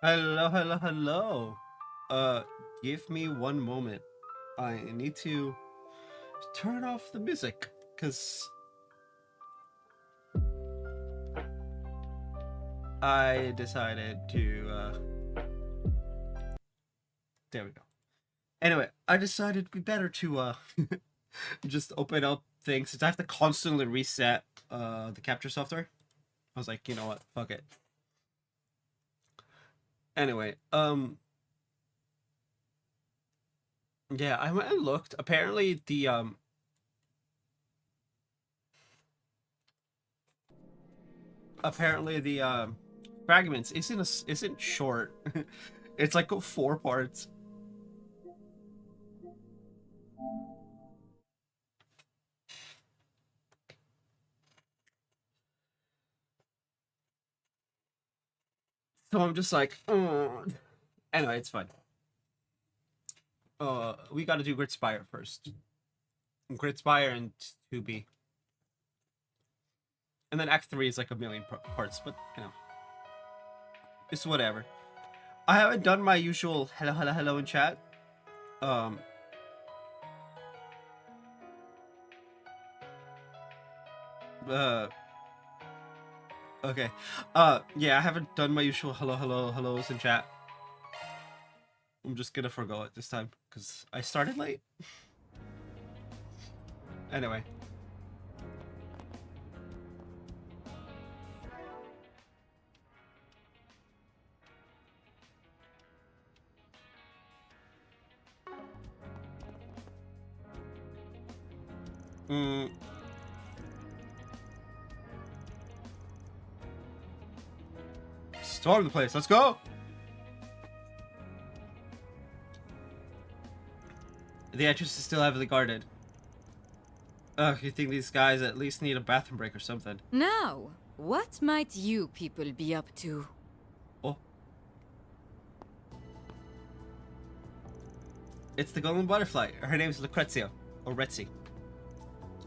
Hello, hello, hello. Uh, give me one moment. I need to turn off the music because I decided to. There we go. Anyway, I decided it'd be better to just open up things since I have to constantly reset the capture software. I was like, you know what, fuck it. Anyway, yeah, I went and looked. Apparently the fragments isn't short. It's like 4 parts. So I'm just like, anyway, it's fine. We got to do Grit Spire first. Grit Spire and 2B, and then Act 3 is like a million parts, but it's whatever. I haven't done my usual hello, hello, hello in chat. Um, uh, okay. Yeah, I haven't done my usual hello, hello, hellos in chat. I'm just gonna forgo it this time because I started late. Anyway. Mm, storm the place. Let's go. The entrance is still heavily guarded. Ugh, you think these guys at least need a bathroom break or something? Now, what might you people be up to? Oh. It's the Golden Butterfly. Her name's Lucrezia. Or Retzi.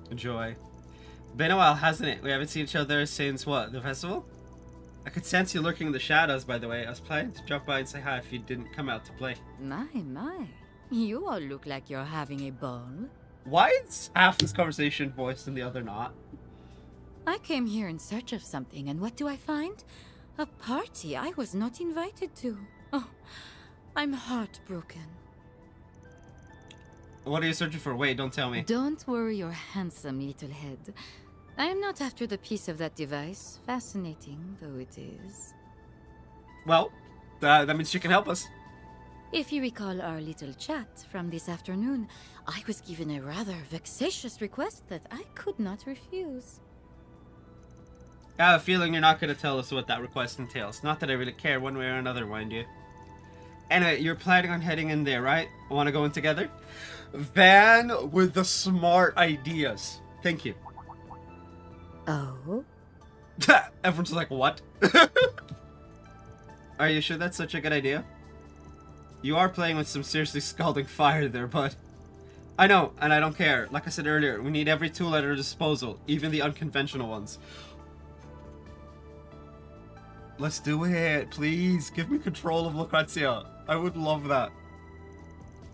Enjoy. Been a while, hasn't it? We haven't seen each other since what? The festival? I could sense you lurking in the shadows, by the way. I was planning to drop by and say hi if you didn't come out to play. My. You all look like you're having a ball. Why is half this conversation voiced and the other not? I came here in search of something, and what do I find? A party I was not invited to. Oh, I'm heartbroken. What are you searching for? Wait, don't tell me. Don't worry your handsome little head. I am not after the piece of that device, fascinating though it is. Well, that means you can help us. If you recall our little chat from this afternoon, I was given a rather vexatious request that I could not refuse. I have a feeling you're not going to tell us what that request entails. Not that I really care one way or another, mind you. Anyway, you're planning on heading in there, right? Want to go in together? Van with the smart ideas. Thank you. Oh? Everyone's like, what? Are you sure that's such a good idea? You are playing with some seriously scalding fire there, bud. I know, and I don't care. Like I said earlier, we need every tool at our disposal, even the unconventional ones. Let's do it, please. Give me control of Lucrezia. I would love that.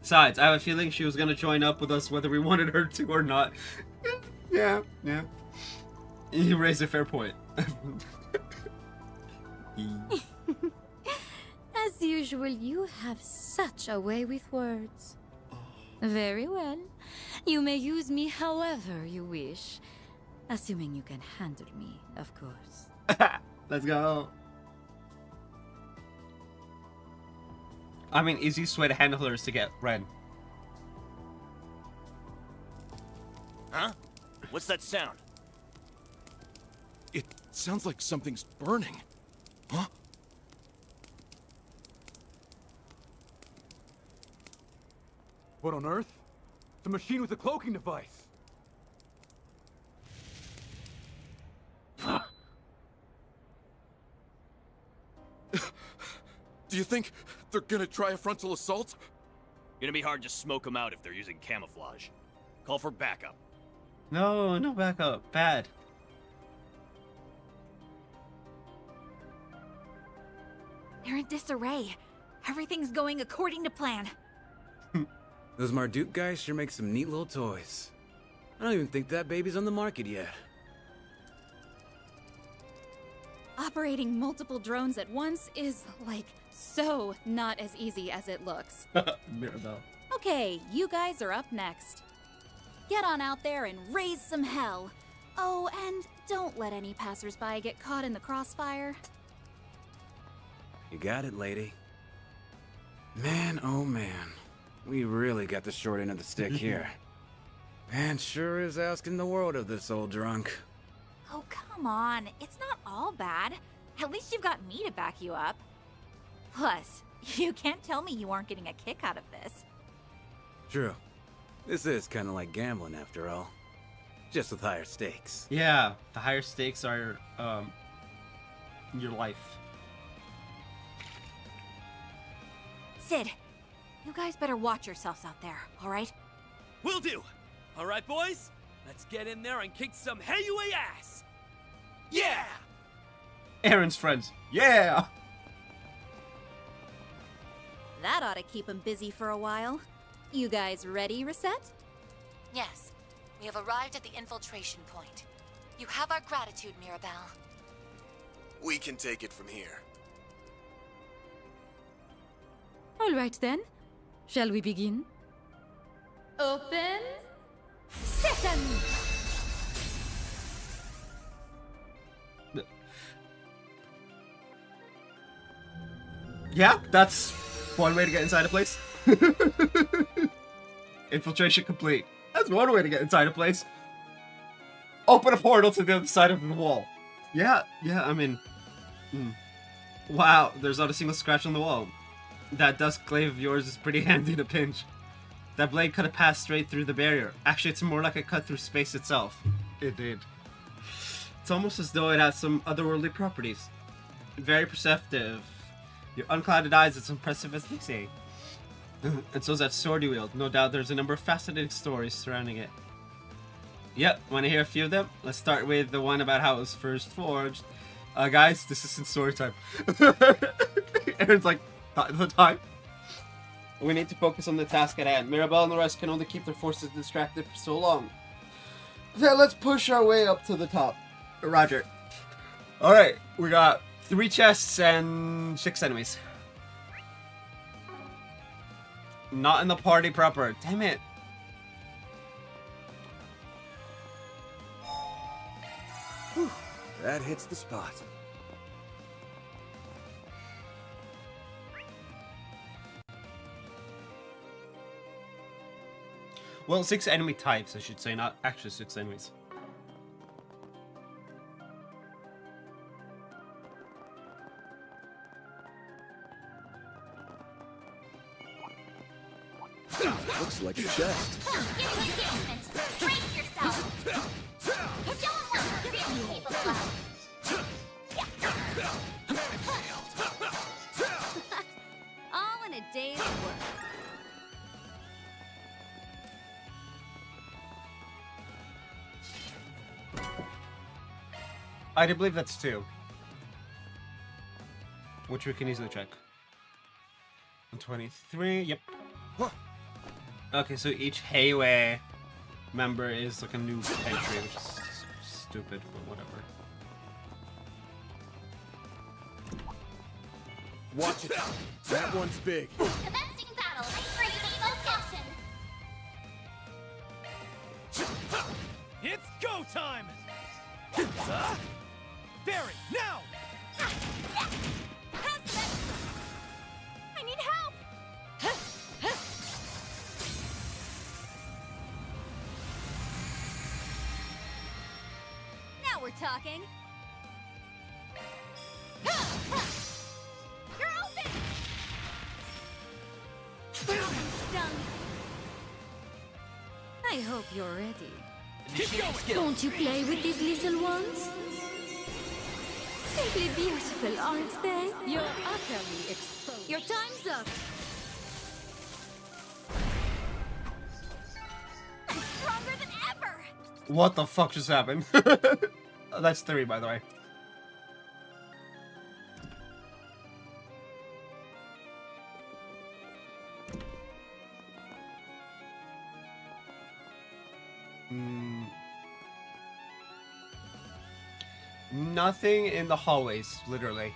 Besides, I have a feeling she was going to join up with us whether we wanted her to or not. Yeah. You raise a fair point. As usual, you have such a way with words. Very well. You may use me however you wish. Assuming you can handle me, of course. Let's go. I mean, easiest way to handle her is to get Ren. Huh? What's that sound? It sounds like something's burning. Huh? What on earth? It's a machine with a cloaking device. Do you think they're gonna try a frontal assault? Gonna be hard to smoke them out if they're using camouflage. Call for backup. No backup. Bad. They're in disarray. Everything's going according to plan. Those Marduk guys sure make some neat little toys. I don't even think that baby's on the market yet. Operating multiple drones at once is, like, so not as easy as it looks. Mirabelle. Okay, you guys are up next. Get on out there and raise some hell. Oh, and don't let any passersby get caught in the crossfire. You got it, lady. Man, oh man. We really got the short end of the stick here. Man sure is asking the world of this old drunk. Oh, come on. It's not all bad. At least you've got me to back you up. Plus, you can't tell me you aren't getting a kick out of this. True. This is kind of like gambling after all. Just with higher stakes. Yeah, the higher stakes are your life. Sid, you guys better watch yourselves out there, alright? Will do. All right, boys. Let's get in there and kick some Heyway ass. Yeah! Aaron's friends. Yeah! That ought to keep him busy for a while. You guys ready, Reset? Yes, we have arrived at the infiltration point. You have our gratitude, Mirabelle. We can take it from here. All right then. Shall we begin? Open sesame! Yeah, that's one way to get inside a place. Infiltration complete. That's one way to get inside a place. Open a portal to the other side of the wall. Yeah, I mean... Wow, there's not a single scratch on the wall. That dusk glaive of yours is pretty handy in a pinch. That blade could have passed straight through the barrier. Actually, it's more like a cut through space itself. It did. It's almost as though it has some otherworldly properties. Very perceptive. Your unclouded eyes, it's impressive as they say. And so's that sword you wield. No doubt there's a number of fascinating stories surrounding it. Yep, want to hear a few of them? Let's start with the one about how it was first forged. Guys, this isn't story time. Aaron's like, not the time. We need to focus on the task at hand. Mirabelle and the rest can only keep their forces distracted for so long. Then let's push our way up to the top. Roger. Alright, we got 3 chests and 6 enemies. Not in the party proper. Damn it. Whew, that hits the spot. Well, 6 enemy types, I should say, not actually 6 enemies. Looks like a chest. Brace yourself. You don't want to feel capable of. All in a day's work. I do believe that's 2. Which we can easily check. 23, yep. Okay, so each Heyway member is like a new entry, which is stupid, but whatever. Watch it. That one's big. Commencing battle. Bring location. It's go time! Barry, now! I need help! Now we're talking. You're open! Stung. I hope you're ready. Keep going! Won't you play with these little ones? Simply beautiful, aren't they? You're utterly exposed. Your time's up. I'm stronger than ever! What the fuck just happened? That's 3, by the way. Nothing in the hallways, literally.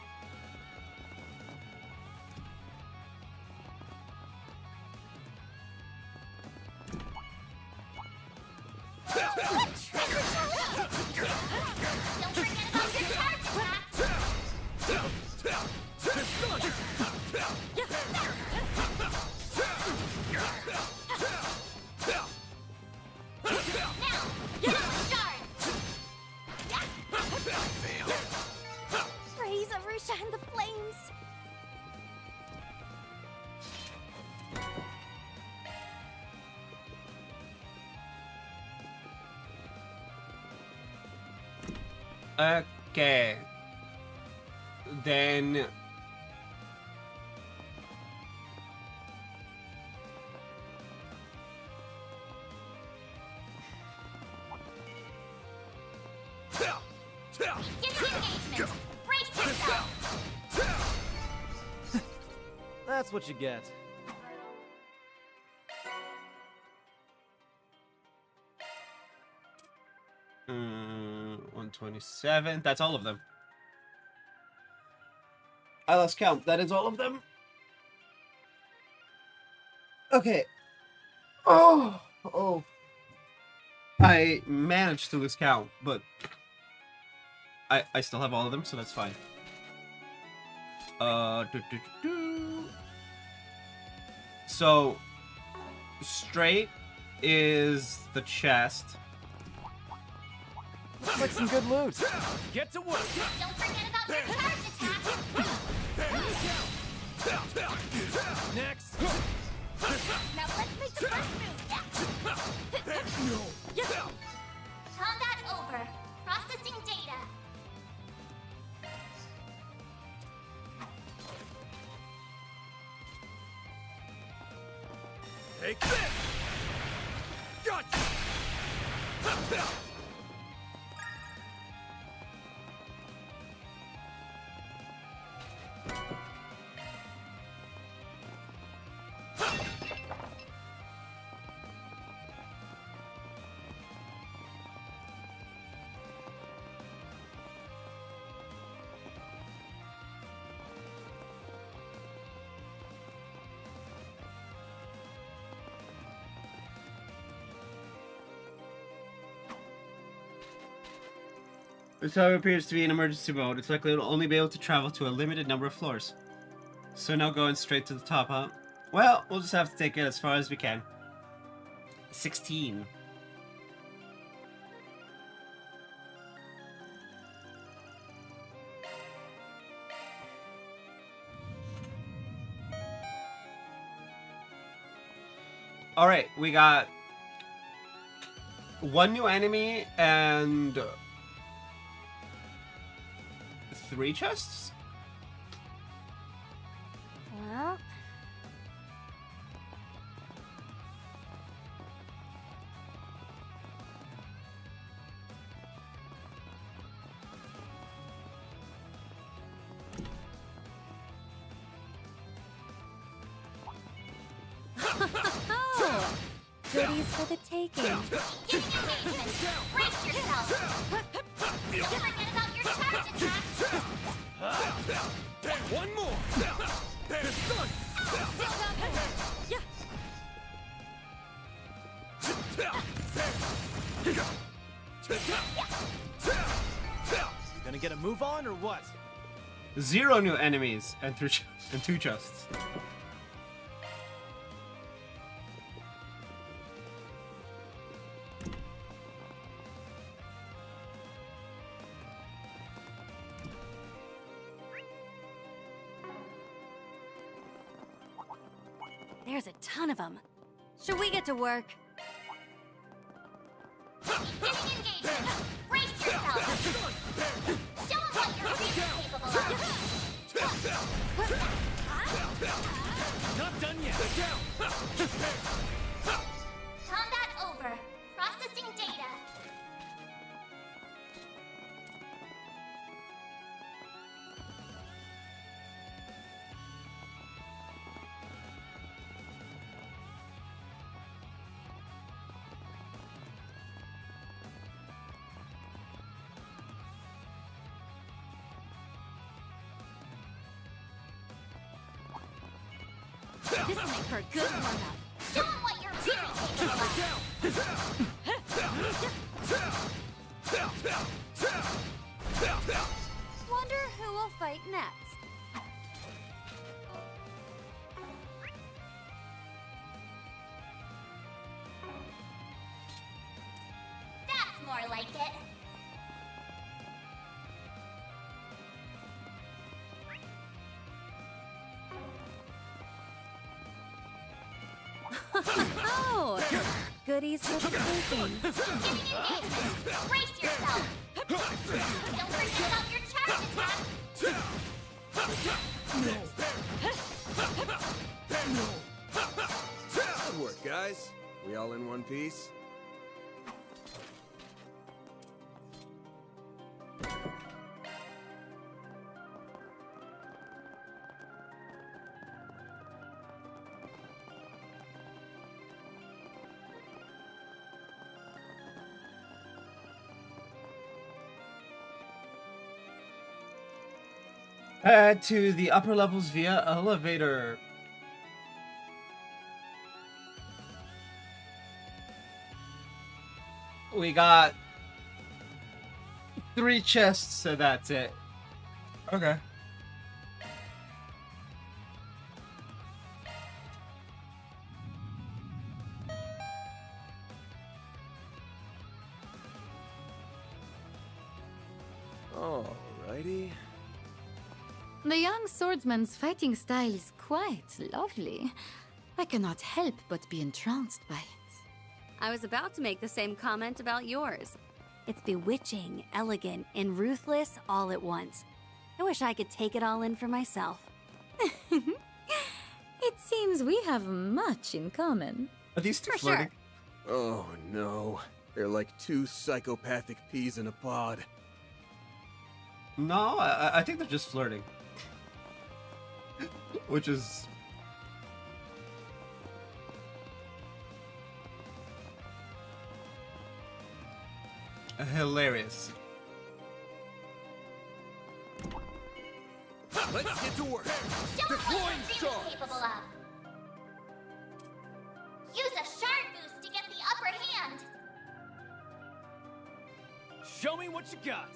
Praise Arusha and the flames. Okay. Then... That's what you get. 127. That's all of them. I lost count. That is all of them. Okay. Oh. I managed to lose count, but I still have all of them, so that's fine. So, straight is the chest. Looks like some good loot. Get to work! Don't forget about your charge attack. Next! Now let's make the first move. Combat over. Processing data. Take this! Gotcha! This tower appears to be in emergency mode. It's likely it'll only be able to travel to a limited number of floors. So now going straight to the top, huh? Well, we'll just have to take it as far as we can. 16. Alright, we got one new enemy and 3 chests? Well, goodies for the taking. Give me engagement. Brace yourself. Don't forget about your charge attack. One more! Gonna get a move on or what? 0 new enemies and 2 chests. There's a ton of them. Should we get to work? Giving engagement. Brace yourself. Show 'em what you're really capable of. Not done yet! Combat over. Processing data. This'll make for a good warm-up. Show 'em what you're really capable of. Wonder who will fight next. That's more like it. Oh, goodies for the taking. Giving engagement. Brace yourself. Don't forget about your charge attack. Good work, guys. We all in one piece? Head to the upper levels via elevator. We got 3 chests, so that's it. Okay. Alrighty. The young swordsman's fighting style is quite lovely. I cannot help but be entranced by it. I was about to make the same comment about yours. It's bewitching, elegant, and ruthless all at once. I wish I could take it all in for myself. It seems we have much in common. Are these two For flirting? sure. Oh no. They're like 2 psychopathic peas in a pod. No, I think they're just flirting. Which is... hilarious. Let's get to work. Show 'em what you're really capable of. Use a shard boost to get the upper hand. Show me what you got.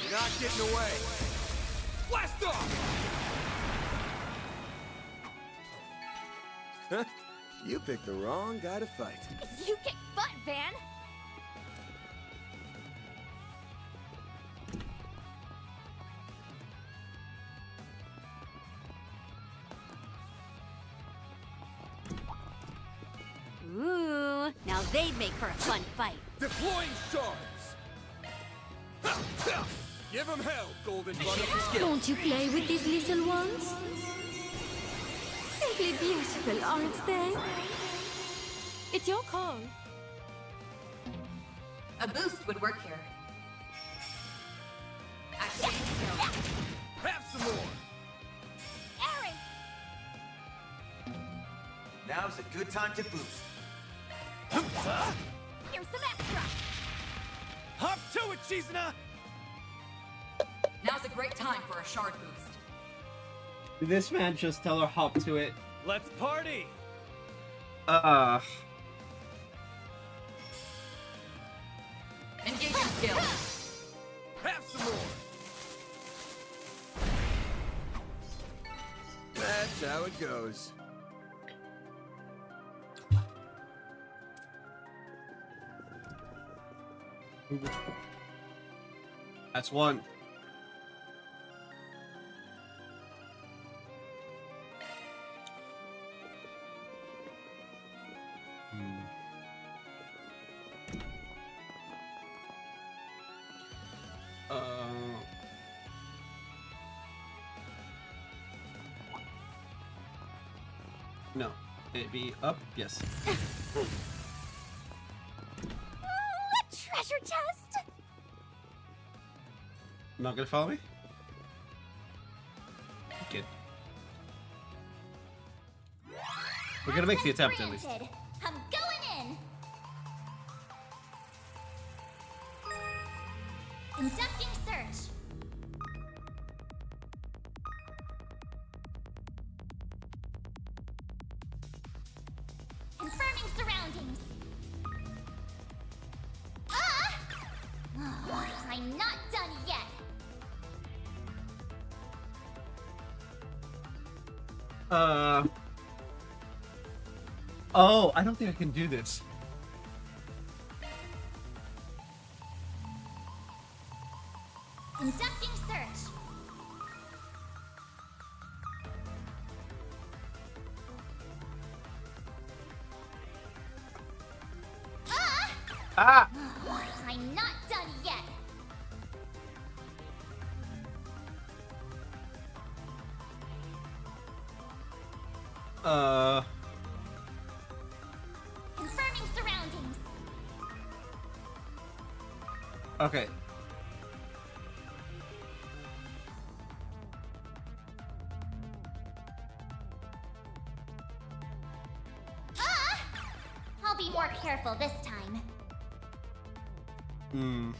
You're not getting away. Blast off! Huh? You picked the wrong guy to fight. You kick butt, Van. Ooh, now they'd make for a fun fight. Deploying shards! Give him hell, golden butterfly. Don't you play with these little ones? Simply beautiful, aren't they? It's your call. A boost would work here. Activating skill. Have some more! Aaron! Now's a good time to boost. Here's some extra. Hop to it, Chizuna! Now's a great time for a shard boost. Did this man just tell her hop to it? Let's party! Engaging skill. Have some more! That's how it goes. That's one. No. It'd be up? Yes. Ooh, a treasure chest. Not gonna follow me? Good. We're gonna make the attempt at least. Granted. I'm going in. Conducting search. Confirming surroundings. I'm not done yet. Oh, I don't think I can do this. Conducting search. Ah! I'm not done yet. Confirming surroundings. Okay. I'll be more careful this time. Hmm.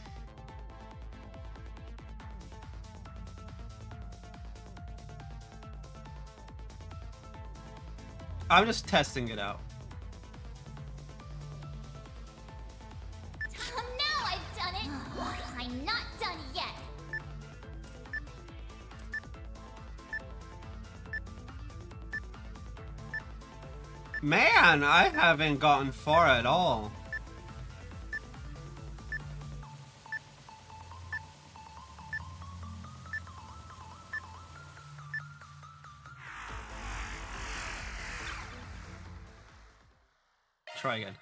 I'm just testing it out. Now I've done it. I'm not done yet. Man, I haven't gotten far at all. Try again.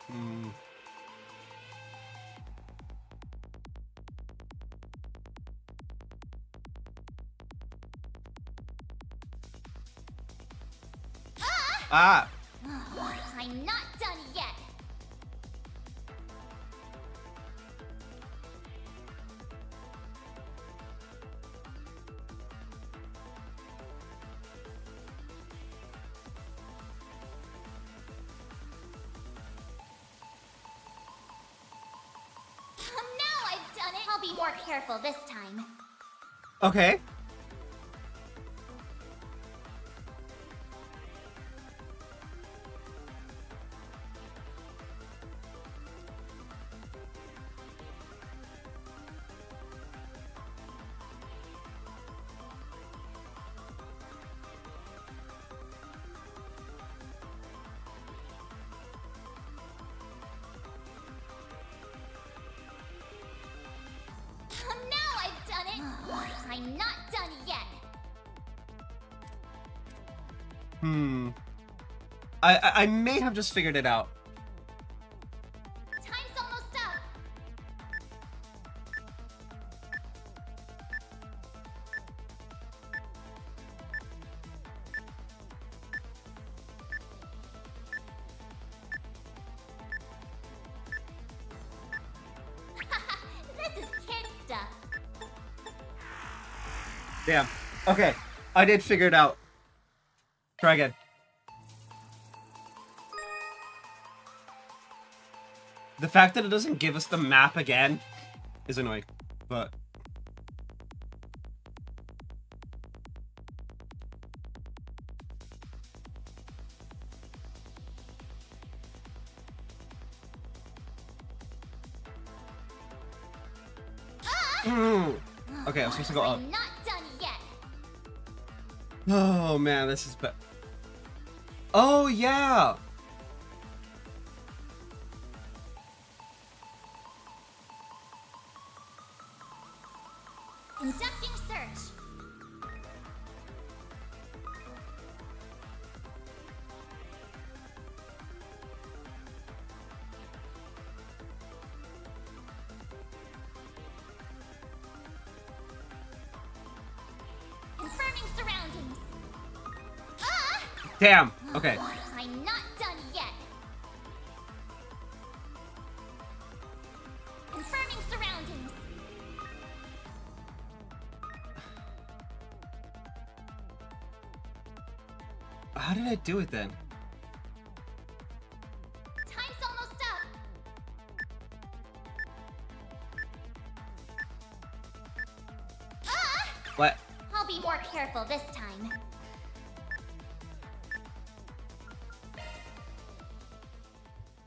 Hmm. Ah! I'm not done yet. Now I've done it. I'll be more careful this time. Okay. Now I've done it. I'm not done yet. Hmm. I may have just figured it out. Time's almost up. This is kid stuff. Damn. Okay. I did figure it out. Try again. The fact that it doesn't give us the map again is annoying, but... Okay, I'm supposed to go up. I'm not done yet. Oh man, this is bad. Oh yeah! Conducting search. Confirming surroundings. Damn! Okay. I'm not done yet. Confirming surroundings. How did I do it then? Time's almost up. What? I'll be more careful this time.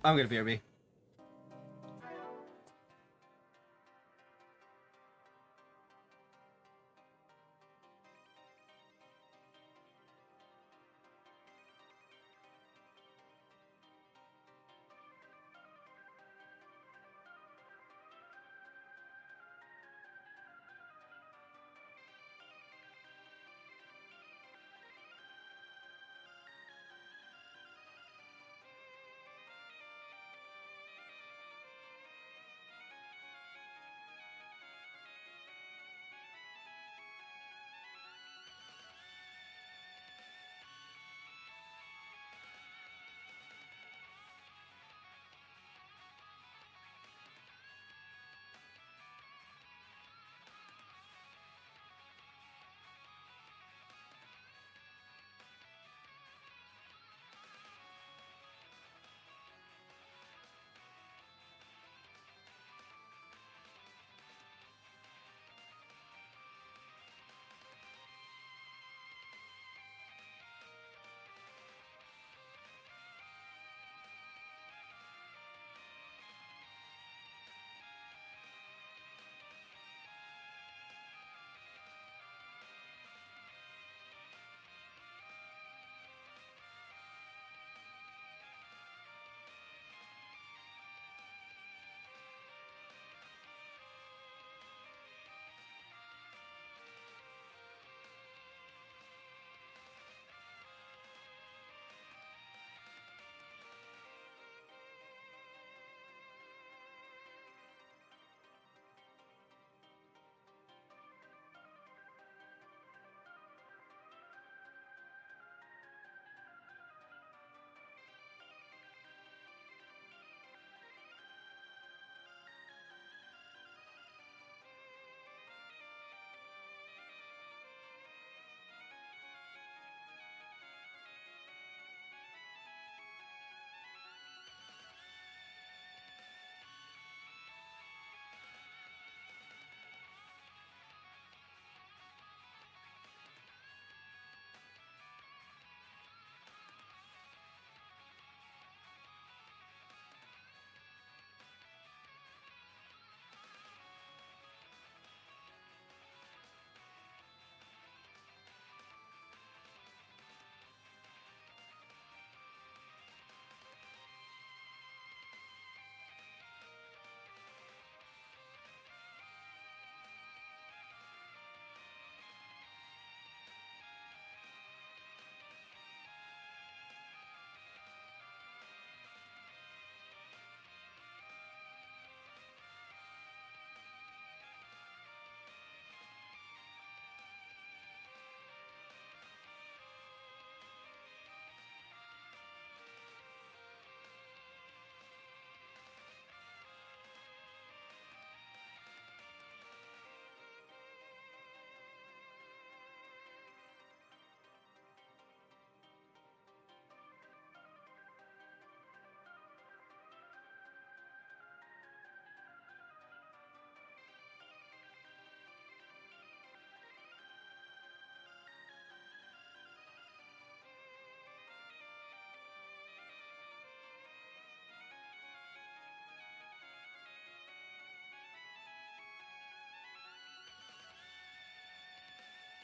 I'm gonna BRB.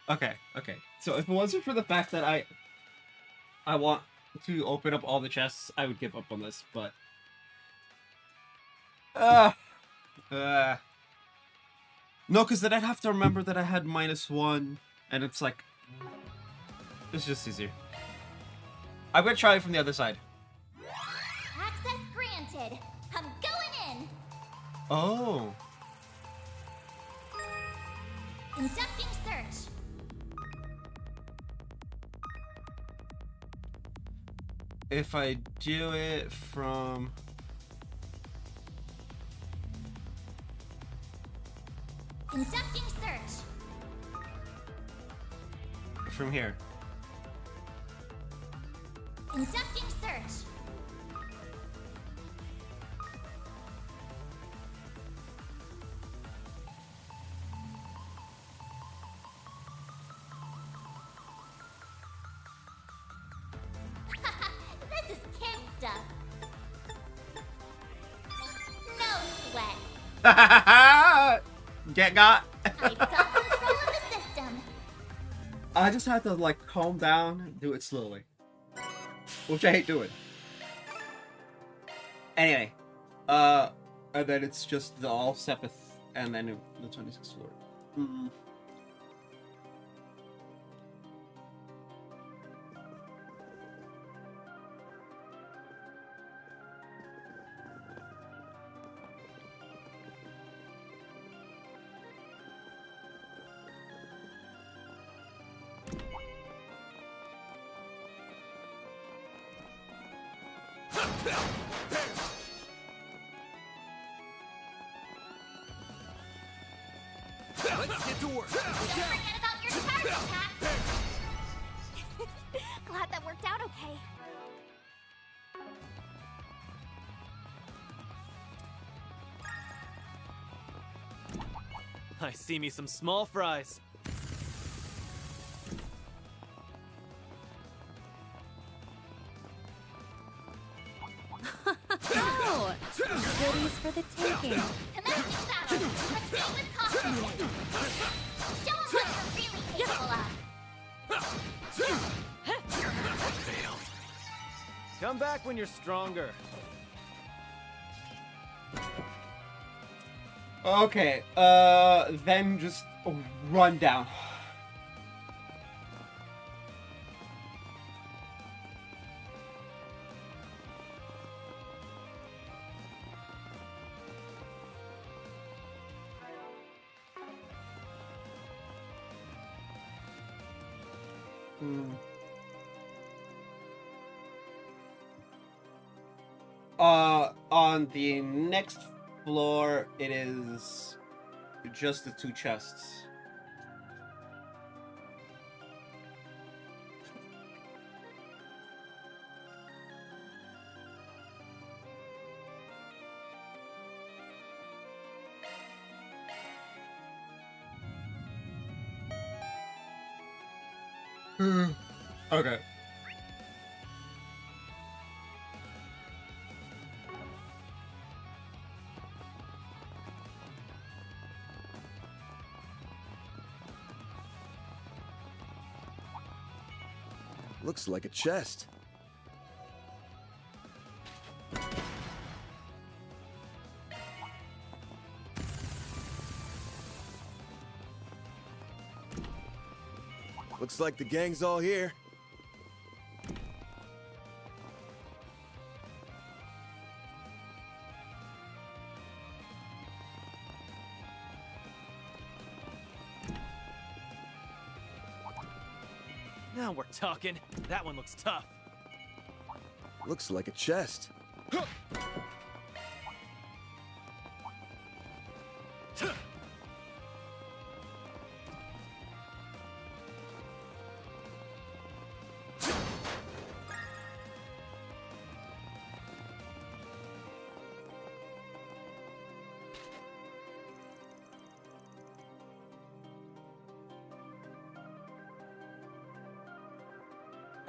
Okay, okay. So if it wasn't for the fact that I want to open up all the chests, I would give up on this, but uh no, because then I'd have to remember that I had -1, and it's like, it's just easier. I'm gonna try it from the other side. Access granted. I'm going in. Oh. Conducting search. If I do it from... Conducting search. From here. Conducting search. Get got. I've got control of the system. I just had to like calm down and do it slowly, which I hate doing. Anyway, and then it's just the all Sepith and then the 26th floor. Let's get to work. Don't forget about your charge attack. Glad that worked out okay. I see me some small fries. Oh, goodies for the taking. Commencing battle. Let's meet with caution. Show 'em what you're really capable of. Failed. Come back when you're stronger. Okay, then just run down. On the next floor, it is just the two chests. Okay. Looks like a chest. Looks like the gang's all here. Now we're talking. That one looks tough. Looks like a chest.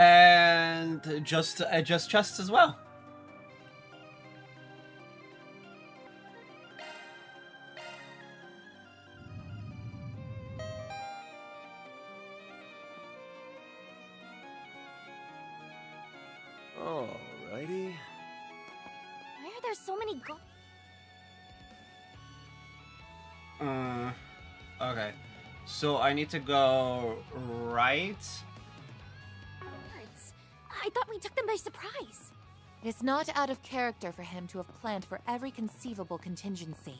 And just chests as well. Alrighty. Why are there so many gold? Okay. So I need to go right. I thought we took them by surprise. It is not out of character for him to have planned for every conceivable contingency.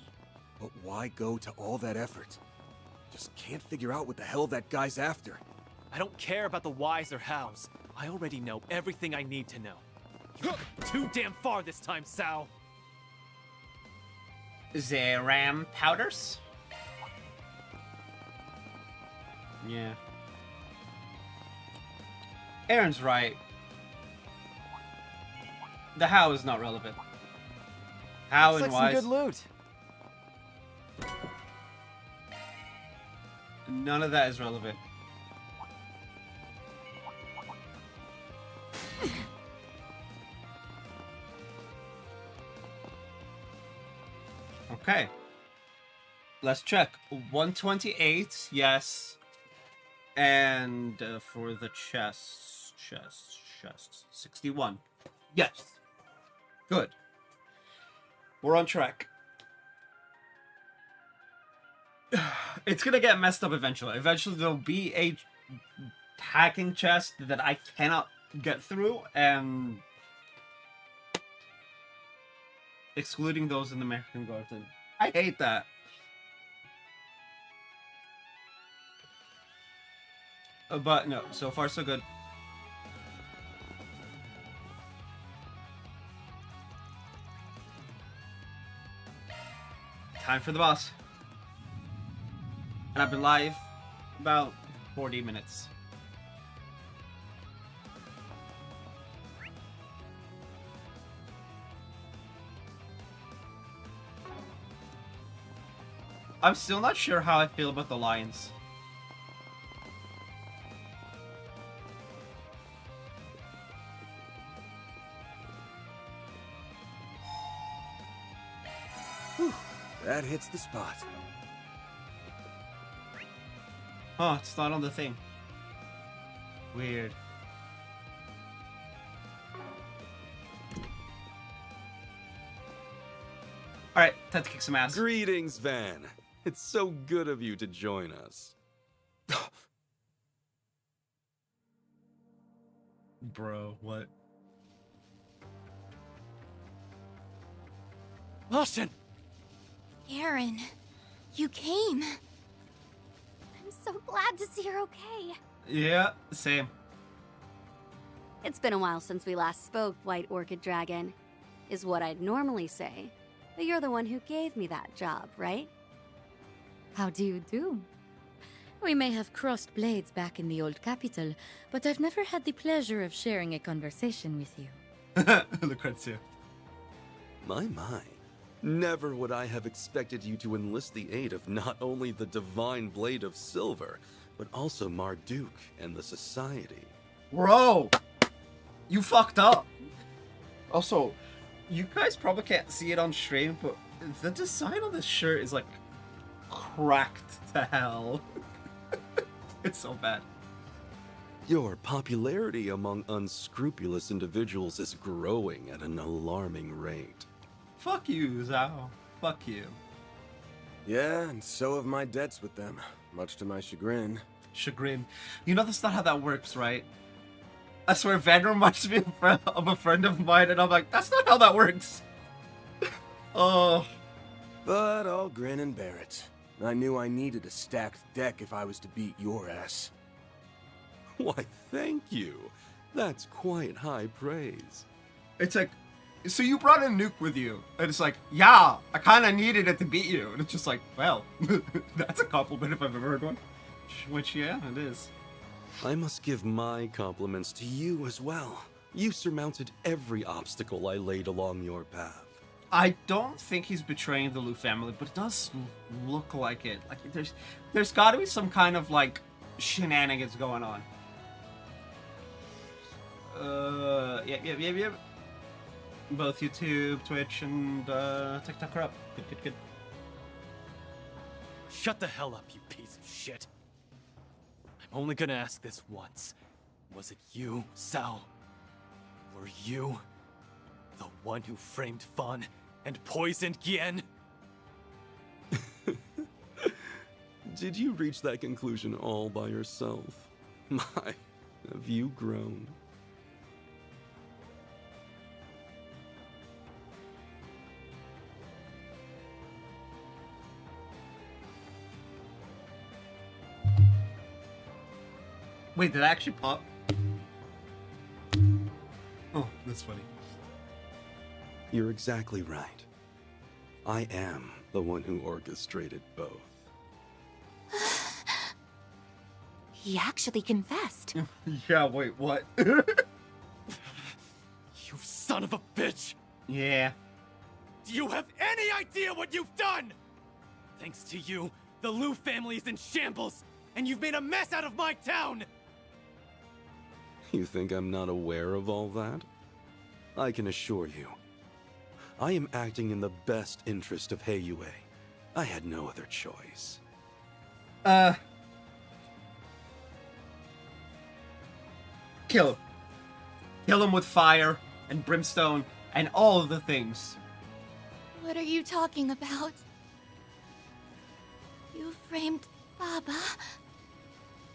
But why go to all that effort? Just can't figure out what the hell that guy's after. I don't care about the whys or hows. I already know everything I need to know. You went too damn far this time, Sal. The ram powders? Yeah. Aaron's right. The how is not relevant. How Looks and like why? some good loot. None of that is relevant. Okay. Let's check. 128, yes. And for the chest, 61. Yes. Good. We're on track. It's gonna get messed up eventually. Eventually there'll be a hacking chest that I cannot get through, and excluding those in the American Garden. I hate that. But no, so far so good. Time for the boss. And I've been live about 40 minutes. I'm still not sure how I feel about the lions. Whew, that hits the spot. Oh, it's not on the thing. Weird. Alright, time to kick some ass. Greetings, Van. It's so good of you to join us. Bro, what? Martian! Aaron, you came. I'm so glad to see you're okay. Yeah, same. It's been a while since we last spoke, White Orchid Dragon, is what I'd normally say. But you're the one who gave me that job, right? How do you do? We may have crossed blades back in the old capital, but I've never had the pleasure of sharing a conversation with you. Lucrezia. My. Never would I have expected you to enlist the aid of not only the Divine Blade of Silver, but also Marduk and the Society. Bro! You fucked up! Also, you guys probably can't see it on stream, but the design on this shirt is like cracked to hell. It's so bad. Your popularity among unscrupulous individuals is growing at an alarming rate. Fuck you, Zhao. Fuck you. Yeah, and so have my debts with them, much to my chagrin. Chagrin. You know that's not how that works, right? I swear Van reminds me of a friend of mine, and I'm like, that's not how that works. Oh. But I'll grin and bear it. I knew I needed a stacked deck if I was to beat your ass. Why, thank you. That's quite high praise. It's like, so you brought a nuke with you, and it's like, yeah, I kind of needed it to beat you. And it's just like, well, that's a compliment if I've ever heard one. Which, yeah, it is. I must give my compliments to you as well. You surmounted every obstacle I laid along your path. I don't think he's betraying the Lu family, but it does look like it. Like there's got to be some kind of like shenanigans going on. Yep. Both YouTube, Twitch, and TikTok are up. Good. Shut the hell up, you piece of shit. I'm only gonna ask this once. Was it you, Sao? Were you the one who framed Fan and poisoned Gien? Did you reach that conclusion all by yourself? My, have you grown? Wait, did I actually pop? Oh, that's funny. You're exactly right. I am the one who orchestrated both. He actually confessed. Yeah, wait, what? You son of a bitch! Yeah. Do you have any idea what you've done? Thanks to you, the Lu family is in shambles, and you've made a mess out of my town! You think I'm not aware of all that? I can assure you, I am acting in the best interest of Heiyue, I had no other choice. Kill him. Kill him with fire and brimstone and all of the things. What are you talking about? You framed Baba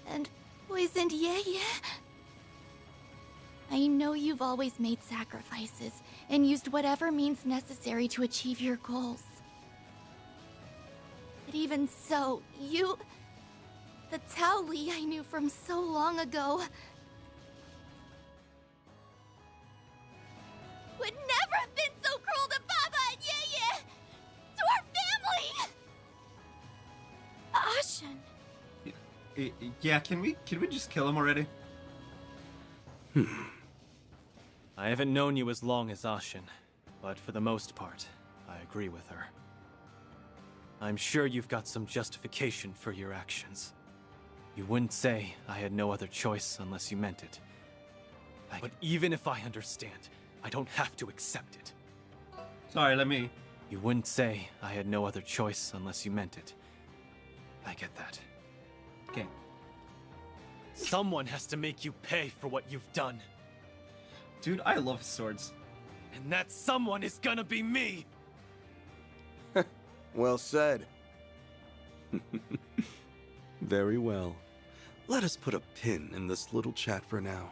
and poisoned Yeye. I know you've always made sacrifices and used whatever means necessary to achieve your goals. But even so, you... The Tao Li I knew from so long ago... would never have been so cruel to Baba and Yeye! To our family! Ashen. Yeah, can we just kill him already? I haven't known you as long as Ashen, but for the most part, I agree with her. I'm sure you've got some justification for your actions. You wouldn't say I had no other choice unless you meant it. But even if I understand, I don't have to accept it. Sorry, let me... You wouldn't say I had no other choice unless you meant it. I get that. Okay. Someone has to make you pay for what you've done. Dude, I love swords. And that someone is gonna be me! Well said. Very well. Let us put a pin in this little chat for now.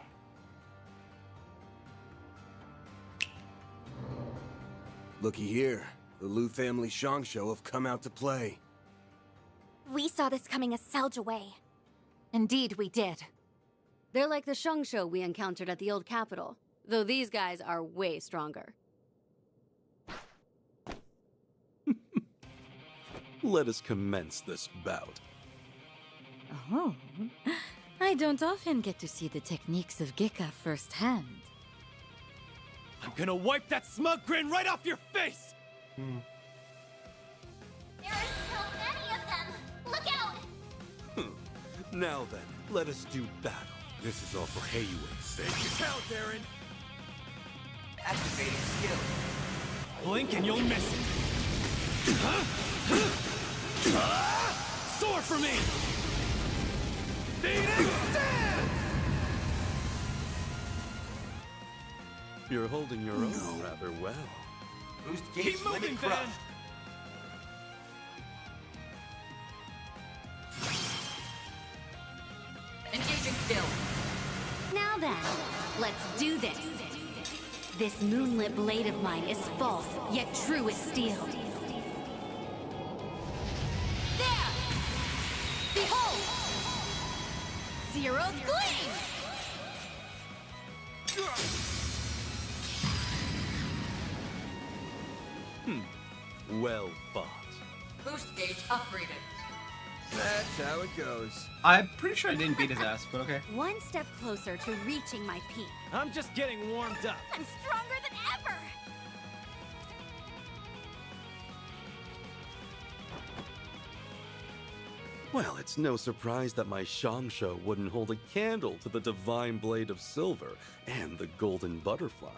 Looky here. The Liu family Shongsho have come out to play. We saw this coming a Selge away. Indeed, we did. They're like the Shongsho we encountered at the old capital, though these guys are way stronger. Let us commence this bout. Oh, I don't often get to see the techniques of Gekka firsthand. I'm gonna wipe that smug grin right off your face! There are so many of them! Look out! Now then, let us do battle. This is all for Heiyui's sake. Count, Aaron! Activating skill. Blink and you'll miss it. Soar for me! Phoenix Stand! You're holding your own rather well. Boost gauge Keep moving, limit Van! crushed. Engaging skill. Now then, let's do this. This moonlit blade of mine is false, yet true as steel. There! Behold! Zero's Gleam! Well fought. Boost gauge upgraded. That's how it goes. I'm pretty sure I didn't beat his ass, but okay. One step closer to reaching my peak. I'm just getting warmed up. I'm stronger than ever! Well, it's no surprise that my Shongsho wouldn't hold a candle to the divine blade of silver and the golden butterfly.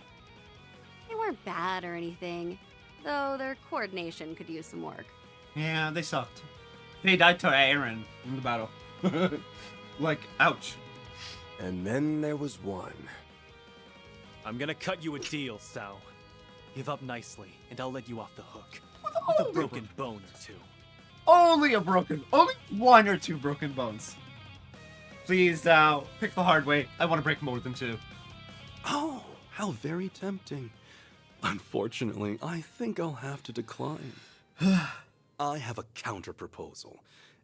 They weren't bad or anything, though their coordination could use some work. Yeah, they sucked. They died to Aaron in the battle. Like, ouch. And then there was one. I'm gonna cut you a deal, Sao. Give up nicely, and I'll let you off the hook. With a broken bone or two. Only one or two broken bones. Please, pick the hard way. I want to break more than two. Oh, how very tempting. Unfortunately, I think I'll have to decline. I have a counter-proposal.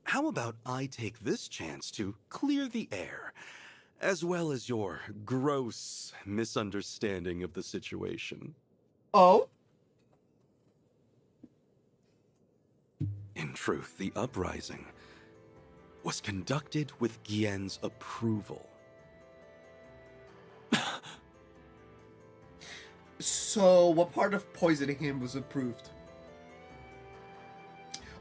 How about I take this chance to clear the air, as well as your gross misunderstanding of the situation? Oh? In truth, the uprising was conducted with Gien's approval. So, what part of poisoning him was approved?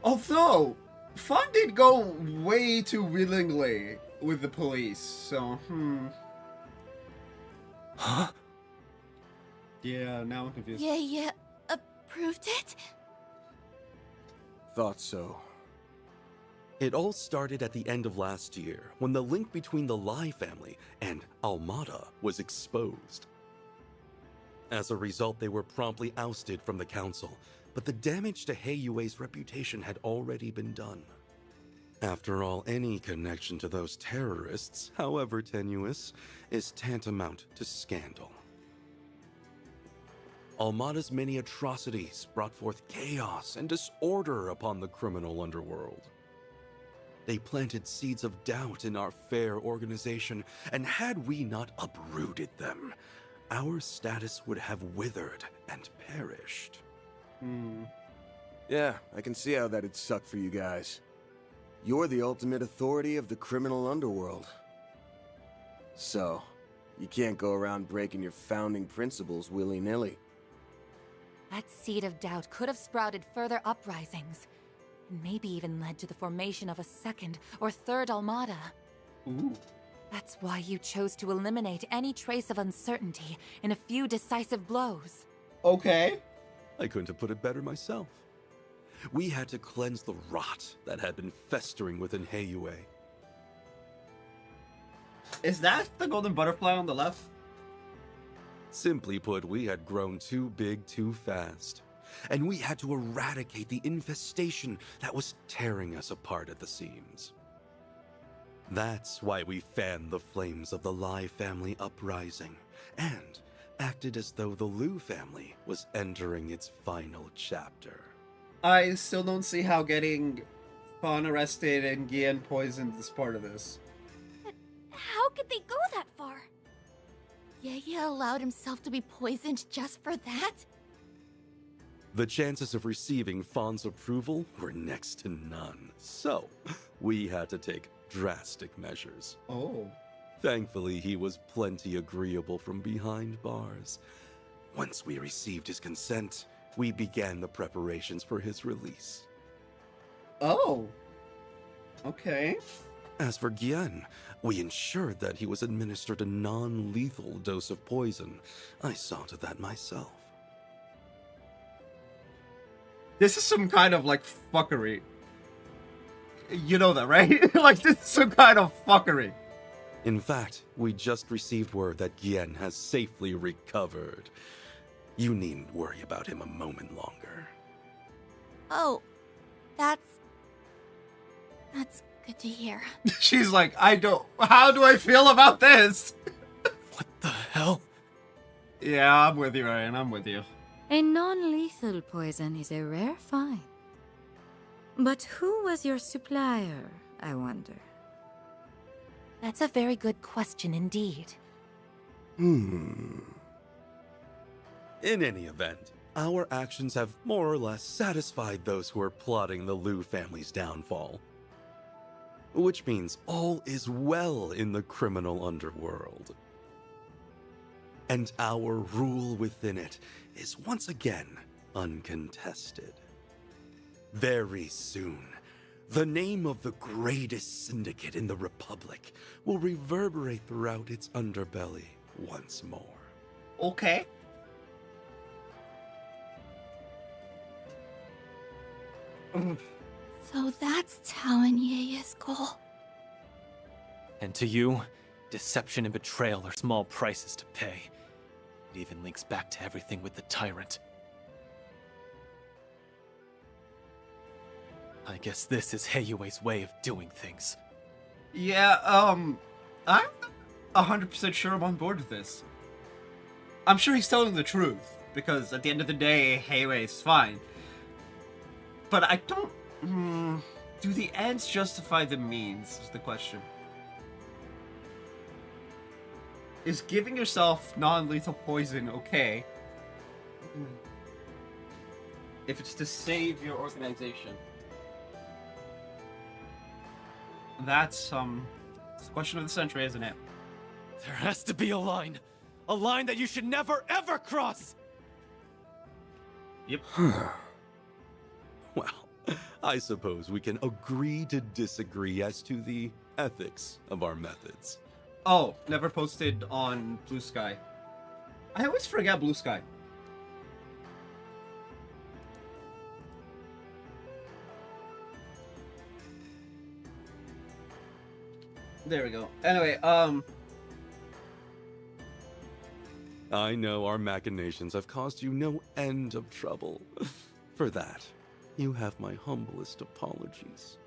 Although, Fan did go way too willingly with the police, so, Huh? Yeah, now I'm confused. Yeah, approved it? Thought so. It all started at the end of last year, when the link between the Lai family and Almada was exposed. As a result, they were promptly ousted from the council, but the damage to Heiyue's reputation had already been done. After all, any connection to those terrorists, however tenuous, is tantamount to scandal. Almada's many atrocities brought forth chaos and disorder upon the criminal underworld. They planted seeds of doubt in our fair organization, and had we not uprooted them, our status would have withered and perished. Yeah, I can see how that'd suck for you guys. You're the ultimate authority of the criminal underworld. So, you can't go around breaking your founding principles willy-nilly. That seed of doubt could have sprouted further uprisings, and maybe even led to the formation of a second or third Almada. Ooh. That's why you chose to eliminate any trace of uncertainty in a few decisive blows. Okay. I couldn't have put it better myself. We had to cleanse the rot that had been festering within Heiyue. Is that the golden butterfly on the left? Simply put, we had grown too big too fast, and we had to eradicate the infestation that was tearing us apart at the seams. That's why we fanned the flames of the Lai family uprising, and acted as though the Liu family was entering its final chapter. I still don't see how getting Fawn arrested and Gian poisoned is part of this. But how could they go that far? Yeye allowed himself to be poisoned just for that? The chances of receiving Fawn's approval were next to none, so we had to take drastic measures. Oh. Thankfully, he was plenty agreeable from behind bars. Once we received his consent, we began the preparations for his release. Oh. Okay. As for Gian, we ensured that he was administered a non-lethal dose of poison. I saw to that myself. This is some kind of, like, fuckery. You know that, right? Like, this is some kind of fuckery. In fact, we just received word that Gian has safely recovered. You needn't worry about him a moment longer. Oh, that's good to hear. She's like, how do I feel about this? What the hell? Yeah, I'm with you, Ryan, I'm with you. A non-lethal poison is a rare find. But who was your supplier, I wonder? That's a very good question indeed. In any event, our actions have more or less satisfied those who are plotting the Liu family's downfall. Which means all is well in the criminal underworld. And our rule within it is once again uncontested. Very soon, the name of the greatest syndicate in the Republic will reverberate throughout its underbelly once more. Okay. So that's Tao and Yeye's goal. And to you, deception and betrayal are small prices to pay. It even links back to everything with the Tyrant. I guess this is Heiyue's way of doing things. Yeah, I'm 100% sure I'm on board with this. I'm sure he's telling the truth, because at the end of the day, Heiyue is fine. But I don't... do the ends justify the means, is the question. Is giving yourself non-lethal poison okay? If it's to save your organization. That's, it's the question of the century, isn't it? There has to be a line. A line that you should never, ever cross! Yep. Well, I suppose we can agree to disagree as to the ethics of our methods. Oh, never posted on Blue Sky. I always forget Blue Sky. There we go. Anyway, I know our machinations have caused you no end of trouble. For that, you have my humblest apologies.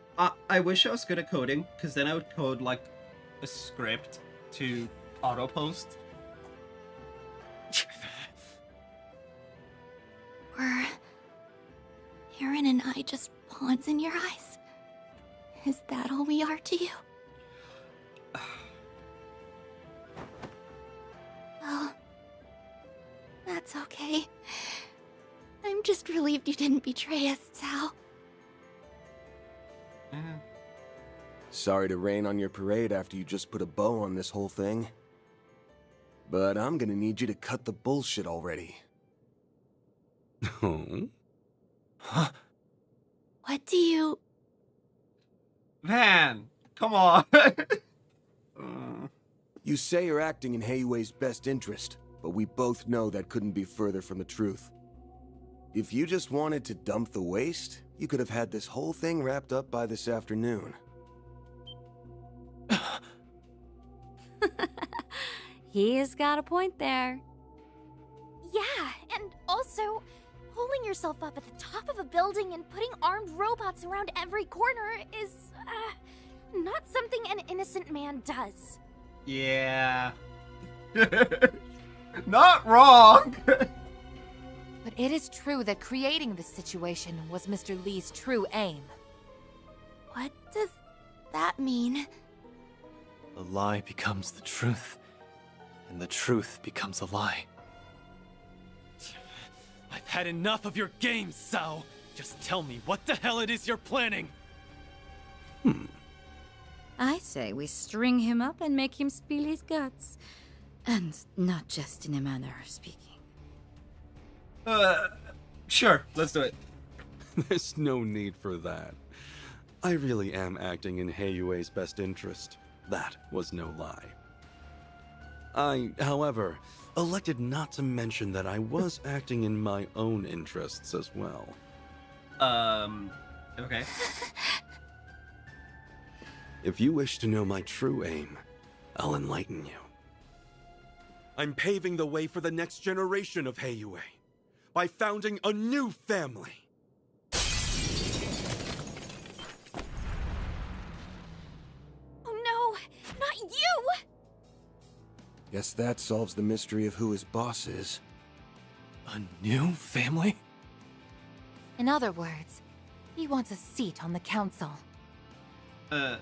I wish I was good at coding, because then I would code, like, a script to auto-post. Were Aaron and I just pawns in your eyes? Is that all we are to you? Well, that's okay. I'm just relieved you didn't betray us, Sal. Sorry to rain on your parade after you just put a bow on this whole thing. But I'm gonna need you to cut the bullshit already. Oh? Huh? What do you... Man, come on. You say you're acting in Heiwei's best interest, but we both know that couldn't be further from the truth. If you just wanted to dump the waste, you could have had this whole thing wrapped up by this afternoon. He's got a point there. Yeah, and also, holding yourself up at the top of a building and putting armed robots around every corner is, not something an innocent man does. Yeah. Not wrong! But it is true that creating this situation was Mr. Lee's true aim. What does that mean? The lie becomes the truth, and the truth becomes a lie. I've had enough of your games, Sao! Just tell me what the hell it is you're planning! I say we string him up and make him spill his guts. And not just in a manner of speaking. Sure, let's do it. There's no need for that. I really am acting in Heiwei's best interest. That was no lie. I, however, elected not to mention that I was acting in my own interests as well. Okay. If you wish to know my true aim, I'll enlighten you. I'm paving the way for the next generation of Heiwei by founding a new family. Oh no, not you! Guess that solves the mystery of who his boss is. A new family? In other words, he wants a seat on the council. I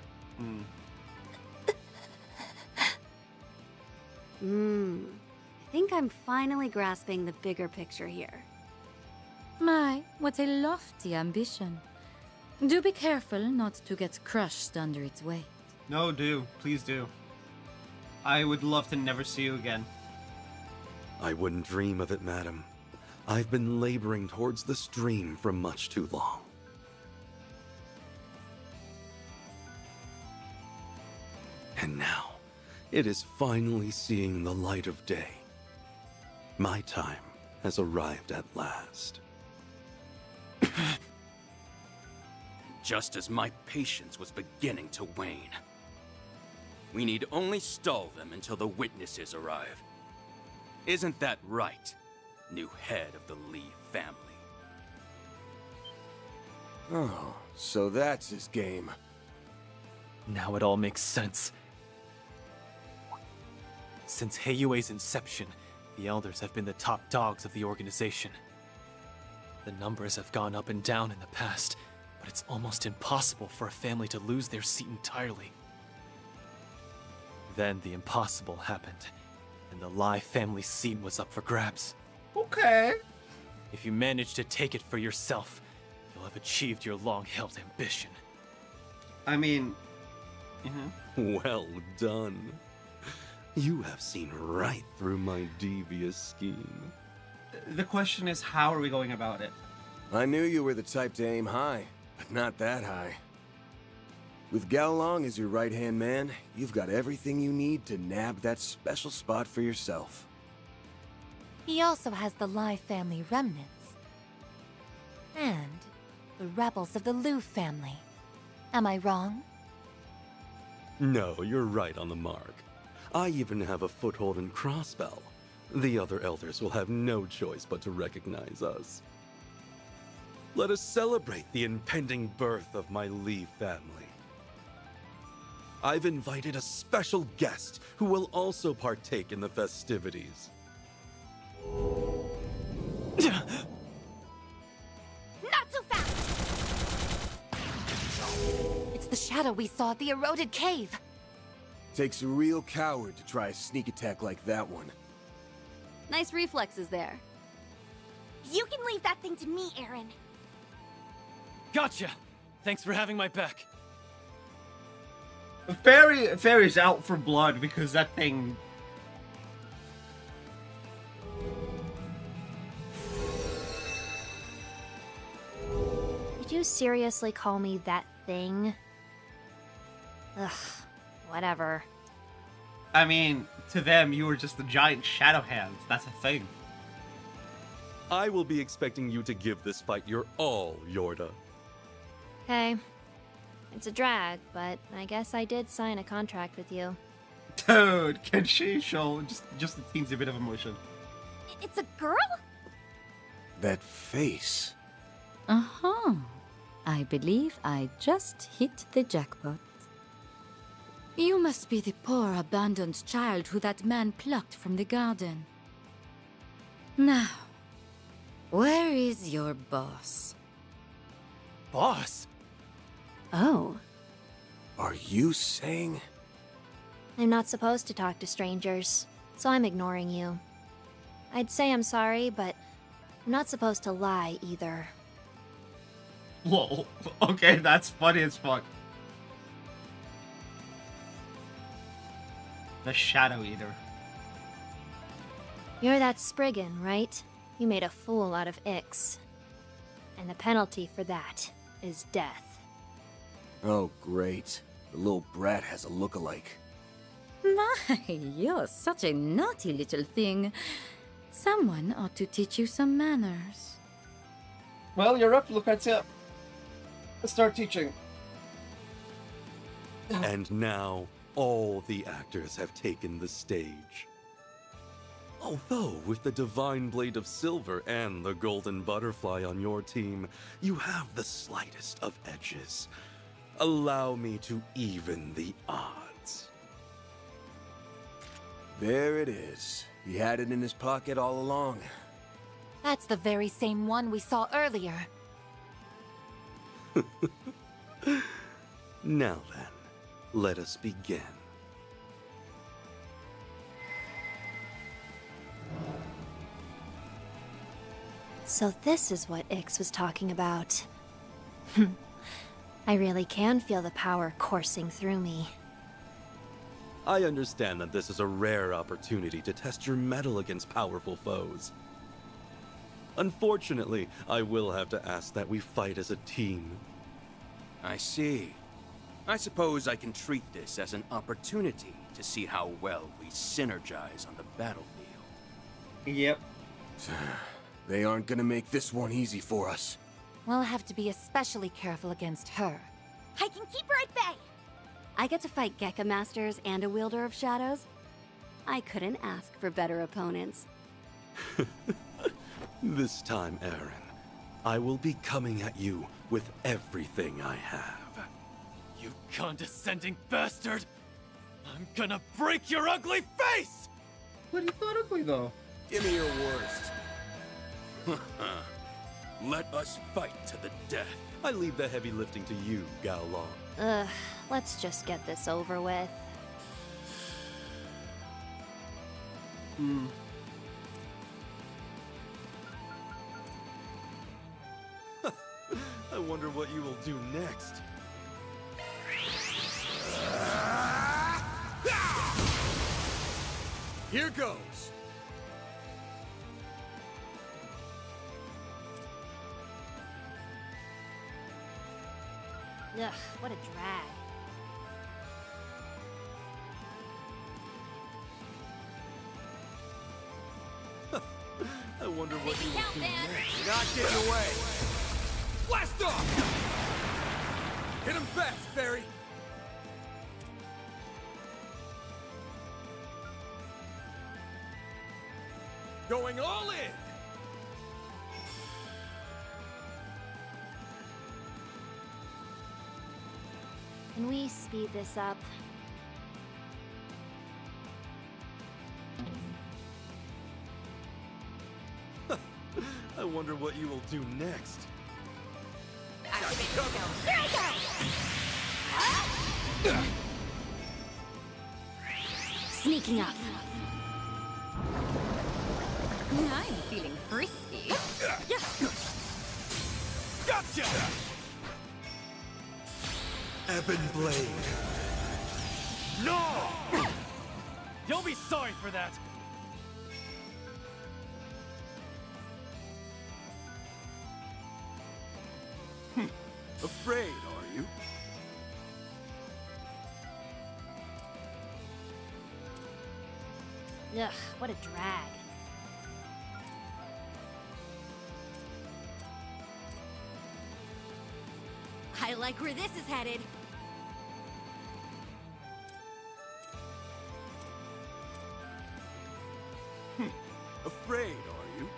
think I'm finally grasping the bigger picture here. My, what a lofty ambition. Do be careful not to get crushed under its weight. No, do. Please do. I would love to never see you again. I wouldn't dream of it, madam. I've been laboring towards this dream for much too long. And now, it is finally seeing the light of day. My time has arrived at last. Just as my patience was beginning to wane. We need only stall them until the witnesses arrive. Isn't that right, new head of the Lee family? Oh, so that's his game. Now it all makes sense. Since Heiwei's inception, the Elders have been the top dogs of the organization. The numbers have gone up and down in the past, but it's almost impossible for a family to lose their seat entirely. Then the impossible happened, and the Lai family seat was up for grabs. Okay. If you manage to take it for yourself, you'll have achieved your long-held ambition. I mean... Well done. You have seen right through my devious scheme. The question is, how are we going about it? I knew you were the type to aim high, but not that high. With Gao Long as your right-hand man, you've got everything you need to nab that special spot for yourself. He also has the Lai family remnants. And the rebels of the Liu family. Am I wrong? No, you're right on the mark. I even have a foothold in Crossbell. The other elders will have no choice but to recognize us. Let us celebrate the impending birth of my Lee family. I've invited a special guest who will also partake in the festivities. Not so fast! It's the shadow we saw at the eroded cave. Takes a real coward to try a sneak attack like that one. Nice reflexes there. You can leave that thing to me, Aaron. Gotcha! Thanks for having my back. Fairy's out for blood because that thing... Did you seriously call me that thing? Ugh, whatever. I mean, to them, you were just a giant shadow hands. That's a thing. I will be expecting you to give this fight your all, Yorda. Okay. It's a drag, but I guess I did sign a contract with you. Dude, can she show just a teensy bit of emotion? It's a girl? That face. Uh-huh. I believe I just hit the jackpot. You must be the poor abandoned child who that man plucked from the garden. Now, where is your boss? Boss? Oh. Are you saying? I'm not supposed to talk to strangers, so I'm ignoring you. I'd say I'm sorry, but I'm not supposed to lie either. Lol. Okay, that's funny as fuck. The Shadow Eater. You're that Spriggan, right? You made a fool out of Ix. And the penalty for that is death. Oh, great. The little brat has a look-alike. My, you're such a naughty little thing. Someone ought to teach you some manners. Well, you're up, Lucrezia. Let's start teaching. And now, all the actors have taken the stage. Although, with the Divine Blade of Silver and the Golden Butterfly on your team, you have the slightest of edges. Allow me to even the odds. There it is. He had it in his pocket all along. That's the very same one we saw earlier. Now then, let us begin. So this is what Ix was talking about. I really can feel the power coursing through me. I understand that this is a rare opportunity to test your mettle against powerful foes. Unfortunately, I will have to ask that we fight as a team. I see. I suppose I can treat this as an opportunity to see how well we synergize on the battlefield. Yep. They aren't gonna make this one easy for us. We'll have to be especially careful against her. I can keep her at bay! I get to fight Gekka Masters and a Wielder of Shadows. I couldn't ask for better opponents. This time, Aaron, I will be coming at you with everything I have. You condescending bastard! I'm gonna break your ugly face! What, he's not ugly though. Give me your worst. Let us fight to the death. I leave the heavy lifting to you, Gao Long. Ugh, let's just get this over with. I wonder what you will do next. Here goes. Ugh, what a drag. I wonder what you will do next. You're not getting away. Blast off! Hit him fast, Fairy! Going all in! Can we speed this up? I wonder what you will do next. Here I go! Sneaking up. I'm feeling frisky. Gotcha! Ebon Blade. No! You'll be sorry for that. Afraid, are you? Ugh, what a drag. I like where this is headed. Afraid, are you?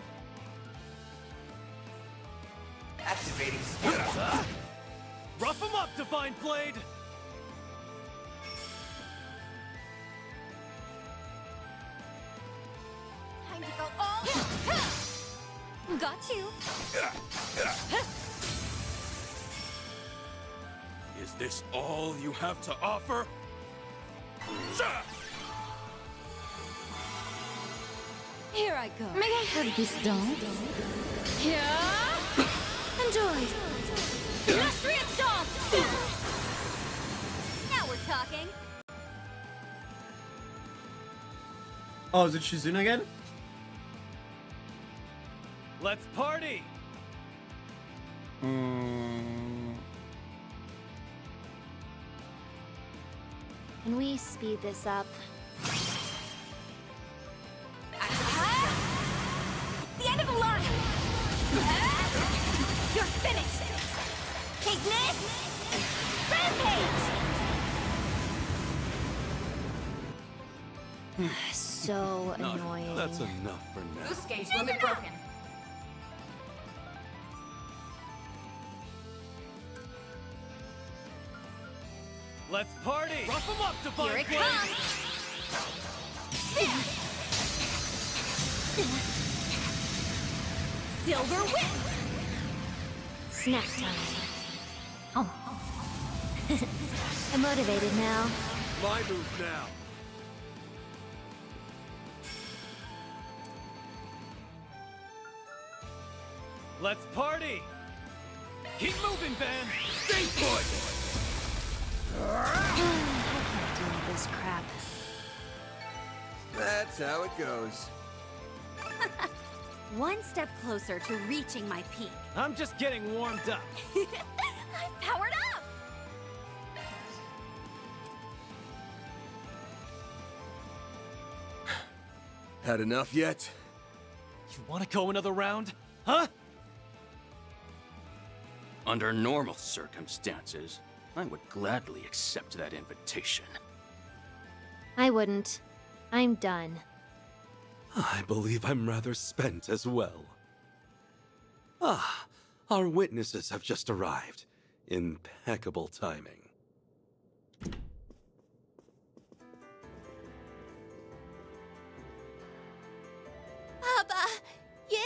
Activating skill. Rough him up, Divine Blade! Time to go all Got you. Is this all you have to offer? Here I go. May I have this dance? Here. Enjoy. Illustrious dog! Now we're talking. Oh, is it Shizuna again? Let's party! Can we speed this up? The end of the line! You're finished! Take this! Rampage! So annoying. That's enough for now. Boost gauge limit broken. Let's party! Rough him up, Divine Here it Blade! comes! Silver whip! Snack time. Oh. I'm motivated now. My move now. Let's party! Keep moving, Van! Stay put! I can't deal with this crap. That's how it goes. One step closer to reaching my peak. I'm just getting warmed up. I'm powered up! Had enough yet? You want to go another round? Huh? Under normal circumstances, I would gladly accept that invitation. I wouldn't. I'm done. I believe I'm rather spent as well. Ah, our witnesses have just arrived. Impeccable timing. Papa! Yeah!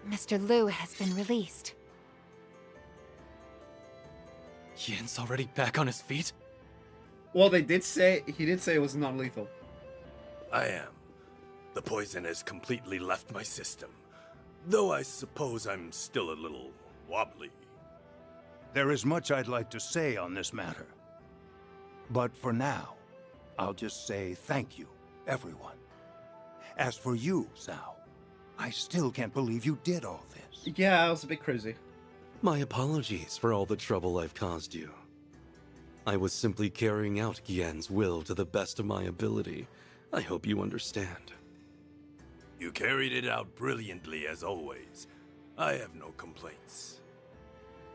Mr. Liu has been released. Yan's already back on his feet? Well, he did say it was non-lethal. I am. The poison has completely left my system. Though I suppose I'm still a little wobbly. There is much I'd like to say on this matter. But for now, I'll just say thank you, everyone. As for you, Sao, I still can't believe you did all this. Yeah, I was a bit crazy. My apologies for all the trouble I've caused you. I was simply carrying out Gien's will to the best of my ability. I hope you understand. You carried it out brilliantly as always. I have no complaints.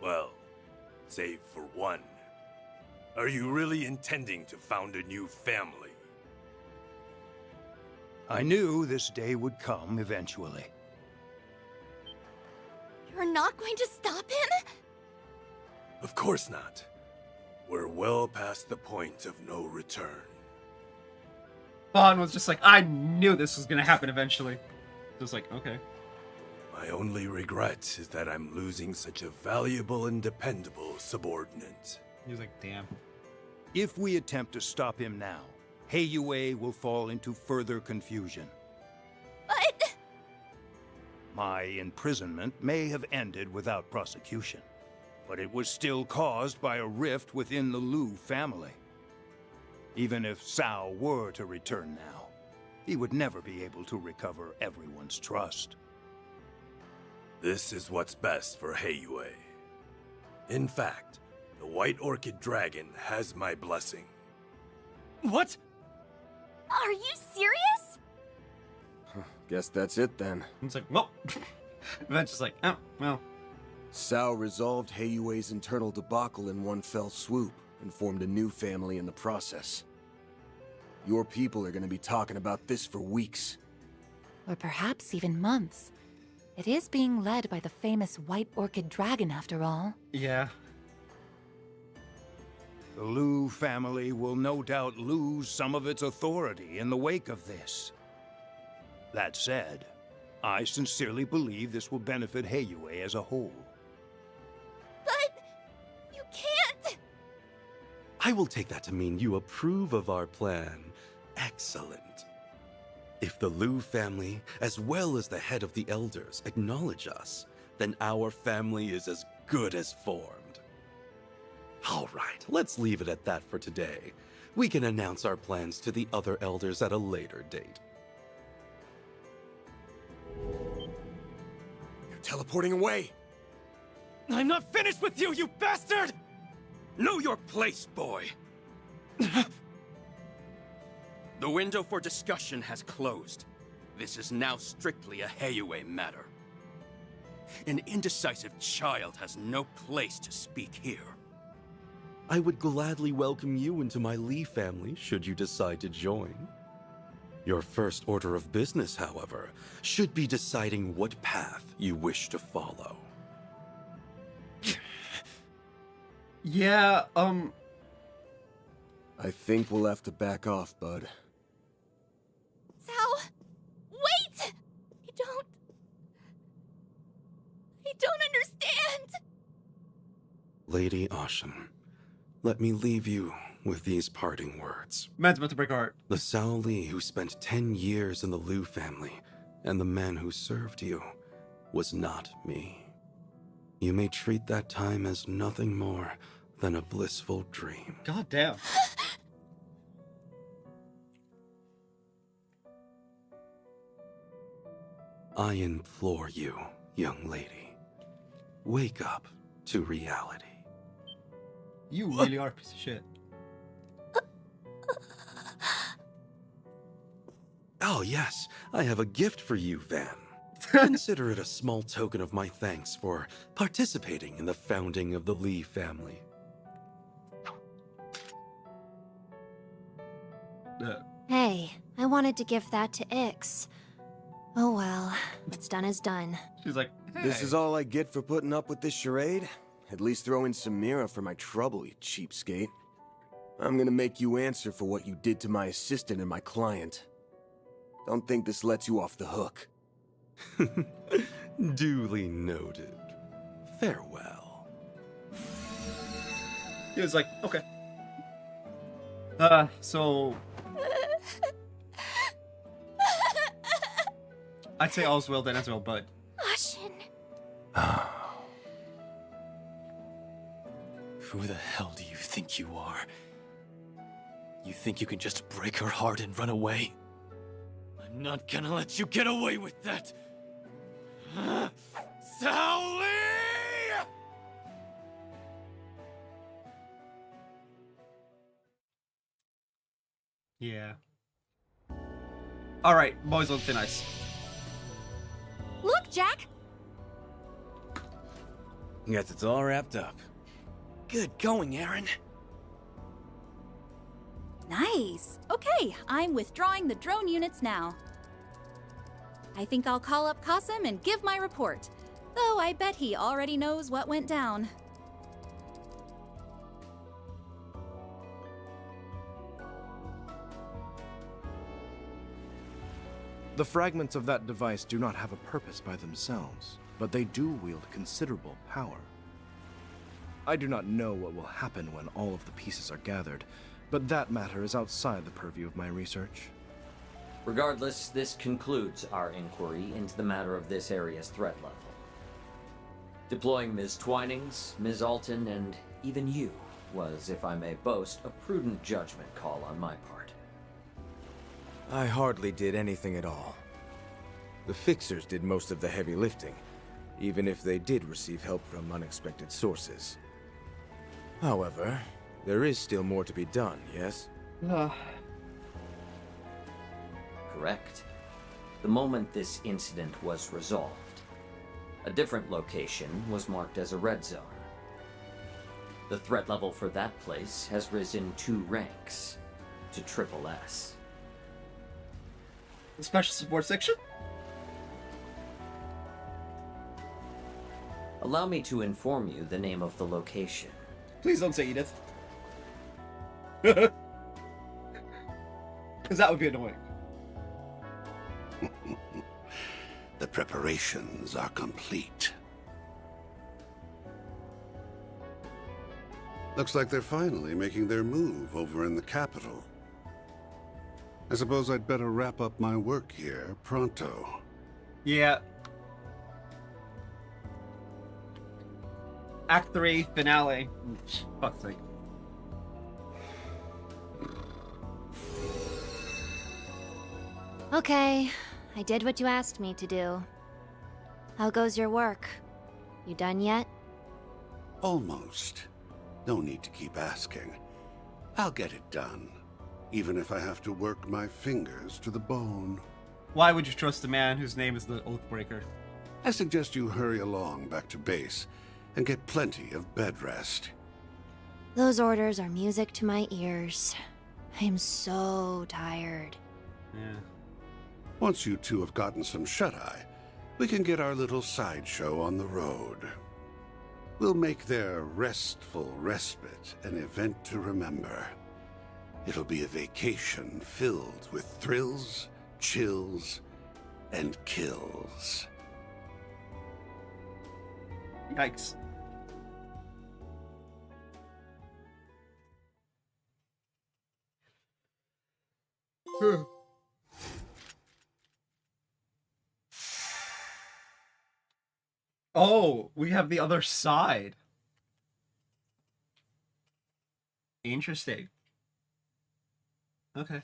Well, save for one. Are you really intending to found a new family? I knew this day would come eventually. You're not going to stop him? Of course not. We're well past the point of no return. Bond was just like, I knew this was gonna happen eventually. Just like, okay. My only regret is that I'm losing such a valuable and dependable subordinate. He was like, damn. If we attempt to stop him now, Heiyue will fall into further confusion. But... My imprisonment may have ended without prosecution, but it was still caused by a rift within the Liu family. Even if Cao were to return now, he would never be able to recover everyone's trust. This is what's best for Heiyue. In fact, the White Orchid Dragon has my blessing. What? Are you serious? Guess that's it then. It's like, well. Vent's just like, oh, well. Cao resolved Heiyue's internal debacle in one fell swoop and formed a new family in the process. Your people are going to be talking about this for weeks. Or perhaps even months. It is being led by the famous White Orchid Dragon, after all. Yeah. The Liu family will no doubt lose some of its authority in the wake of this. That said, I sincerely believe this will benefit Heiyue as a whole. But... you can't! I will take that to mean you approve of our plan. Excellent. If the Liu family, as well as the head of the elders, acknowledge us, then our family is as good as formed. All right, let's leave it at that for today. We can announce our plans to the other elders at a later date. They're teleporting away! I'm not finished with you, you bastard! Know your place, boy! The window for discussion has closed. This is now strictly a Heiyue matter. An indecisive child has no place to speak here. I would gladly welcome you into my Li family should you decide to join. Your first order of business, however, should be deciding what path you wish to follow. Yeah, I think we'll have to back off, bud. Cao! Wait! I don't understand! Lady Ashen, let me leave you with these parting words. Man's about to break a heart. The Cao Li who spent 10 years in the Liu family, and the man who served you, was not me. You may treat that time as nothing more than a blissful dream. God damn. I implore you, young lady, wake up to reality. You really are a piece of shit. Oh yes, I have a gift for you, Van. Consider it a small token of my thanks for participating in the founding of the Li family. Hey, I wanted to give that to Ix. Oh well, what's done is done. She's like, hey. This is all I get for putting up with this charade? At least throw in some Mira for my trouble, you cheapskate. I'm gonna make you answer for what you did to my assistant and my client. Don't think this lets you off the hook. Duly noted. Farewell. He was like, okay. So... I'd say all's well then as well, bud. Ashen. Who the hell do you think you are? You think you can just break her heart and run away? I'm not gonna let you get away with that! Cao Li! Yeah. Alright, boys on thin ice. Look, Jack! Guess it's all wrapped up. Good going, Aaron. Nice. Okay, I'm withdrawing the drone units now. I think I'll call up Qasim and give my report. Though I bet he already knows what went down. The fragments of that device do not have a purpose by themselves, but they do wield considerable power. I do not know what will happen when all of the pieces are gathered, but that matter is outside the purview of my research. Regardless, this concludes our inquiry into the matter of this area's threat level. Deploying Ms. Twinings, Ms. Alton, and even you was, if I may boast, a prudent judgment call on my part. I hardly did anything at all. The Fixers did most of the heavy lifting, even if they did receive help from unexpected sources. However, there is still more to be done, yes? Correct. The moment this incident was resolved, a different location was marked as a red zone. The threat level for that place has risen 2 ranks to SSS. The special support section? Allow me to inform you the name of the location. Please don't say Edith. Because that would be annoying. The preparations are complete. Looks like they're finally making their move over in the capital. I suppose I'd better wrap up my work here pronto. Yeah. Act 3, finale. Fuck's sake. Okay, I did what you asked me to do. How goes your work? You done yet? Almost. No need to keep asking. I'll get it done, even if I have to work my fingers to the bone. Why would you trust a man whose name is the Oathbreaker? I suggest you hurry along back to base and get plenty of bed rest. Those orders are music to my ears. I am so tired. Yeah. Once you two have gotten some shut-eye, we can get our little sideshow on the road. We'll make their restful respite an event to remember. It'll be a vacation filled with thrills, chills, and kills. Yikes. Oh, we have the other side. Interesting. Okay.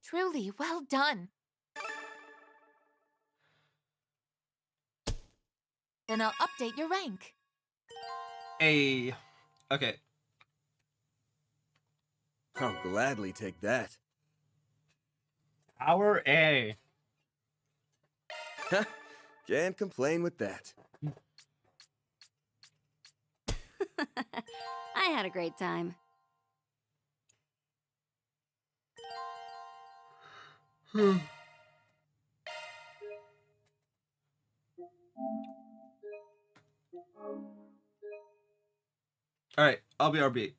Truly, well done. Then I'll update your rank. Okay. I'll gladly take that. Power A. Can't complain with that. I had a great time. Alright, I'll be RB.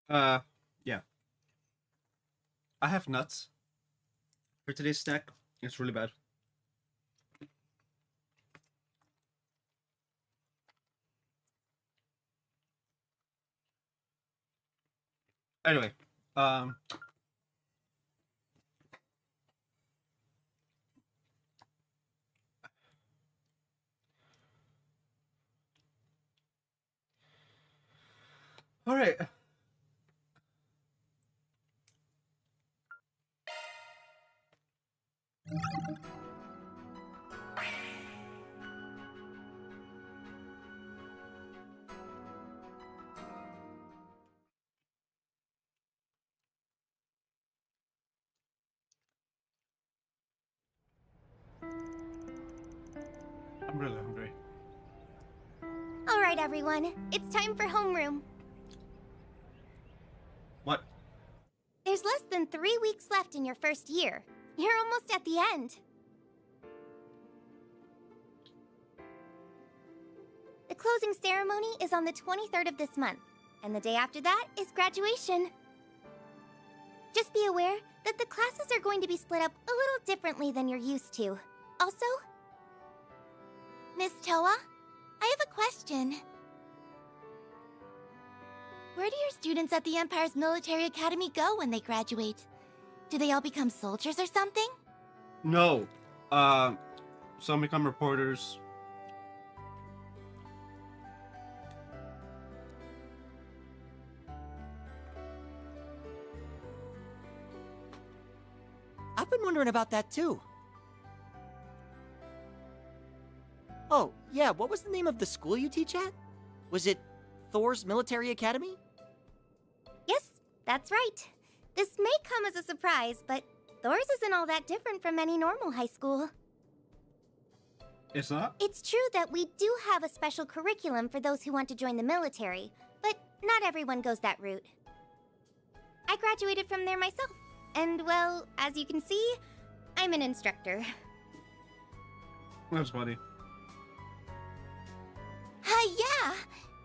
Yeah. I have nuts for today's snack. It's really bad. Anyway, all right. I'm really hungry. All right, everyone. It's time for homeroom. What? There's less than 3 weeks left in your first year. You're almost at the end. The closing ceremony is on the 23rd of this month, and the day after that is graduation. Just be aware that the classes are going to be split up a little differently than you're used to. Also, Miss Toa, I have a question. Where do your students at the Empire's Military Academy go when they graduate? Do they all become soldiers or something? No. Some become reporters. I've been wondering about that too. Oh, yeah, what was the name of the school you teach at? Was it Thor's Military Academy? Yes, that's right. This may come as a surprise, but Thor's isn't all that different from any normal high school. It's not? It's true that we do have a special curriculum for those who want to join the military, but not everyone goes that route. I graduated from there myself, and well, as you can see, I'm an instructor. That's funny. Yeah,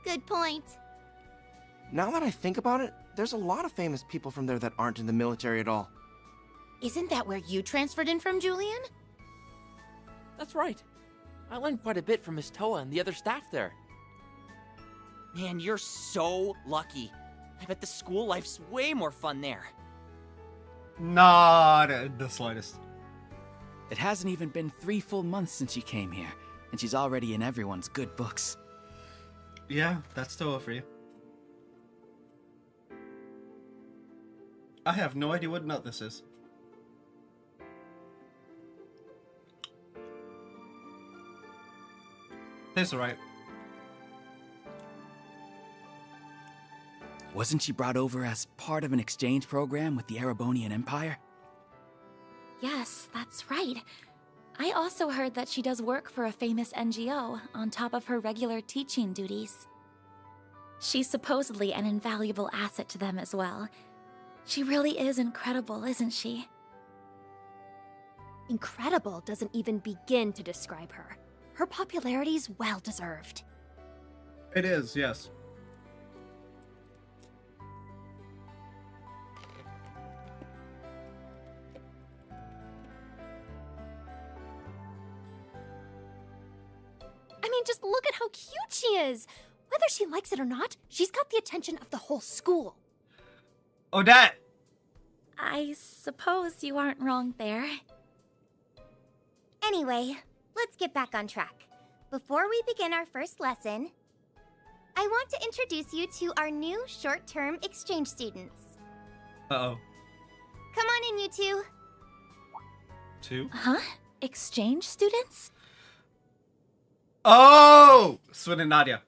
good point. Now that I think about it, there's a lot of famous people from there that aren't in the military at all. Isn't that where you transferred in from, Julian? That's right. I learned quite a bit from Miss Toa and the other staff there. Man, you're so lucky. I bet the school life's way more fun there. Not the slightest. It hasn't even been 3 full months since she came here, and she's already in everyone's good books. Yeah, that's Toa for you. I have no idea what nut this is. Tastes alright. Wasn't she brought over as part of an exchange program with the Erebonian Empire? Yes, that's right. I also heard that she does work for a famous NGO on top of her regular teaching duties. She's supposedly an invaluable asset to them as well. She really is incredible, isn't she? Incredible doesn't even begin to describe her. Her popularity's well-deserved. It is, yes. I mean, just look at how cute she is! Whether she likes it or not, she's got the attention of the whole school. Odette! I suppose you aren't wrong there. Anyway, let's get back on track. Before we begin our first lesson, I want to introduce you to our new short-term exchange students. Uh-oh. Come on in, you two. Two? Huh? Exchange students? Oh! Swin and Nadia.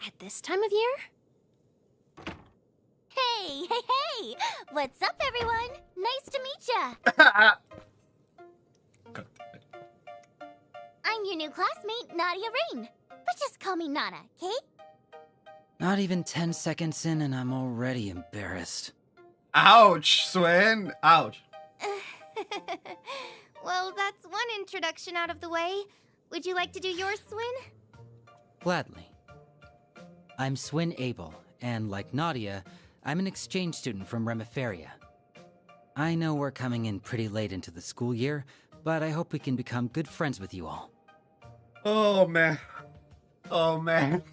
At this time of year? Hey, hey, hey! What's up, everyone? Nice to meet ya! I'm your new classmate, Nadia Rain. But just call me Nana, okay? Not even 10 seconds in and I'm already embarrassed. Ouch, Swin! Ouch. Well, that's one introduction out of the way. Would you like to do yours, Swin? Gladly. I'm Swin Abel, and like Nadia, I'm an exchange student from Remiferia. I know we're coming in pretty late into the school year, but I hope we can become good friends with you all. Oh, man. Oh, man.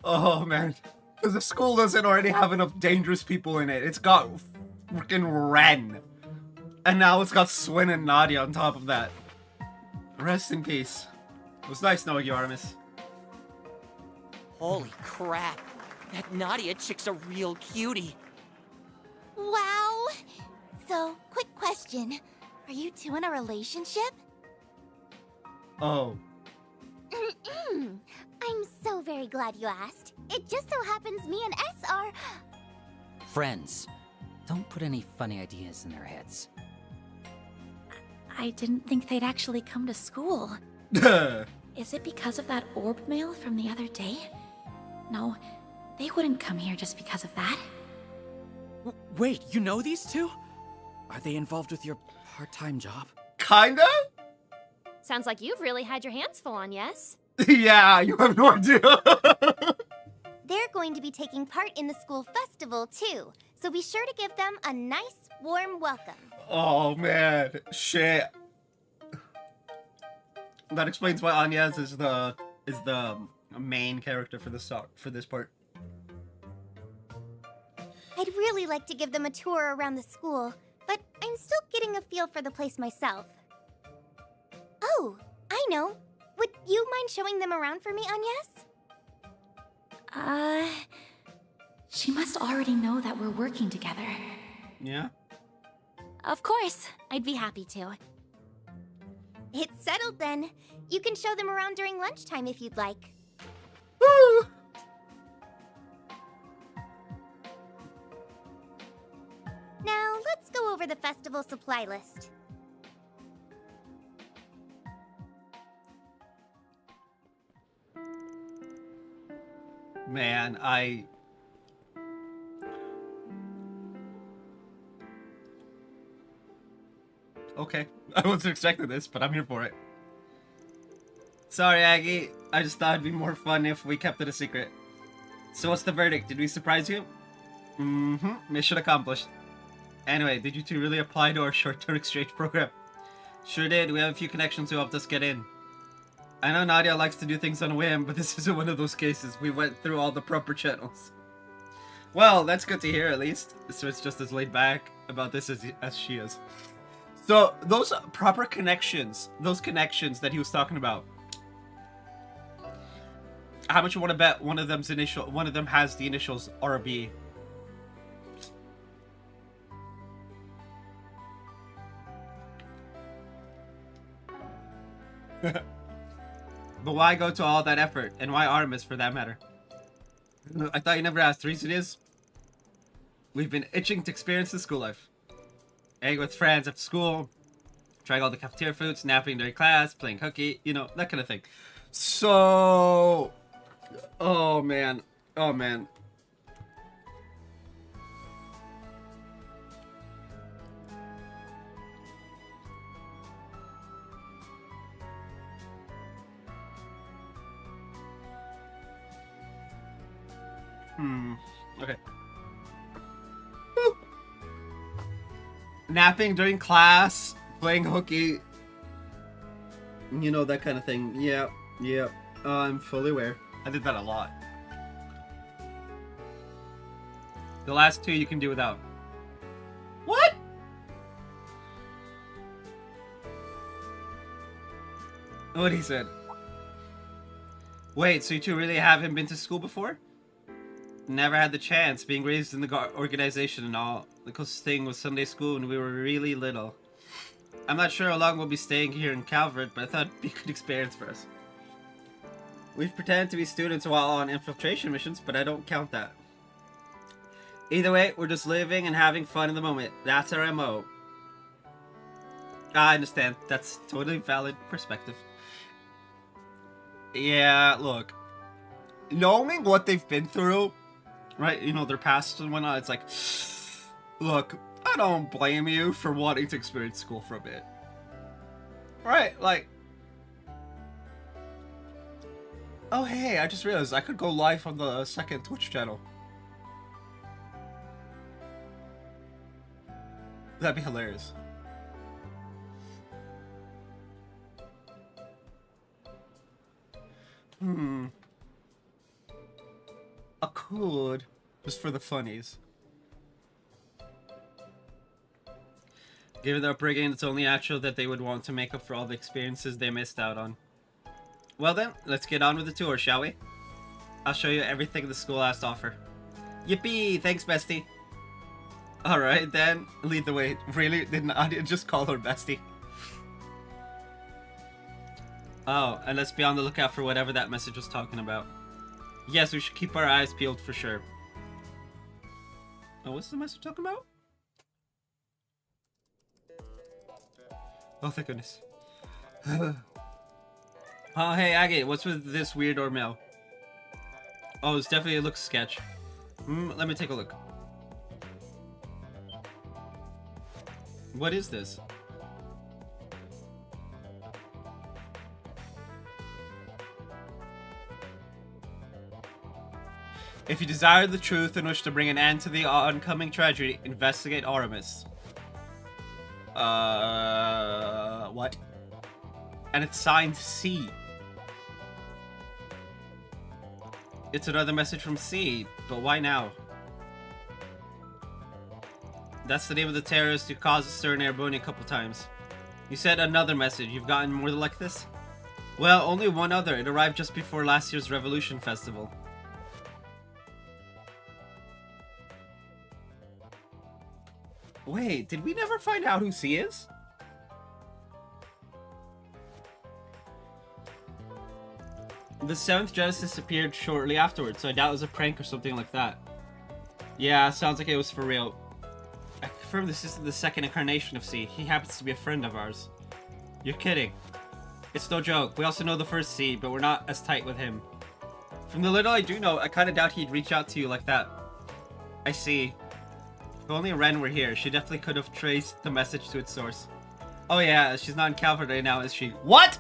Oh, man. Because the school doesn't already have enough dangerous people in it. It's got freaking Ren. And now it's got Swin and Nadia on top of that. Rest in peace. It was nice knowing you, Artemis. Holy crap. That Nadia chick's a real cutie. Wow. So, quick question. Are you two in a relationship? Oh. I'm so very glad you asked. It just so happens me and S are... Friends, don't put any funny ideas in their heads. I didn't think they'd actually come to school. Is it because of that orb mail from the other day? No, they wouldn't come here just because of that. Wait, you know these two? Are they involved with your part-time job? Kinda? Sounds like you've really had your hands full on, yes? Yeah, you have no idea. They're going to be taking part in the school festival, too. So be sure to give them a nice, warm welcome. Oh, man. Shit. That explains why Agnes is the main character for this part. I'd really like to give them a tour around the school, but I'm still getting a feel for the place myself. Oh, I know. Would you mind showing them around for me, Agnes? She must already know that we're working together. Yeah? Of course, I'd be happy to. It's settled then. You can show them around during lunchtime if you'd like. Woo! Now, let's go over the festival supply list. Man, Okay, I wasn't expecting this, but I'm here for it. Sorry, Aggie. I just thought it'd be more fun if we kept it a secret. So what's the verdict? Did we surprise you? Mm-hmm. Mission accomplished. Anyway, did you two really apply to our short-term exchange program? Sure did. We have a few connections who helped us get in. I know Nadia likes to do things on a whim, but this isn't one of those cases. We went through all the proper channels. Well, that's good to hear, at least. So it's just as laid back about this as she is. So, those proper connections, those connections that he was talking about. How much you want to bet one of them has the initials RB? But why go to all that effort? And why Artemis, for that matter? I thought you never asked. The reason is, we've been itching to experience the school life. Hanging with friends after school, trying all the cafeteria foods, napping during class, playing hooky, you know, that kind of thing. So... Oh, man. Oh, man. Okay. Woo. Napping during class, playing hooky. You know, that kind of thing. Yeah, yeah. I'm fully aware. I did that a lot. The last two you can do without. What? What he said. Wait, so you two really haven't been to school before? Never had the chance, being raised in the organization and all. The closest thing was Sunday school when we were really little. I'm not sure how long we'll be staying here in Calvert, but I thought it'd be a good experience for us. We've pretended to be students while on infiltration missions, but I don't count that. Either way, we're just living and having fun in the moment. That's our MO. I understand. That's totally valid perspective. Yeah, look. Knowing what they've been through, right, you know, their past and whatnot, it's like, look, I don't blame you for wanting to experience school for a bit. Right, like, oh hey, I just realized I could go live on the second Twitch channel. That'd be hilarious. A code just for the funnies. Given their upbringing, it's only natural that they would want to make up for all the experiences they missed out on. Well then, let's get on with the tour, shall we? I'll show you everything the school has to offer. Yippee! Thanks, bestie! Alright then, lead the way. Really? Didn't Nadia just call her bestie? Oh, and let's be on the lookout for whatever that message was talking about. Yes, we should keep our eyes peeled for sure. Oh, what's the message talking about? Oh, thank goodness. Oh, hey, Agate, what's with this weird mail? Oh, it definitely looks sketch. Let me take a look. What is this? If you desire the truth and wish to bring an end to the oncoming tragedy, investigate Aramis. What? And it's signed C. It's another message from C, but why now? That's the name of the terrorist who caused a stir in Airborne a couple times. You said another message. You've gotten more like this? Well, only one other. It arrived just before last year's Revolution Festival. Wait, did we never find out who C is? The 7th Genesis appeared shortly afterwards, so I doubt it was a prank or something like that. Yeah, sounds like it was for real. I confirm this isn't the second incarnation of C. He happens to be a friend of ours. You're kidding. It's no joke. We also know the first C, but we're not as tight with him. From the little I do know, I kind of doubt he'd reach out to you like that. I see. If only Ren were here, she definitely could have traced the message to its source. Oh yeah, she's not in Calvert right now, is she? What?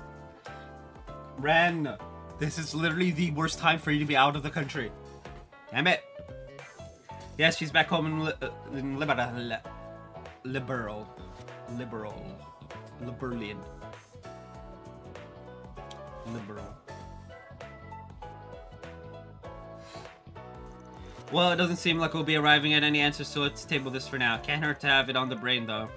Ren, this is literally the worst time for you to be out of the country. Damn it. Yes, she's back home in Liberalian. Well, it doesn't seem like we'll be arriving at any answers, so let's table this for now. Can't hurt to have it on the brain, though.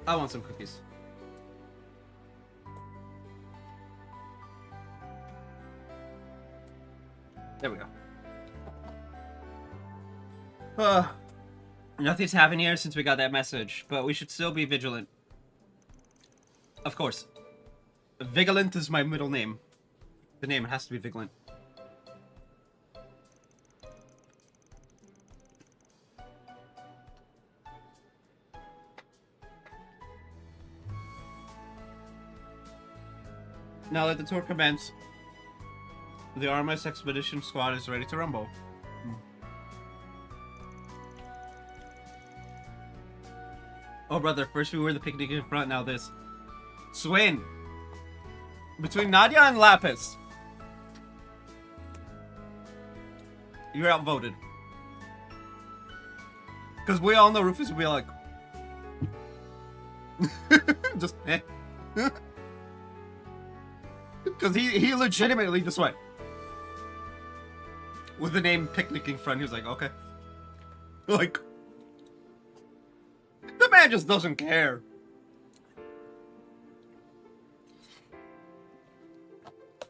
I want some cookies. There we go. Nothing's happened here since we got that message, but we should still be vigilant. Of course. Vigilant is my middle name. The name, it has to be Vigilant. Now let the tour commence. The Armas Expedition Squad is ready to rumble. Oh brother, first we were the picnic in front, now this. Swin! Between Nadia and Lapis. You're outvoted. Because we all know Rufus will be like... just eh. Because he legitimately just went. With the name Picnic in front, he was like, okay. Like... The man just doesn't care.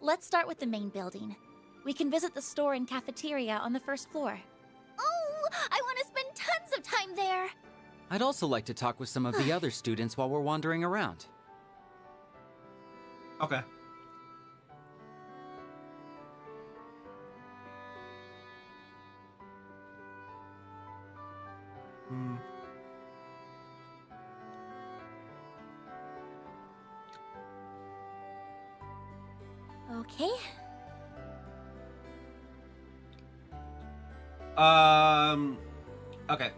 Let's start with the main building. We can visit the store and cafeteria on the first floor. Oh, I want to spend tons of time there. I'd also like to talk with some of the other students while we're wandering around. Okay. Okay. Okay.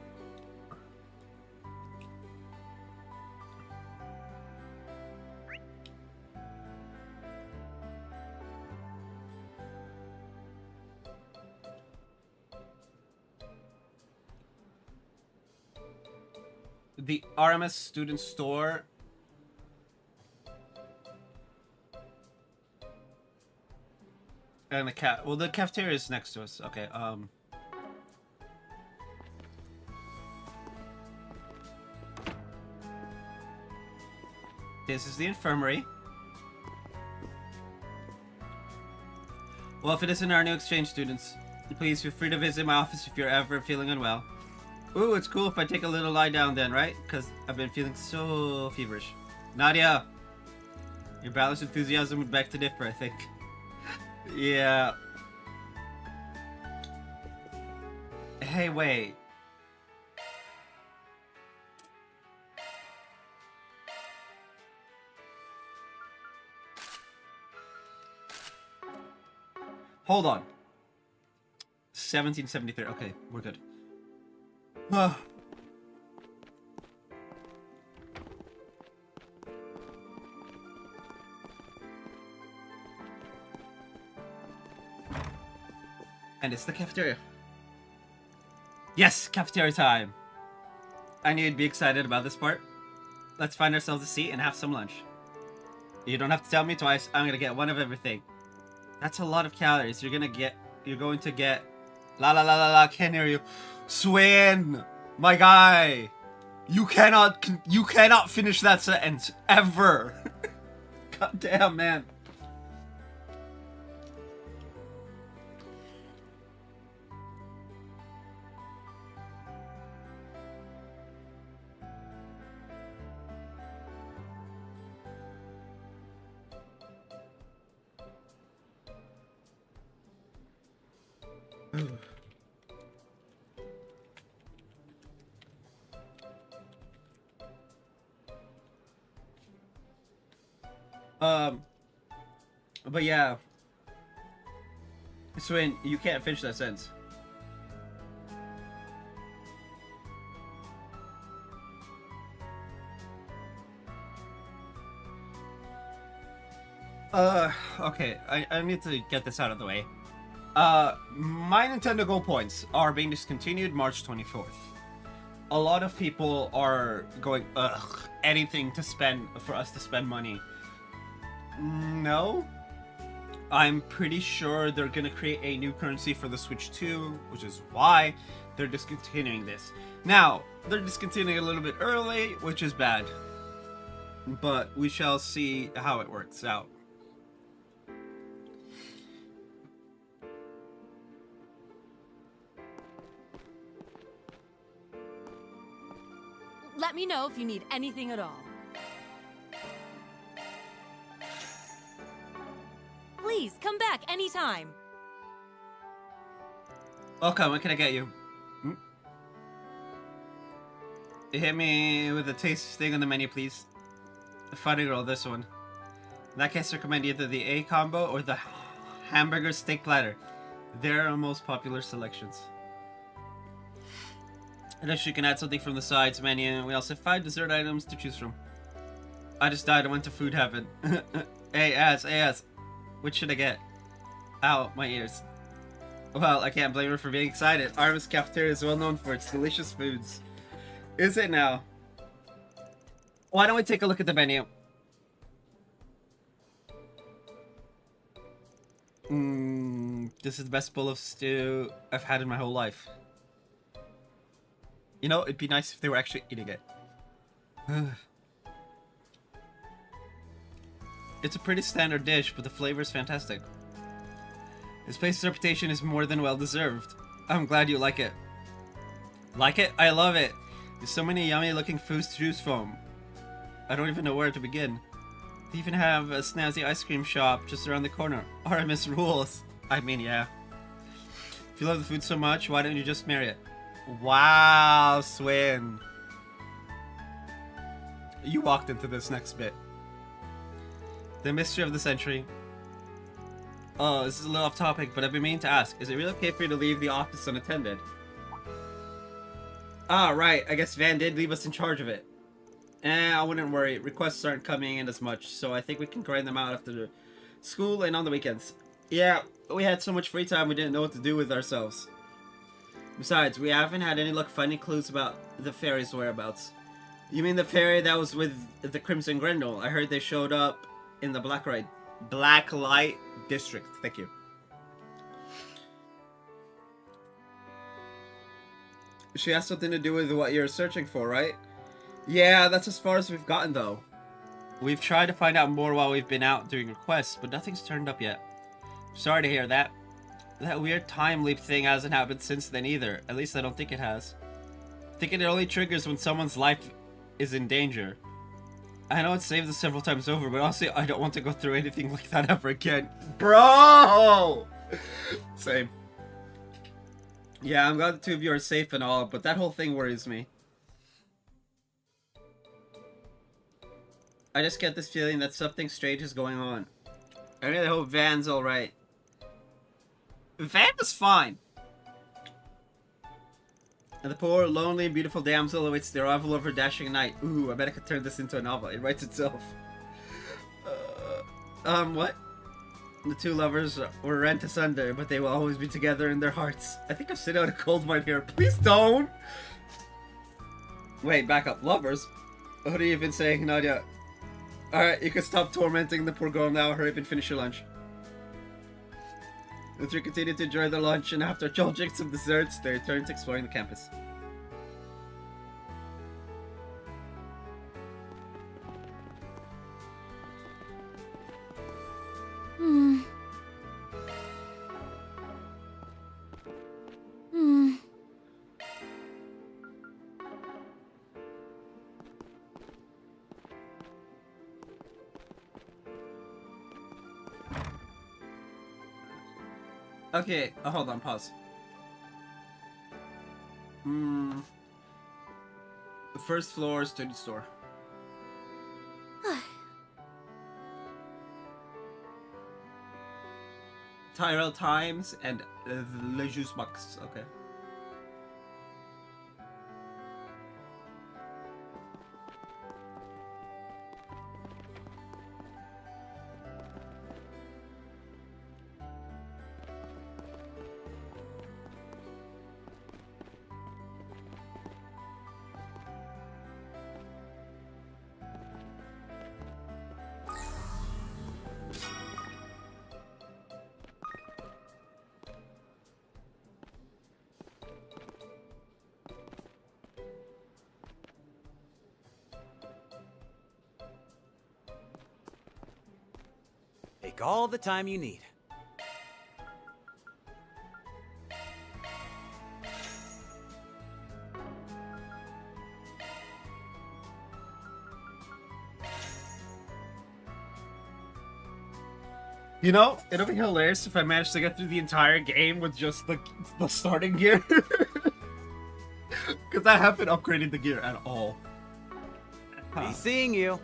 the RMS student store. And the cafeteria is next to us. Okay, this is the infirmary. Well, if it isn't our new exchange students, please feel free to visit my office if you're ever feeling unwell. Ooh, it's cool if I take a little lie down then, right? Because I've been feeling so feverish. Nadia! Your balanced enthusiasm would beg to differ, I think. Yeah. Hey, wait. Hold on. 1773. Okay, we're good. And it's the cafeteria. Yes, cafeteria time. I knew you'd be excited about this part. Let's find ourselves a seat and have some lunch. You don't have to tell me twice. I'm gonna get one of everything. That's a lot of calories. You're going to get la la la la la, can't hear you. Swin, my guy. You cannot finish that sentence ever. God damn, man. But yeah. Swin, you can't finish that sentence. Okay, I need to get this out of the way. My Nintendo Go points are being discontinued March 24th. A lot of people are going, anything to spend, for us to spend money. No. I'm pretty sure they're gonna create a new currency for the Switch 2, which is why they're discontinuing this. Now, they're discontinuing a little bit early, which is bad. But we shall see how it works out. Let me know if you need anything at all. Please, come back anytime. Welcome, what can I get you? Hit me with the tastiest thing on the menu, please. The funny roll, this one. In that case, recommend either the A combo or the hamburger steak platter. They're our most popular selections. Unless you can add something from the sides menu. We also have 5 dessert items to choose from. I just died, I went to food heaven. Hey, which should I get? Ow, my ears. Well, I can't blame her for being excited. Armis Cafeteria is well known for its delicious foods. Is it now? Why don't we take a look at the menu? This is the best bowl of stew I've had in my whole life. You know, it'd be nice if they were actually eating it. It's a pretty standard dish, but the flavor is fantastic. This place's reputation is more than well deserved. I'm glad you like it. Like it? I love it. There's so many yummy looking foods to choose from. I don't even know where to begin. They even have a snazzy ice cream shop just around the corner. RMS rules. I mean, yeah. If you love the food so much, why don't you just marry it? Wow, Swin. You walked into this next bit. The mystery of the century. Oh, this is a little off topic, but I've been meaning to ask. Is it really okay for you to leave the office unattended? Ah, right. I guess Van did leave us in charge of it. I wouldn't worry. Requests aren't coming in as much, so I think we can grind them out after school and on the weekends. Yeah, we had so much free time we didn't know what to do with ourselves. Besides, we haven't had any luck finding clues about the fairies' whereabouts. You mean the fairy that was with the Crimson Grendel? I heard they showed up in the Blacklight District. Thank you. She has something to do with what you're searching for, right? Yeah, that's as far as we've gotten, though. We've tried to find out more while we've been out doing requests, but nothing's turned up yet. Sorry to hear that. That weird time leap thing hasn't happened since then either. At least I don't think it has. I think it only triggers when someone's life is in danger. I know it's saved us several times over, but honestly, I don't want to go through anything like that ever again. Bro! Same. Yeah, I'm glad the two of you are safe and all, but that whole thing worries me. I just get this feeling that something strange is going on. I really hope Van's alright. Van is fine. And the poor, lonely, and beautiful damsel awaits the arrival of her dashing knight. Ooh, I bet I could turn this into a novel. It writes itself. What? The two lovers were rent asunder, but they will always be together in their hearts. I think I've sit out a cold mine here. Please don't! Wait, back up. Lovers? What are you even saying, Nadia? Alright, you can stop tormenting the poor girl now. Hurry up and finish your lunch. The three continue to enjoy their lunch, and after indulging some desserts, they return to exploring the campus. Okay, hold on, pause. The first floor student store. Tyrell Times and Le Juice Box. Okay. Take all the time you need. You know, it'll be hilarious if I manage to get through the entire game with just the starting gear. Because I haven't upgraded the gear at all. Be seeing you.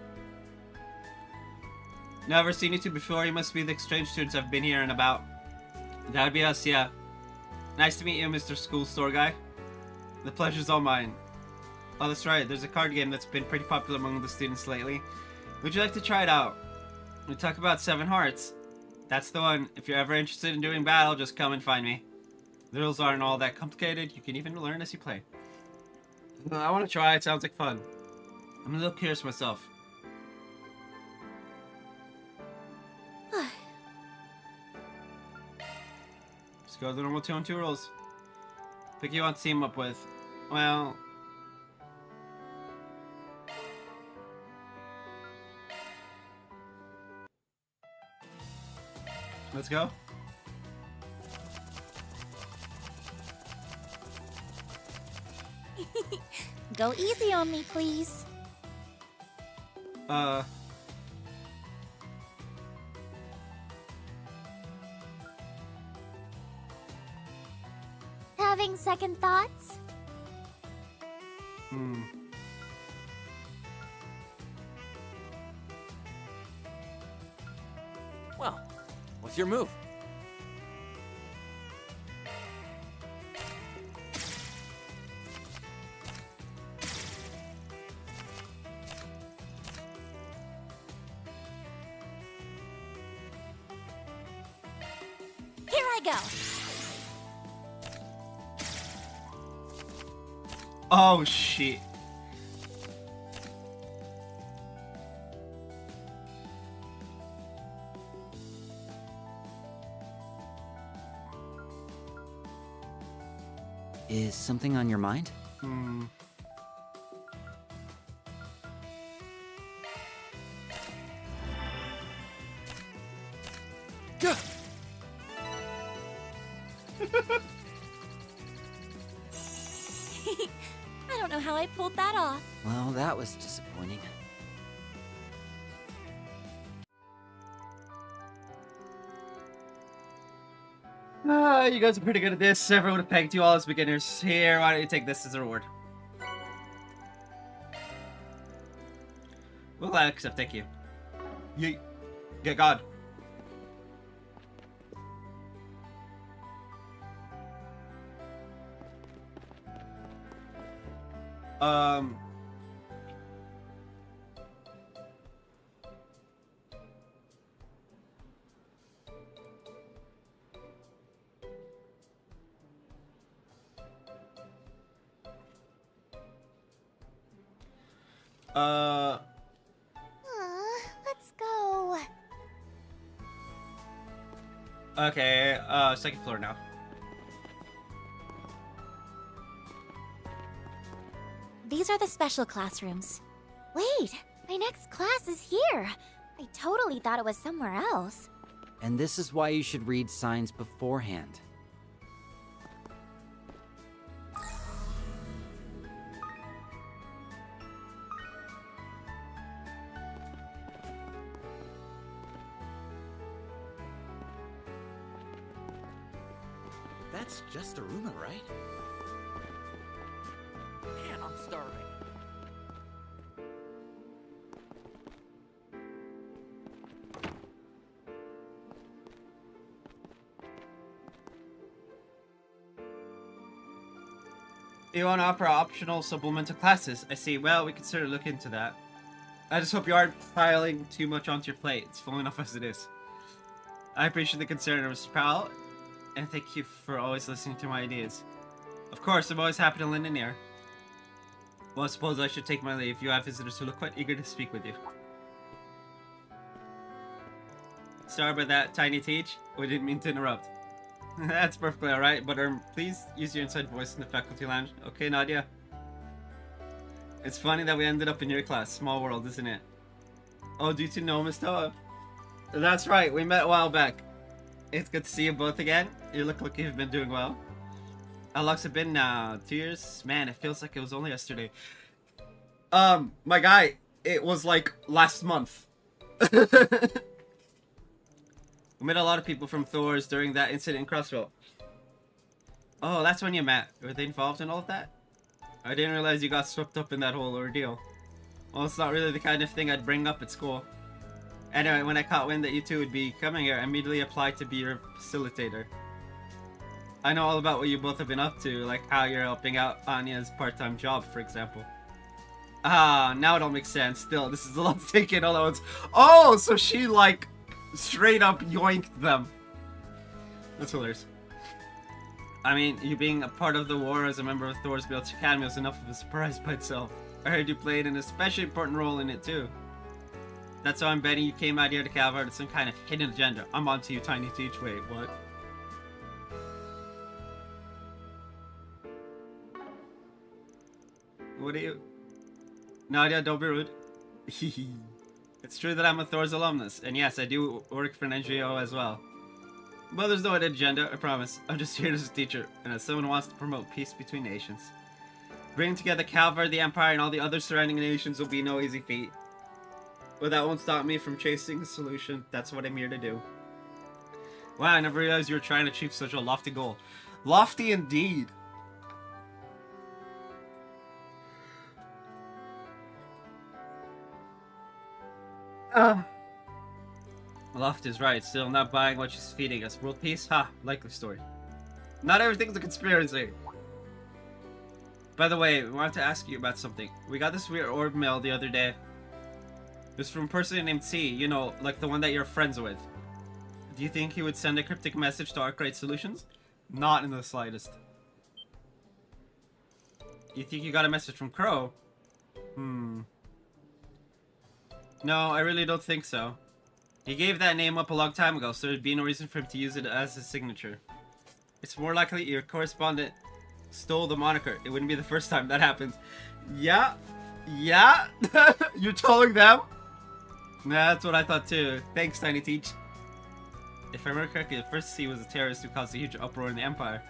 Never seen you two before. You must be the exchange students I've been here and about. That would be us, yeah. Nice to meet you, Mr. School Store Guy. The pleasure's all mine. Oh, that's right. There's a card game that's been pretty popular among the students lately. Would you like to try it out? We talk about 7 Hearts. That's the one. If you're ever interested in doing battle, just come and find me. The rules aren't all that complicated. You can even learn as you play. I want to try. It sounds like fun. I'm a little curious myself. Just go the normal 2-on-2 rules. Pick you want to team up with. Well... Let's go. Go easy on me, please. Having second thoughts? Well, what's your move? Here I go. Oh, shit. Is something on your mind? I don't know how I pulled that off. Well, that was disappointing. You guys are pretty good at this. Everyone would have pegged you all as beginners. Here, why don't you take this as a reward? Well, I accept, thank you. Yeet. Get God. Let's go. Okay, second floor now. These are the special classrooms. Wait, my next class is here. I totally thought it was somewhere else. And this is why you should read signs beforehand. That's just a rumor, right? Man, I'm starving. You want to offer optional supplemental classes? I see. Well, we could certainly look into that. I just hope you aren't piling too much onto your plate. It's full enough as it is. I appreciate the concern, Mr. Powell, and thank you for always listening to my ideas. Of course, I'm always happy to lend an ear. Well, I suppose I should take my leave. You have visitors who look quite eager to speak with you. Sorry about that, Tiny Teach. We didn't mean to interrupt. That's perfectly alright, but please use your inside voice in the faculty lounge. Okay, Nadia? It's funny that we ended up in your class. Small world, isn't it? Oh, do you know Miss Toa? That's right, we met a while back. It's good to see you both again. You look like you've been doing well. How long's it been now? 2 years? Man, it feels like it was only yesterday. My guy, it was like last month. We met a lot of people from Thor's during that incident in Crossville. Oh, that's when you met. Were they involved in all of that? I didn't realize you got swept up in that whole ordeal. Well, it's not really the kind of thing I'd bring up at school. Anyway, when I caught wind that you two would be coming here, I immediately applied to be your facilitator. I know all about what you both have been up to, like how you're helping out Anya's part-time job, for example. Ah, now it all makes sense. Still, this is a lot to take in all at once. Oh, so she, like, straight up yoinked them. That's hilarious. I mean, you being a part of the war as a member of Thor's Built Academy was enough of a surprise by itself. I heard you played an especially important role in it too. That's why I'm betting you came out here to Calvard with some kind of hidden agenda. I'm on to you, Tiny Teach. Wait, what? What are you? Nadia, don't be rude. It's true that I'm a Thor's alumnus, and yes, I do work for an NGO as well. But there's no hidden agenda, I promise. I'm just here as a teacher, and as someone who wants to promote peace between nations. Bringing together Calvard, the Empire, and all the other surrounding nations will be no easy feat. But that won't stop me from chasing a solution. That's what I'm here to do. Wow, I never realized you were trying to achieve such a lofty goal. Lofty indeed. Loft is right, still not buying what she's feeding us. World peace? Ha, likely story. Not everything's a conspiracy. By the way, we wanted to ask you about something. We got this weird orb mail the other day. It was from a person named C, you know, like the one that you're friends with. Do you think he would send a cryptic message to Arkwright Solutions? Not in the slightest. You think you got a message from Crow? No, I really don't think so. He gave that name up a long time ago, so there'd be no reason for him to use it as his signature. It's more likely your correspondent stole the moniker. It wouldn't be the first time that happens. Yeah. Yeah. You're telling them? Nah, that's what I thought too. Thanks, Tiny Teach. If I remember correctly, the first C was a terrorist who caused a huge uproar in the Empire.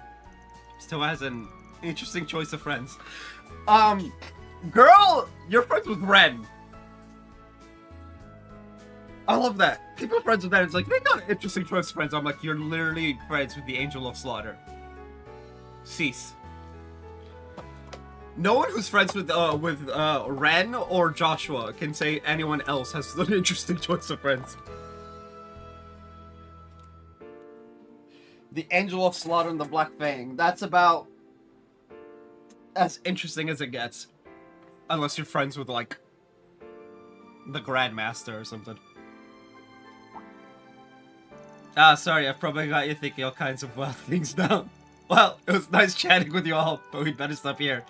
Still has an interesting choice of friends. Girl, you're friends with Ren. I love that. People are friends with that. It's like, they got an interesting choice of friends. I'm like, you're literally friends with the Angel of Slaughter. Cease. No one who's friends with Ren or Joshua can say anyone else has an interesting choice of friends. The Angel of Slaughter and the Black Fang. That's about as interesting as it gets. Unless you're friends with, like, the Grandmaster or something. Ah, sorry, I've probably got you thinking all kinds of wild things now. Well, it was nice chatting with you all, but we'd better stop here.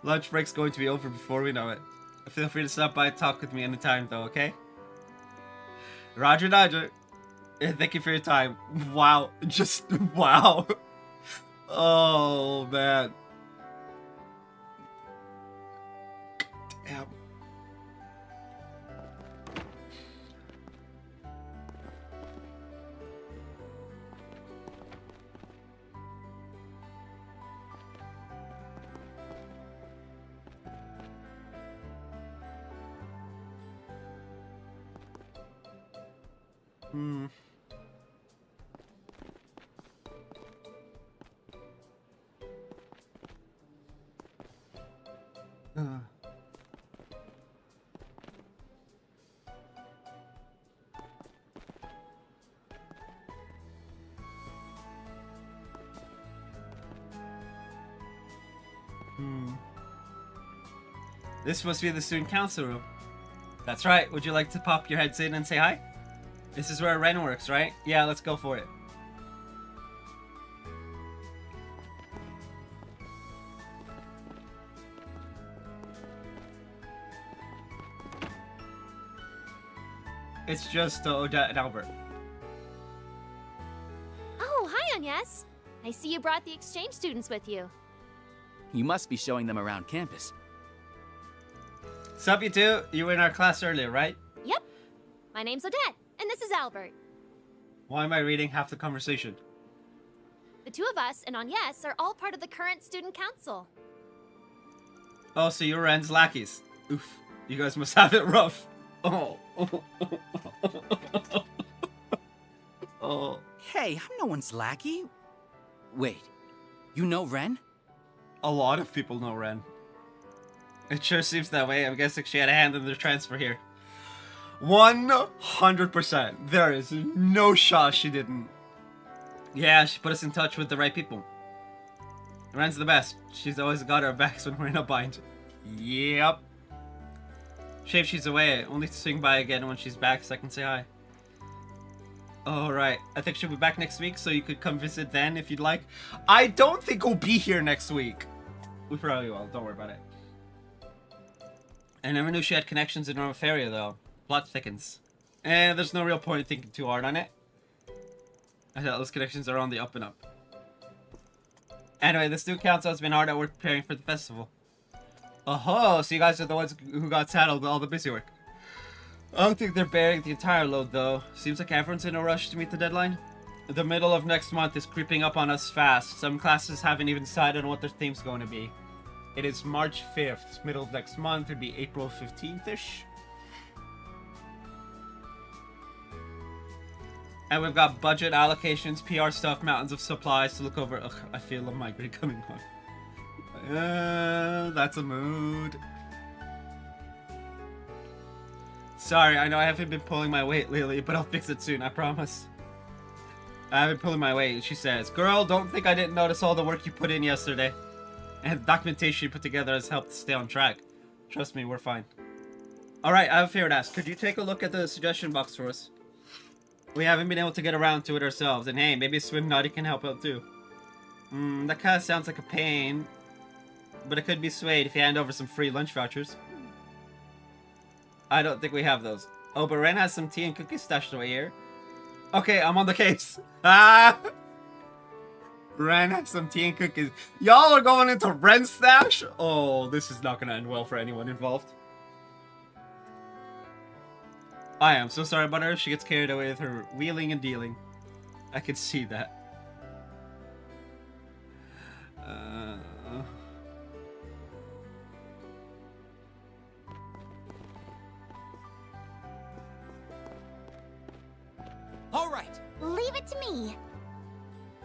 Lunch break's going to be over before we know it. Feel free to stop by and talk with me anytime, though, okay? Roger, Dodger. Thank you for your time. Wow. Just, wow. Oh, man. Damn. This must be the student council room. That's right. Would you like to pop your heads in and say hi? This is where Ren works, right? Yeah, let's go for it. It's just Odette and Albert. Oh, hi, Agnes. I see you brought the exchange students with you. You must be showing them around campus. Sup, you two? You were in our class earlier, right? Yep. My name's Odette, and this is Albert. Why am I reading half the conversation? The two of us and Agnes are all part of the current student council. Oh, so you're Ren's lackeys. Oof. You guys must have it rough. Oh. Oh. Hey, I'm no one's lackey. Wait, you know Ren? A lot of people know Ren. It sure seems that way. I'm guessing she had a hand in the transfer here. 100%. There is no shot she didn't. Yeah, she put us in touch with the right people. Ren's the best. She's always got our backs when we're in a bind. Yep. Shame she's away. Only to swing by again when she's back so I can say hi. Alright. I think she'll be back next week, so you could come visit then if you'd like. I don't think we'll be here next week. We probably will. Don't worry about it. I never knew she had connections in Romaferia, though. Plot thickens. There's no real point in thinking too hard on it. I thought those connections are on the up and up. Anyway, the student council has been hard at work preparing for the festival. Oh, so you guys are the ones who got saddled with all the busy work. I don't think they're bearing the entire load, though. Seems like everyone's in a rush to meet the deadline. The middle of next month is creeping up on us fast. Some classes haven't even decided on what their theme's going to be. It is March 5th. Middle of next month would be April 15th-ish. And we've got budget allocations, PR stuff, mountains of supplies to look over. Ugh, I feel a migraine coming on. That's a mood. Sorry, I know I haven't been pulling my weight lately, but I'll fix it soon, I promise. I haven't been pulling my weight, she says. Girl, don't think I didn't notice all the work you put in yesterday. And the documentation you put together has helped stay on track. Trust me, we're fine. Alright, I have a favor to ask. Could you take a look at the suggestion box for us? We haven't been able to get around to it ourselves, and hey, maybe Swim Naughty can help out too. That kinda sounds like a pain. But it could be swayed if you hand over some free lunch vouchers. I don't think we have those. Oh, but Ren has some tea and cookies stashed away here. Okay, I'm on the case. Ah! Ren has some tea and cookies. Y'all are going into Ren's stash? Oh, this is not gonna end well for anyone involved. I am so sorry about her. She gets carried away with her wheeling and dealing. I can see that. All right. Leave it to me.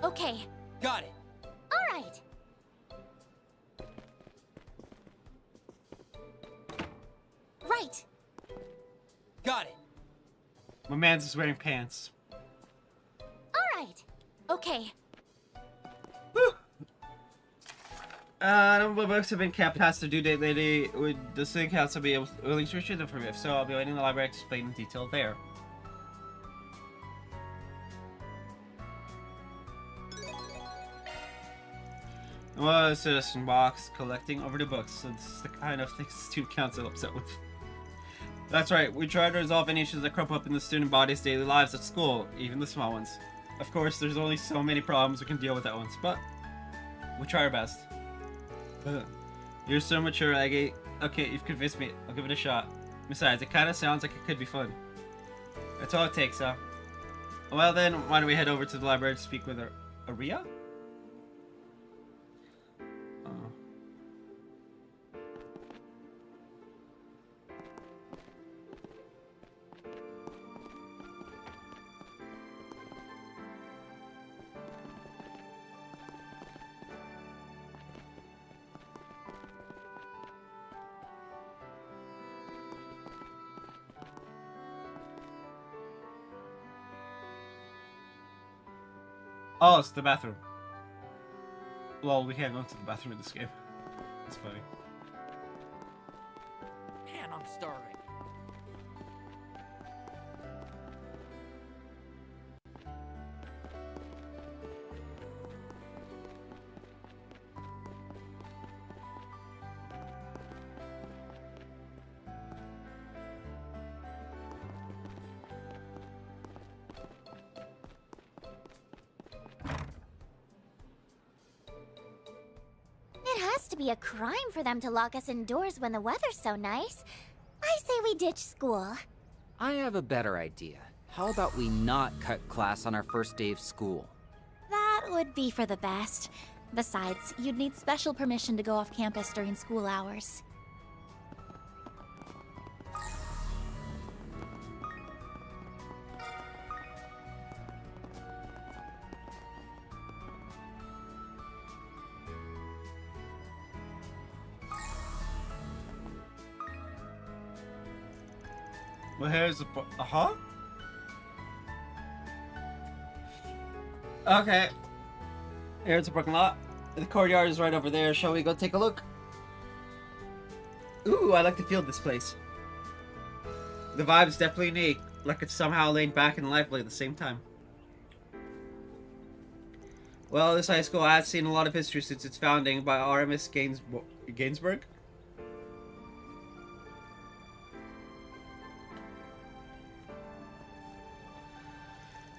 Okay. Got it. All right. Right. Got it. My man's just wearing pants. All right. Okay. Number of books have been kept past the due date lately. Would the Student Council be willing to retrieve them for me? If so, I'll be waiting in the library to explain in detail there. Well, Citizen Box collecting overdue books. So this is the kind of things the Student Council upset with. That's right, we try to resolve any issues that crop up in the student body's daily lives at school, even the small ones. Of course, there's only so many problems we can deal with at once, but we try our best. You're so mature, Aggie. Okay, you've convinced me. I'll give it a shot. Besides, it kind of sounds like it could be fun. That's all it takes, huh? Well then, why don't we head over to the library to speak with Aria? Oh, it's the bathroom. Well, we can't go to the bathroom in this game. It's funny. Man, I'm starving. It has to be a crime for them to lock us indoors when the weather's so nice. I say we ditch school. I have a better idea. How about we not cut class on our first day of school? That would be for the best. Besides, you'd need special permission to go off campus during school hours. Well, here's the Okay. Here's the parking lot. The courtyard is right over there. Shall we go take a look? Ooh, I like the feel of this place. The vibe is definitely unique. Like it's somehow laid back and lively at the same time. Well, this high school has seen a lot of history since its founding by RMS Gainsbourg.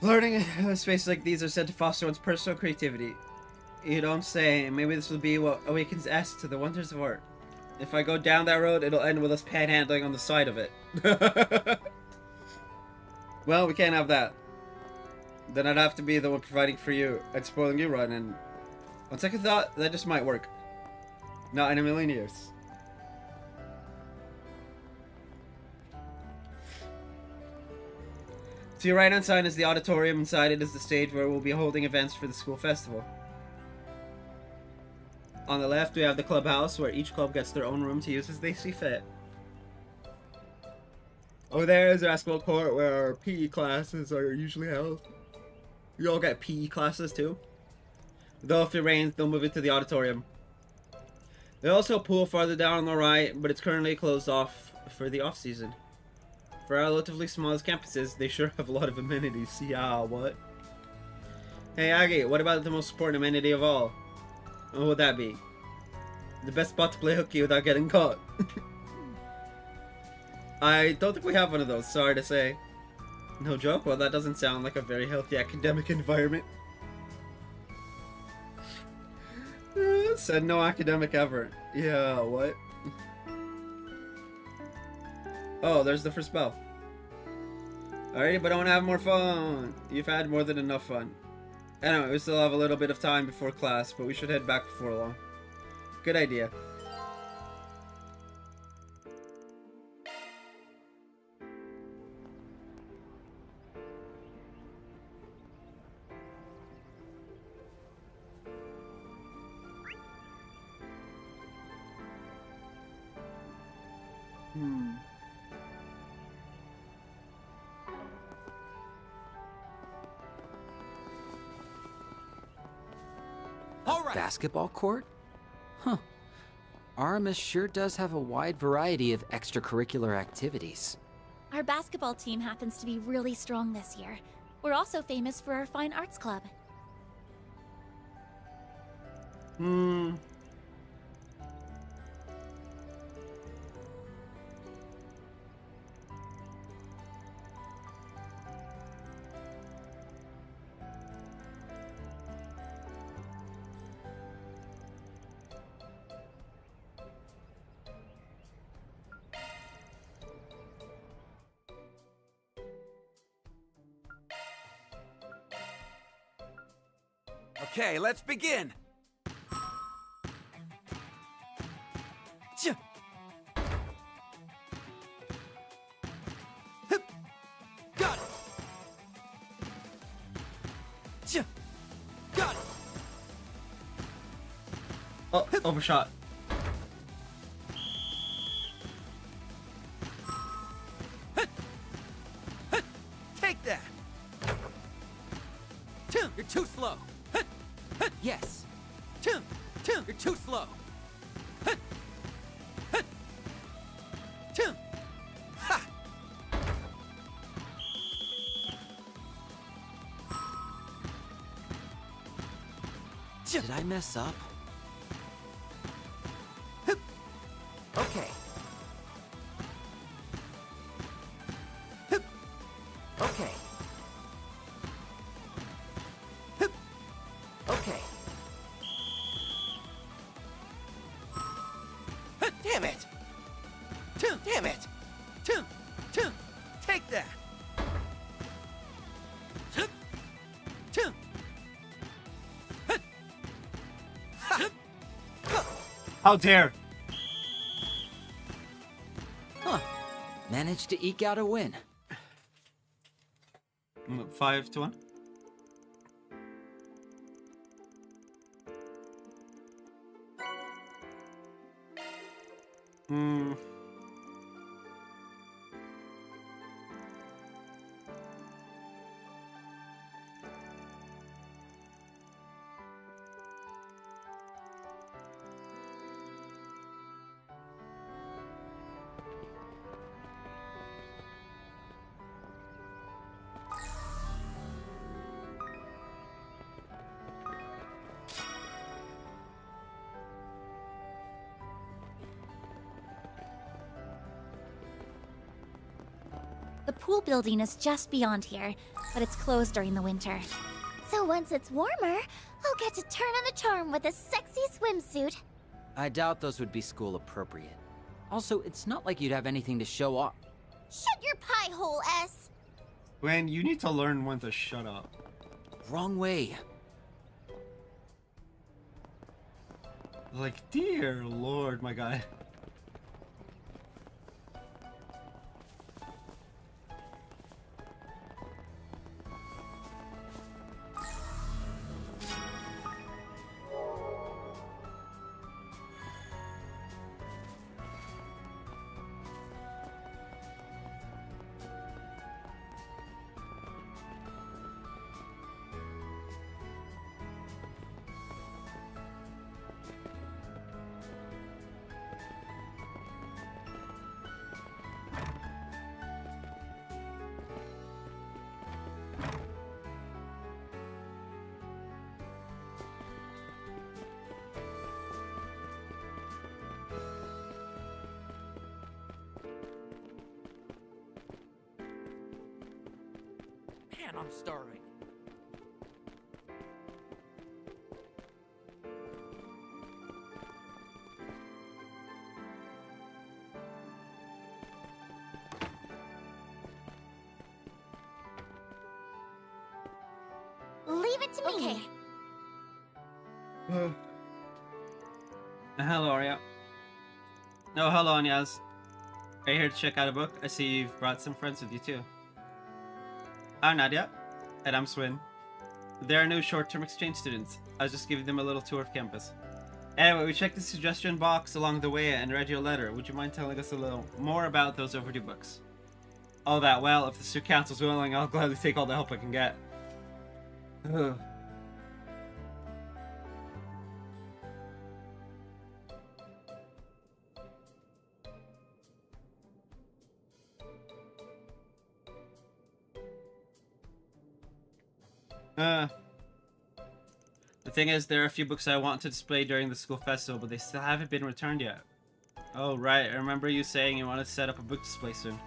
Learning spaces like these are said to foster one's personal creativity. You don't say. Maybe this will be what awakens us to the wonders of art. If I go down that road, it'll end with us panhandling on the side of it. Well, we can't have that. Then I'd have to be the one providing for you and spoiling you run, and on second thought, that just might work. Not in a million years. To your right-hand side is the auditorium. Inside it is the stage where we'll be holding events for the school festival. On the left, we have the clubhouse, where each club gets their own room to use as they see fit. Over there is the basketball court, where our PE classes are usually held. You all get PE classes too. Though if it rains, they'll move it to the auditorium. There's also a pool farther down on the right, but it's currently closed off for the off-season. For our relatively small campuses, they sure have a lot of amenities. Yeah, what? Hey Aggie, what about the most important amenity of all? What would that be? The best spot to play hooky without getting caught. I don't think we have one of those, sorry to say. No joke? Well, that doesn't sound like a very healthy academic environment. Said no academic ever. Yeah, what? Oh, there's the first bell. Alrighty, but I want to have more fun. You've had more than enough fun. Anyway, we still have a little bit of time before class, but we should head back before long. Good idea. Basketball court? Huh. Aramis sure does have a wide variety of extracurricular activities. Our basketball team happens to be really strong this year. We're also famous for our fine arts club. Okay, let's begin. Got it. Got it. Oh, overshot. Take that. You're too slow. Yes. You're too slow. Ha! Did I mess up? Okay. Okay. Okay. Damn it! Damn it! Take that! How dare! Huh. Managed to eke out a win. 5-1. The pool building is just beyond here, but it's closed during the winter. So once it's warmer, I'll get to turn on the charm with a sexy swimsuit. I doubt those would be school appropriate. Also, it's not like you'd have anything to show off. Shut your pie hole, S. Gwen, you need to learn when to shut up. Wrong way. Like, dear lord, my guy. Man, I'm starving. Leave it to me. Okay. Hello, Arya. Oh, hello, Anyaz. Are you here to check out a book? I see you've brought some friends with you, too. I'm Nadia. And I'm Swin. They're new short-term exchange students. I was just giving them a little tour of campus. Anyway, we checked the suggestion box along the way and read your letter. Would you mind telling us a little more about those overdue books? Oh, that. Well, if the student council's willing, I'll gladly take all the help I can get. Ugh. The thing is, there are a few books I want to display during the school festival, but they still haven't been returned yet. Oh, right. I remember you saying you wanted to set up a book display soon.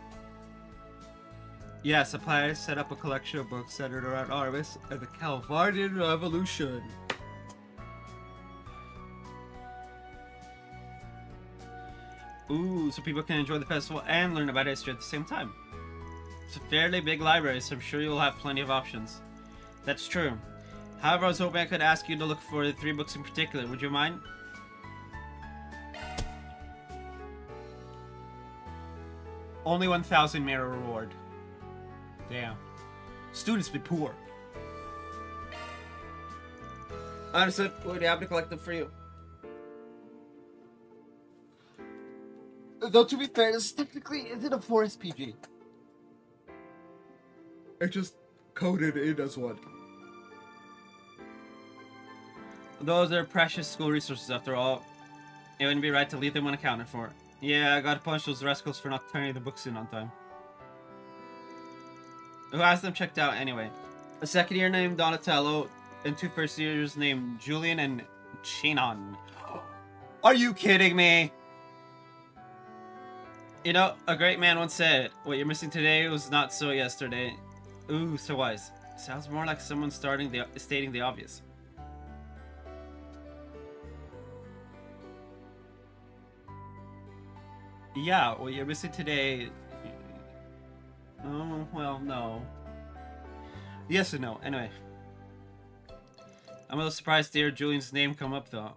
Yeah, suppliers set up a collection of books centered around Arvis and the Calvardian Revolution. Ooh, so people can enjoy the festival and learn about history at the same time. It's a fairly big library, so I'm sure you'll have plenty of options. That's true. However, I was hoping I could ask you to look for the 3 books in particular. Would you mind? Only 1,000 mirror reward. Damn. Students be poor. Understood. We'd be happy to collect them for you. Though, to be fair, this technically isn't a forest PG. I just coded it as one. Those are precious school resources after all. It wouldn't be right to leave them unaccounted for. Yeah, I gotta punch those rascals for not turning the books in on time. Who has them checked out anyway? A second year named Donatello, and 2 first years named Julian and Chinon. Are you kidding me? You know, a great man once said, what you're missing today was not so yesterday. Ooh, so wise. Sounds more like someone stating the obvious. Yeah, what you're missing today... Oh, well, no. Yes and no. Anyway. I'm a little surprised to hear Julian's name come up, though.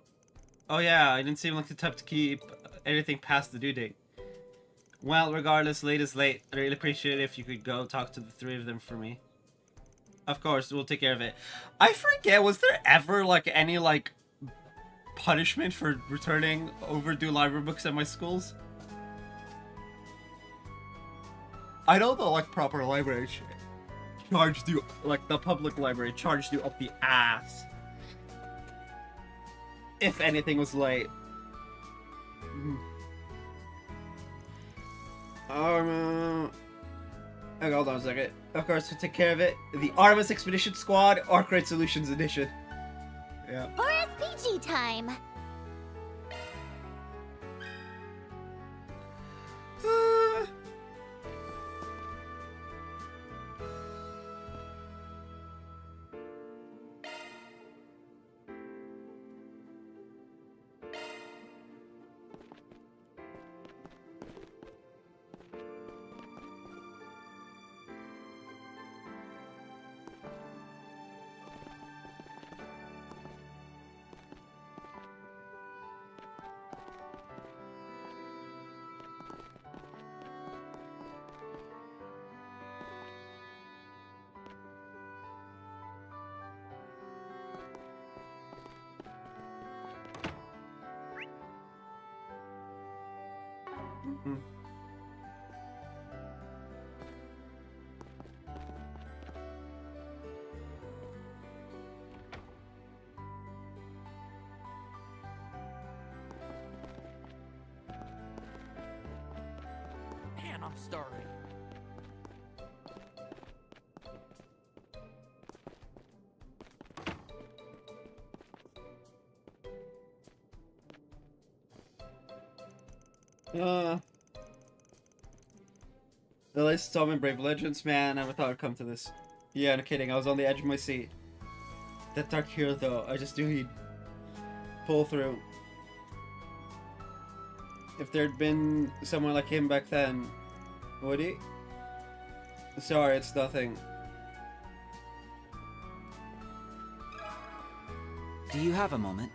Oh yeah, I didn't seem like the type to keep anything past the due date. Well, regardless, late is late. I'd really appreciate it if you could go talk to the 3 of them for me. Of course, we'll take care of it. I forget, was there ever, like, any, like, punishment for returning overdue library books at my schools? I know the, like, proper library charged you, like, the public library charged you up the ass if anything was late. Okay, hold on a second. Of course, we'll take care of it. The Artemis Expedition Squad, Arkwright Solutions Edition. Yeah. Forest PG time. Man, I'm starving. The latest installment, Brave Legends, man, I never thought I'd come to this. Yeah, no kidding, I was on the edge of my seat. That Dark Hero, though, I just knew he'd pull through. If there'd been someone like him back then, would he? Sorry, it's nothing. Do you have a moment?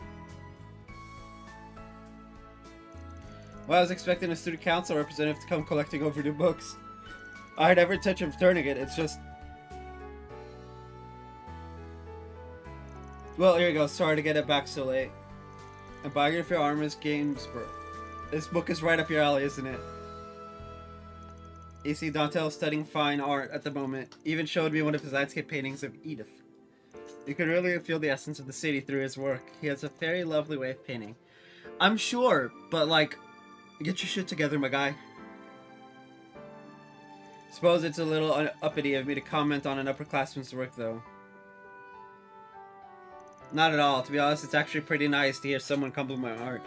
Well, I was expecting a student council representative to come collecting overdue books. I'd never touch of returning it, it's just... Well, here you go, sorry to get it back so late. A biography of Artemis Gainsborough. This book is right up your alley, isn't it? You see, Donatello studying fine art at the moment. Even showed me one of his landscape paintings of Edith. You can really feel the essence of the city through his work. He has a very lovely way of painting. I'm sure, but like, get your shit together, my guy. Suppose it's a little uppity of me to comment on an upperclassman's work, though. Not at all. To be honest, it's actually pretty nice to hear someone compliment my art.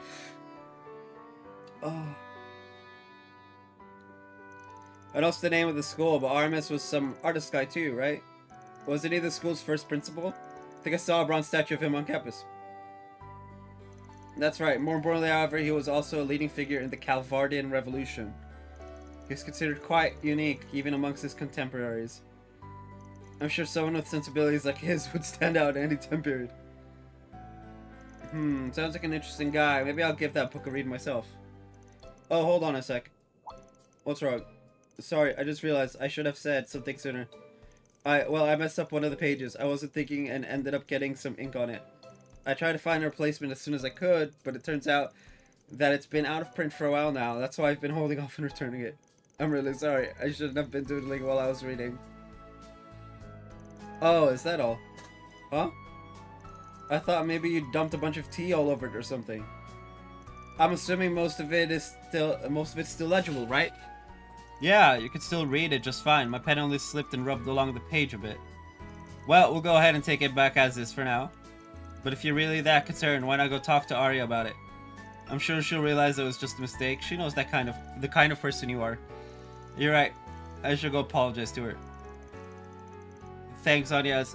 Oh. I know it's the name of the school, but Artemis was some artist guy too, right? Wasn't he the school's first principal? I think I saw a bronze statue of him on campus. That's right. More importantly, however, he was also a leading figure in the Calvardian Revolution. He was considered quite unique, even amongst his contemporaries. I'm sure someone with sensibilities like his would stand out in any time period. Sounds like an interesting guy. Maybe I'll give that book a read myself. Oh, hold on a sec. What's wrong? Sorry, I just realized I should have said something sooner. I messed up one of the pages. I wasn't thinking and ended up getting some ink on it. I tried to find a replacement as soon as I could, but it turns out that it's been out of print for a while now. That's why I've been holding off on returning it. I'm really sorry. I shouldn't have been doodling while I was reading. Oh, is that all? Huh? I thought maybe you dumped a bunch of tea all over it or something. I'm assuming most of it's still legible, right? Yeah, you can still read it just fine. My pen only slipped and rubbed along the page a bit. Well, we'll go ahead and take it back as is for now. But if you're really that concerned, why not go talk to Arya about it? I'm sure she'll realize it was just a mistake. She knows the kind of person you are. You're right. I should go apologize to her. Thanks, Anya.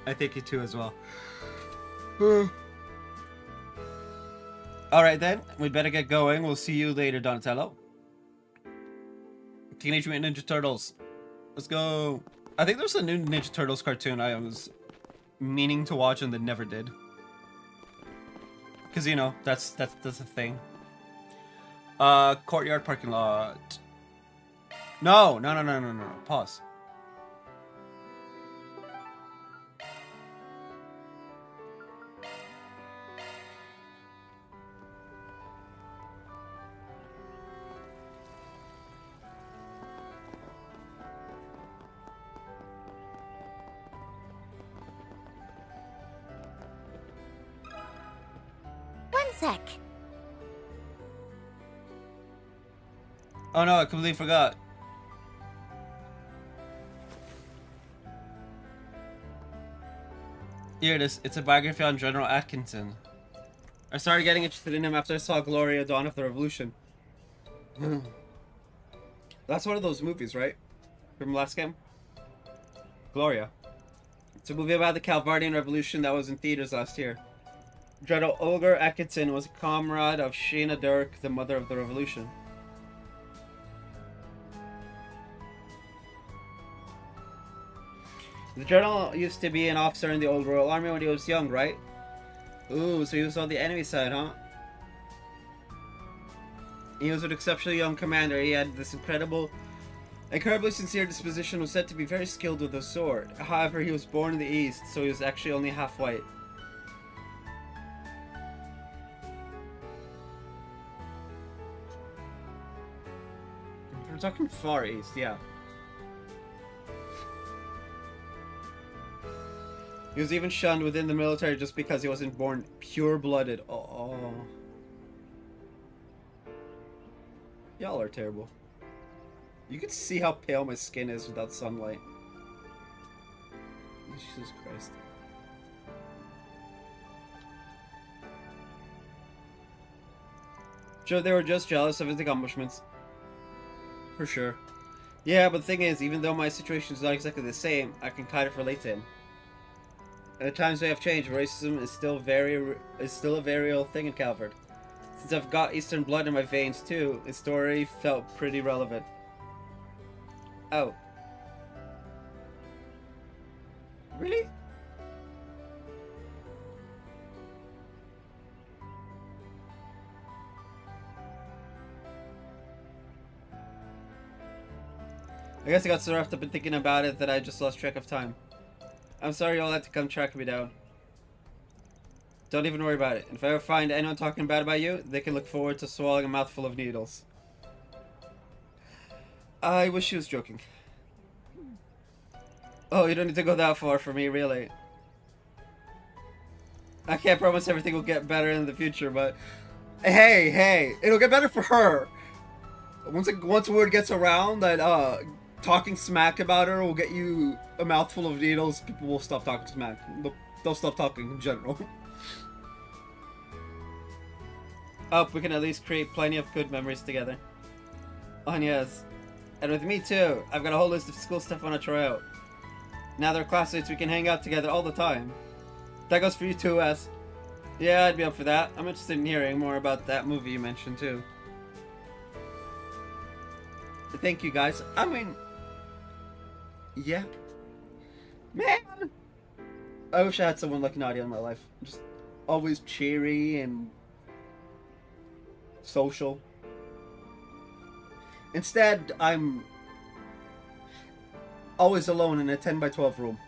I think you too as well. Alright then, we'd better get going. We'll see you later, Donatello. Teenage Mutant Ninja Turtles. Let's go. I think there's a new Ninja Turtles cartoon I was meaning to watch and then never did. Because, you know, that's a thing. Courtyard parking lot. No. Pause. Sec. Oh no, I completely forgot. Here it is. It's a biography on General Atkinson. I started getting interested in him after I saw Gloria, Dawn of the Revolution. That's one of those movies, right? From last game? Gloria. It's a movie about the Calvardian Revolution that was in theaters last year. General Olger Atkinson was a comrade of Sheena Dirk, the mother of the revolution. The general used to be an officer in the old Royal Army when he was young, right? Ooh, so he was on the enemy side, huh? He was an exceptionally young commander. He had this incredibly sincere disposition, was said to be very skilled with the sword. However, he was born in the East, so he was actually only half white. We're talking Far East, yeah. He was even shunned within the military just because he wasn't born pure-blooded. Oh. Y'all are terrible. You can see how pale my skin is without sunlight. Jesus Christ. Sure, they were just jealous of his accomplishments. For sure. Yeah, but the thing is, even though my situation is not exactly the same, I can kind of relate to him. And the times may have changed, racism is still a very real thing in Calvard. Since I've got Eastern blood in my veins too, his story felt pretty relevant. Oh. Really? I guess I got so wrapped up in thinking about it that I just lost track of time. I'm sorry you all had to come track me down. Don't even worry about it. If I ever find anyone talking bad about you, they can look forward to swallowing a mouthful of needles. I wish she was joking. Oh, you don't need to go that far for me, really. I can't promise everything will get better in the future, but... Hey, it'll get better for her. Once word gets around that, talking smack about her will get you a mouthful of needles, people will stop talking smack. They'll stop talking in general. Oh, we can at least create plenty of good memories together. Oh, yes. And with me, too. I've got a whole list of school stuff I want to try out. Now they're classmates, we can hang out together all the time. That goes for you, too, Wes. Yeah, I'd be up for that. I'm interested in hearing more about that movie you mentioned, too. Thank you, guys. I mean... Yeah. Man! I wish I had someone like Nadia in my life. Just always cheery and... social. Instead, I'm... always alone in a 10 by 12 room.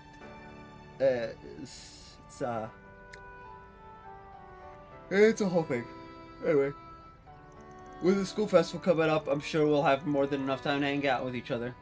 It's a whole thing. Anyway. With the school festival coming up, I'm sure we'll have more than enough time to hang out with each other.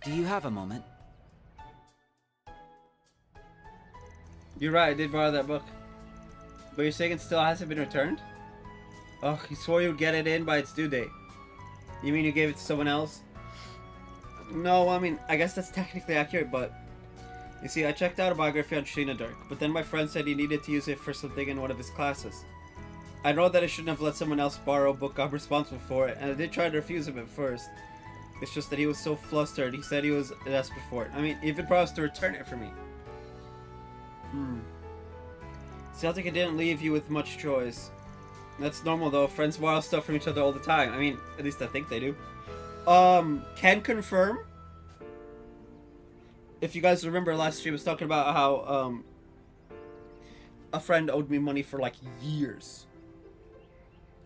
Do you have a moment? You're right, I did borrow that book. But you're saying it still hasn't been returned? Oh, you swore you would get it in by its due date. You mean you gave it to someone else? No, I mean, I guess that's technically accurate, but... You see, I checked out a biography on Sheena Dirk, but then my friend said he needed to use it for something in one of his classes. I know that I shouldn't have let someone else borrow a book I'm responsible for it, and I did try to refuse him at first. It's just that he was so flustered, he said he was desperate for it. I mean, he even promised to return it for me. Sounds like it didn't leave you with much choice. That's normal though, friends borrow stuff from each other all the time. I mean, at least I think they do. Can confirm. If you guys remember last stream, I was talking about how, a friend owed me money for like years.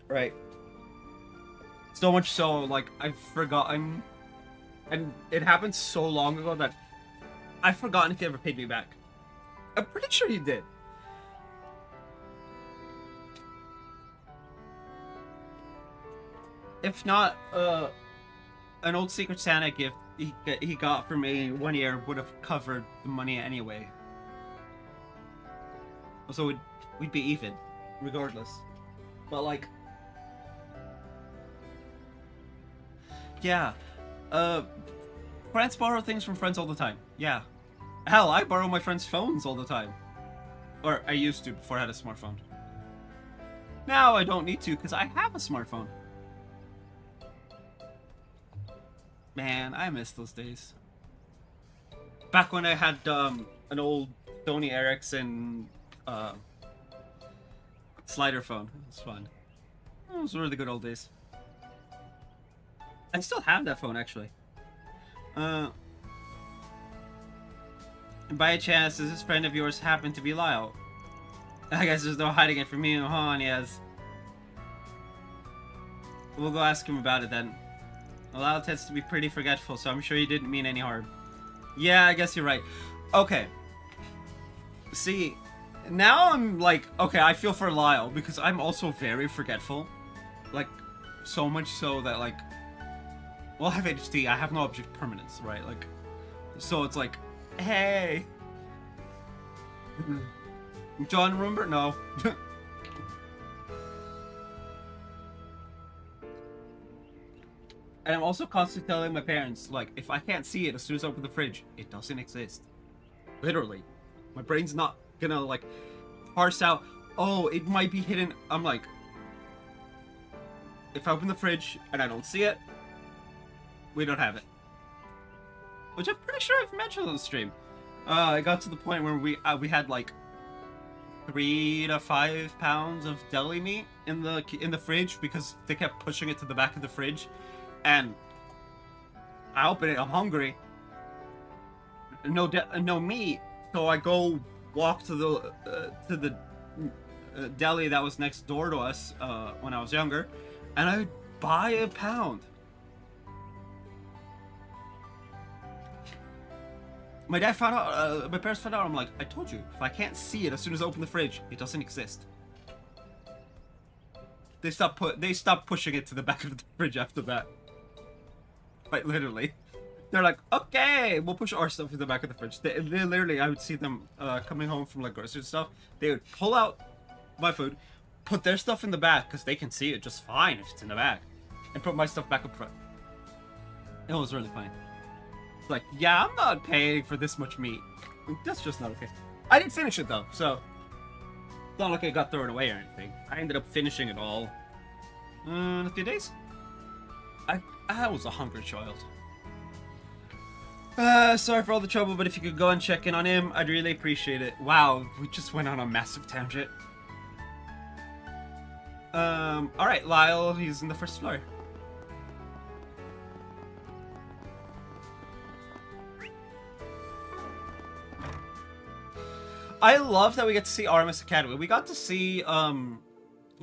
Right? So much so, like, I've forgotten, and it happened so long ago that I've forgotten if he ever paid me back. I'm pretty sure he did. If not, an old Secret Santa gift he got for me 1 year would have covered the money anyway. So we'd be even, regardless. But like... Yeah, friends borrow things from friends all the time. Yeah. Hell, I borrow my friends' phones all the time. Or I used to before I had a smartphone. Now I don't need to because I have a smartphone. Man, I miss those days. Back when I had an old Sony Ericsson slider phone. It was fun. Those were the good old days. I still have that phone, actually. And by chance, does this friend of yours happen to be Lyle? I guess there's no hiding it from me, huh? Yes. We'll go ask him about it then. Lyle tends to be pretty forgetful, so I'm sure he didn't mean any harm. Yeah, I guess you're right. Okay. See, now I'm like, okay, I feel for Lyle, because I'm also very forgetful. Like, so much so that, like... Well, I have ADHD, I have no object permanence, right? Like, so it's like, hey! John, remember? No. And I'm also constantly telling my parents, like, if I can't see it as soon as I open the fridge, it doesn't exist. Literally. My brain's not gonna, like, parse out, oh, it might be hidden. I'm like, if I open the fridge and I don't see it, we don't have it. Which I'm pretty sure I've mentioned on the stream. I got to the point where we had like 3 to 5 pounds of deli meat in the fridge because they kept pushing it to the back of the fridge, and I open it, I'm hungry. No meat, so I go walk to the deli that was next door to us when I was younger, and I buy a pound. My dad found out, my parents found out, I'm like, I told you, if I can't see it as soon as I open the fridge, it doesn't exist. They stopped pushing it to the back of the fridge after that. Quite literally. They're like, okay, we'll push our stuff in the back of the fridge. They literally, I would see them coming home from like grocery stuff. They would pull out my food, put their stuff in the back, because they can see it just fine if it's in the back, and put my stuff back up front. It was really funny. Like, yeah, I'm not paying for this much meat. That's just not okay. I didn't finish it though, so it's not like it got thrown away or anything. I ended up finishing it all in a few days. I was a hungry child. Sorry for all the trouble, but if you could go and check in on him, I'd really appreciate it. Wow, we just went on a massive tangent. Alright, Lyle, he's in the first floor. I love that we get to see Artemis Academy. We got to see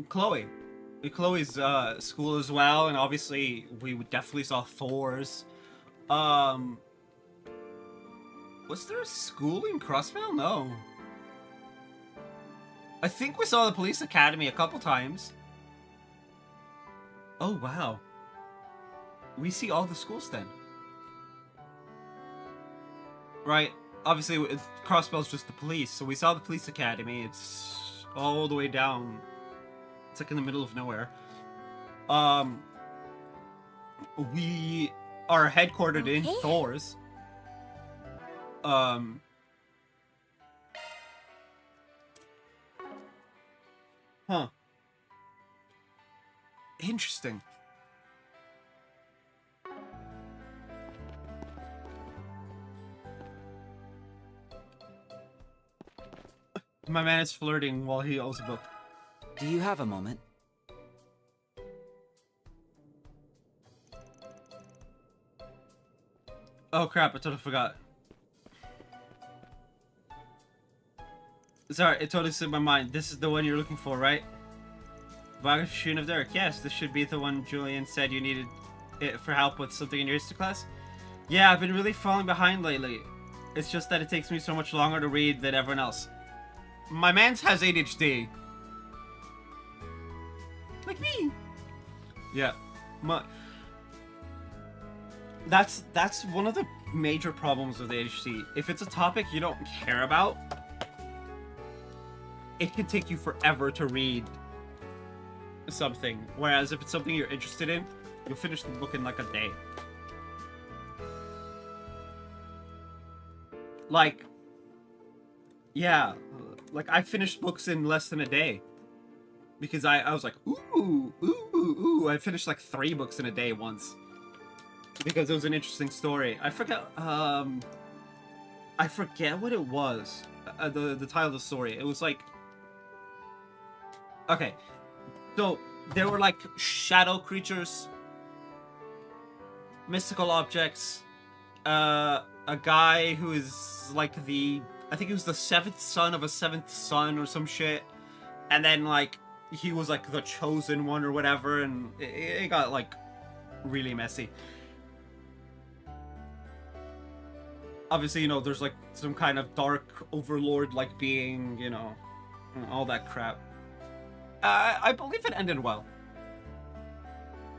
Chloe. Chloe's school as well, and obviously we definitely saw Thor's. Was there a school in Crossvale? No. I think we saw the police academy a couple times. Oh wow. We see all the schools then. Right. Obviously, Crossbell's just the police, so we saw the police academy. It's all the way down. It's like in the middle of nowhere. We are headquartered in Thor's. Huh. Interesting. My man is flirting while he holds a book. Do you have a moment? Oh crap, I totally forgot. Sorry, it totally slipped my mind. This is the one you're looking for, right? Biography of Derek. Yes, this should be the one Julian said you needed it for help with something in your history class. Yeah, I've been really falling behind lately. It's just that it takes me so much longer to read than everyone else. My man's has ADHD. Like me. Yeah. That's one of the major problems with ADHD. If it's a topic you don't care about, it can take you forever to read something. Whereas if it's something you're interested in, you'll finish the book in like a day. Like, yeah, like I finished books in less than a day. Because I was like, ooh. I finished like 3 books in a day once. Because it was an interesting story. I forget what it was. The title of the story. It was like, okay, so there were like shadow creatures, mystical objects, a guy who is like I think he was the 7th son of a 7th son or some shit, and then like he was like the chosen one or whatever, and it got like really messy. Obviously, you know, there's like some kind of dark overlord like being, you know, all that crap. I believe it ended well.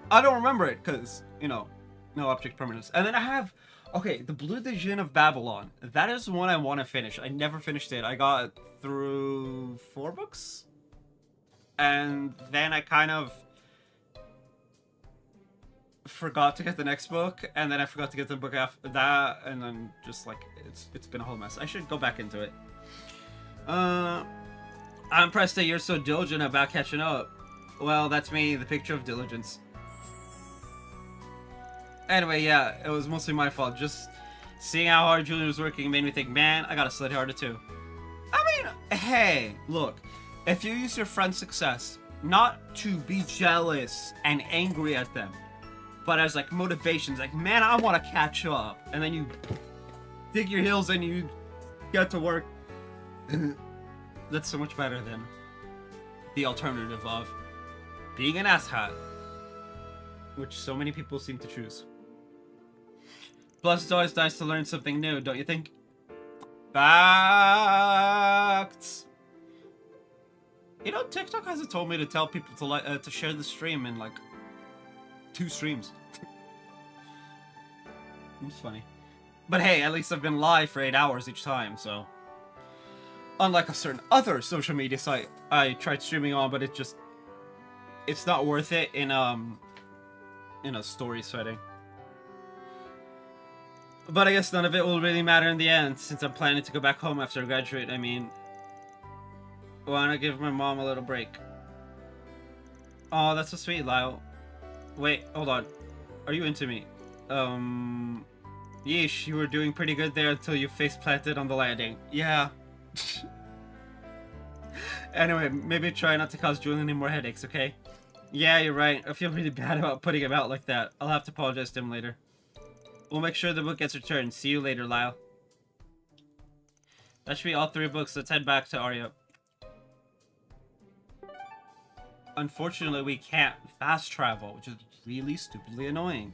I don't remember it because, you know, no object permanence. And then I have, okay, The Blue Djinn of Babylon. That is one I want to finish. I never finished it. I got through 4 books. And then I kind of forgot to get the next book, and then I forgot to get the book after that, and then just like it's been a whole mess. I should go back into it. I'm impressed that you're so diligent about catching up. Well, that's me, the picture of diligence. Anyway, yeah, it was mostly my fault. Just seeing how hard Julian was working made me think, man, I gotta study harder too. I mean, hey, look, if you use your friend's success not to be jealous and angry at them, but as like motivations, like, man, I want to catch up, and then you dig your heels and you get to work, that's so much better than the alternative of being an asshat, which so many people seem to choose. Plus, it's always nice to learn something new, don't you think? Facts! You know, TikTok hasn't told me to tell people to share the stream in like 2 streams. It's funny. But hey, at least I've been live for 8 hours each time, so... Unlike a certain other social media site I tried streaming on, but it's not worth it in a story setting. But I guess none of it will really matter in the end, since I'm planning to go back home after I graduate. I mean, why not give my mom a little break? Oh, that's so sweet, Lyle. Wait, hold on. Are you into me? Yeesh, you were doing pretty good there until you face planted on the landing. Yeah. Anyway, maybe try not to cause Julian any more headaches, okay? Yeah, you're right. I feel really bad about putting him out like that. I'll have to apologize to him later. We'll make sure the book gets returned. See you later, Lyle. That should be all 3 books. Let's head back to Arya. Unfortunately, we can't fast travel, which is really stupidly annoying.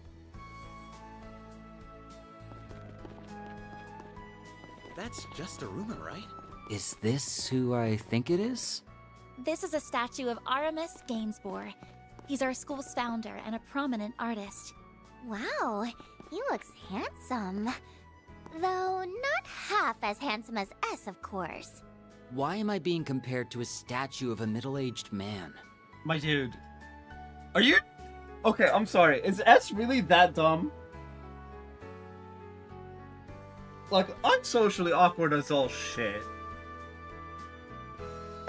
That's just a rumor, right? Is this who I think it is? This is a statue of Aramis Gainsborough. He's our school's founder and a prominent artist. Wow, he looks handsome. Though not half as handsome as S, of course. Why am I being compared to a statue of a middle-aged man? My dude. Are you... Okay, I'm sorry. Is S really that dumb? Like, I'm socially awkward as all shit.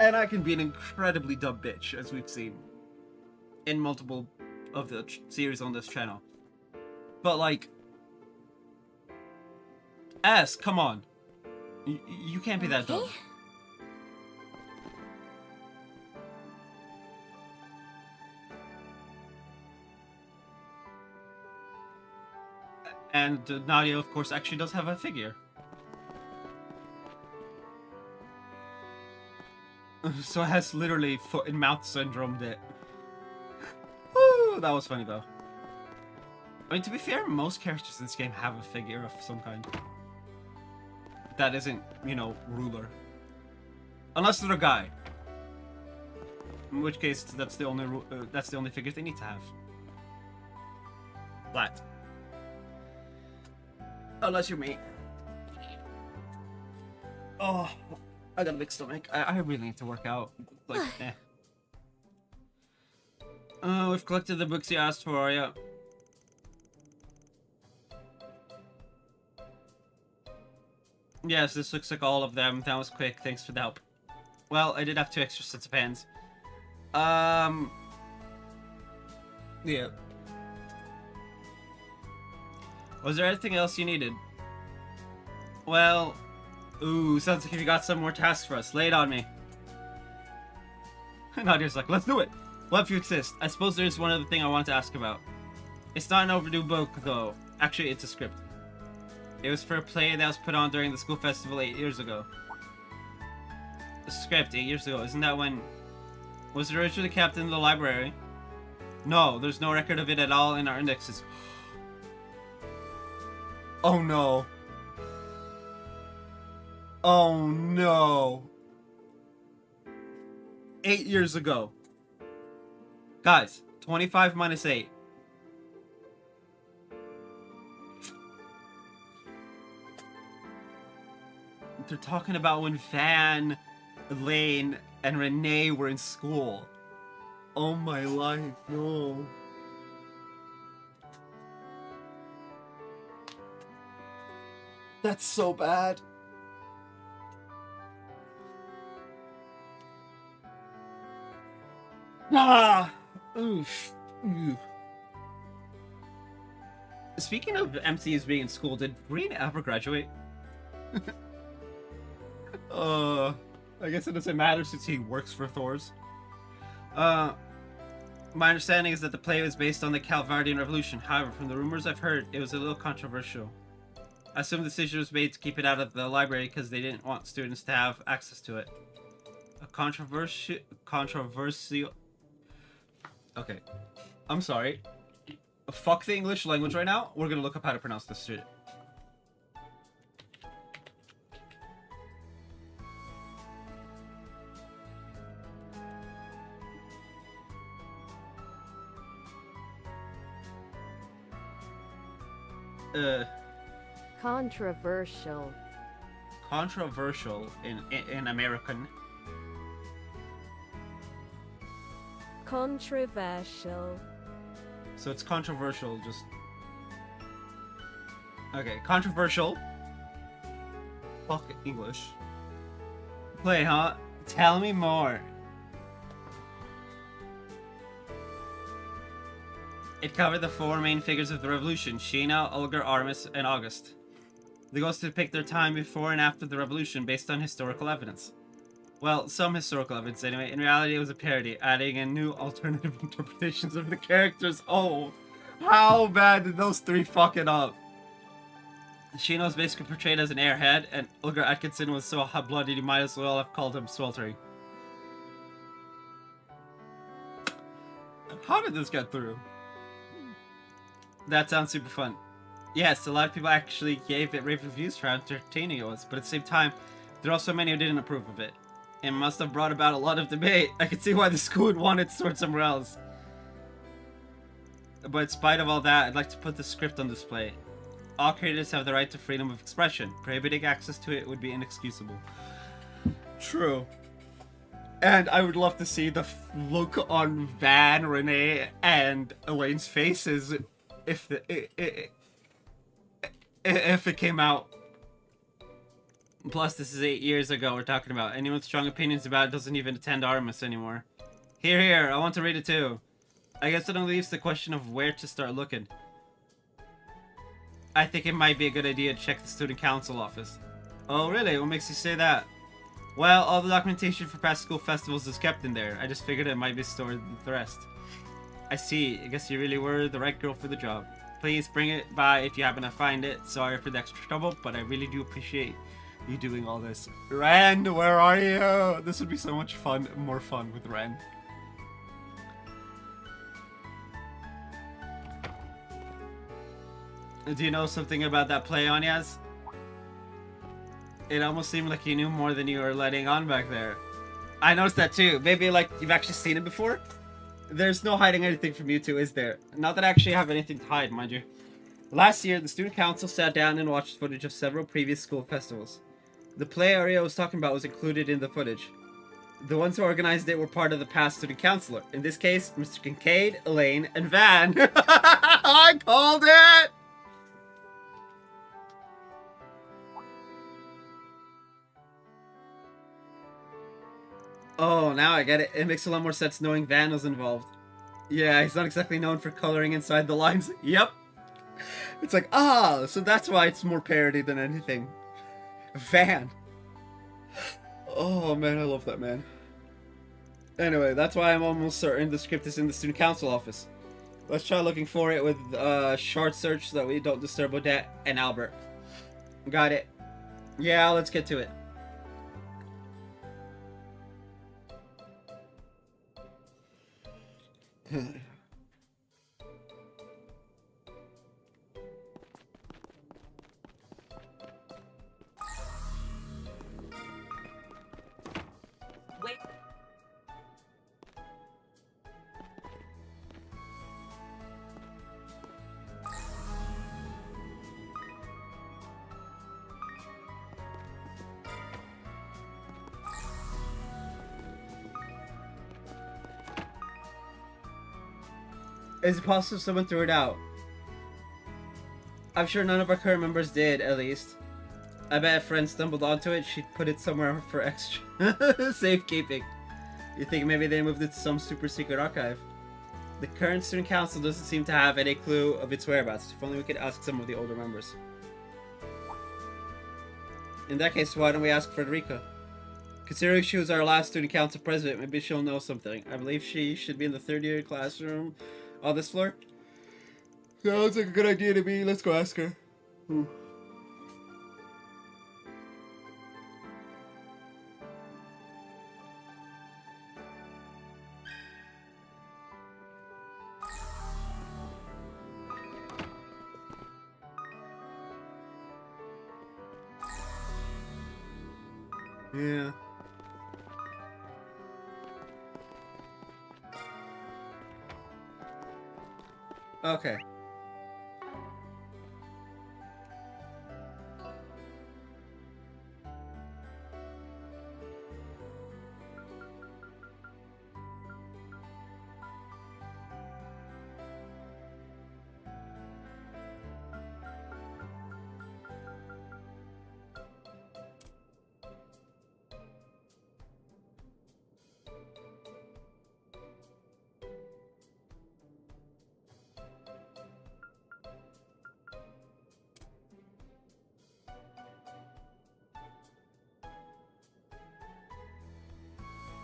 And I can be an incredibly dumb bitch, as we've seen in multiple of the series on this channel. But, like... S, come on. You can't be that dumb. And Nadia, of course, actually does have a figure. So it has literally foot and mouth syndrome it. Woo, that was funny though. I mean, to be fair, most characters in this game have a figure of some kind. That isn't, you know, ruler. Unless they're a guy. In which case, that's the only figure they need to have. Flat. Unless you're me. Oh, I got a big stomach. I really need to work out. Like, eh. Oh, we've collected the books you asked for, Arya. Yes, this looks like all of them. That was quick. Thanks for the help. Well, I did have 2 extra sets of hands. Yeah. Was there anything else you needed? Well, ooh, sounds like you got some more tasks for us. Lay it on me. Nadia's like, let's do it. Well, if you insist, I suppose there's one other thing I wanted to ask about. It's not an overdue book, though. Actually, it's a script. It was for a play that was put on during the school festival 8 years ago. A script 8 years ago. Isn't that when... Was it originally kept in the library? No, there's no record of it at all in our indexes. Oh no. Oh no. 8 years ago. Guys, 25 minus 8. They're talking about when Van, Elaine, and Renee were in school. Oh my life, no. That's so bad. Ah! Oof. Oof. Speaking of MCs being in school, did Green ever graduate? I guess it doesn't matter since he works for Thor's. My understanding is that the play was based on the Calvardian Revolution. However, from the rumors I've heard, it was a little controversial. I assume the decision was made to keep it out of the library because they didn't want students to have access to it. A controversial... Okay. I'm sorry. Fuck the English language right now. We're gonna look up how to pronounce this shit. Controversial. Controversial in American. Controversial. So it's controversial, just... Okay, controversial. Fuck English. Play, huh? Tell me more. It covered the four main figures of the revolution: Sheena, Olga, Artemis, and August. The goal is to depict their time before and after the revolution based on historical evidence. Well, some historical evidence anyway. In reality, it was a parody, adding in new alternative interpretations of the characters. Oh, how bad did those three fuck it up? Sheena was basically portrayed as an airhead, and Ulgar Atkinson was so hot-blooded you might as well have called him sweltering. How did this get through? That sounds super fun. Yes, a lot of people actually gave it rave reviews for how entertaining it was, but at the same time, there are also many who didn't approve of it. It must have brought about a lot of debate. I could see why the school would want it stored somewhere else. But in spite of all that, I'd like to put the script on display. All creators have the right to freedom of expression. Prohibiting access to it would be inexcusable. True. And I would love to see the look on Van, Renee, and Elaine's faces if it came out. Plus, this is 8 years ago we're talking about. Anyone with strong opinions about it doesn't even attend Artemis anymore. Here, I want to read it too. I guess it only leaves the question of where to start looking. I think it might be a good idea to check the student council office. Oh really? What makes you say that? Well, all the documentation for past school festivals is kept in there. I just figured it might be stored with the rest. I see. I guess you really were the right girl for the job. Please bring it by if you happen to find it. Sorry for the extra trouble, but I really do appreciate you doing all this. Ren, where are you? This would be so much fun, more fun with Ren. Do you know something about that play, Anyaz? It almost seemed like you knew more than you were letting on back there. I noticed that too. Maybe like you've actually seen it before? There's no hiding anything from you two, is there? Not that I actually have anything to hide, mind you. Last year, the student council sat down and watched footage of several previous school festivals. The play Aria was talking about was included in the footage. The ones who organized it were part of the past student councilor. In this case, Mr. Kincaid, Elaine, and Van. I called it! Oh, now I get it. It makes a lot more sense knowing Van was involved. Yeah, he's not exactly known for coloring inside the lines. Yep. It's like, so that's why it's more parody than anything. Van. Oh, man, I love that man. Anyway, that's why I'm almost certain the script is in the student council office. Let's try looking for it with a short search so that we don't disturb Odette and Albert. Got it. Yeah, let's get to it. Wait. Is it possible someone threw it out? I'm sure none of our current members did, at least. I bet if friends stumbled onto it, she'd put it somewhere for extra safekeeping. You think maybe they moved it to some super secret archive? The current student council doesn't seem to have any clue of its whereabouts. If only we could ask some of the older members. In that case, why don't we ask Frederica? Considering she was our last student council president, maybe she'll know something. I believe she should be in the third-year classroom on this floor. Sounds like a good idea to me. Let's go ask her. Yeah. Okay.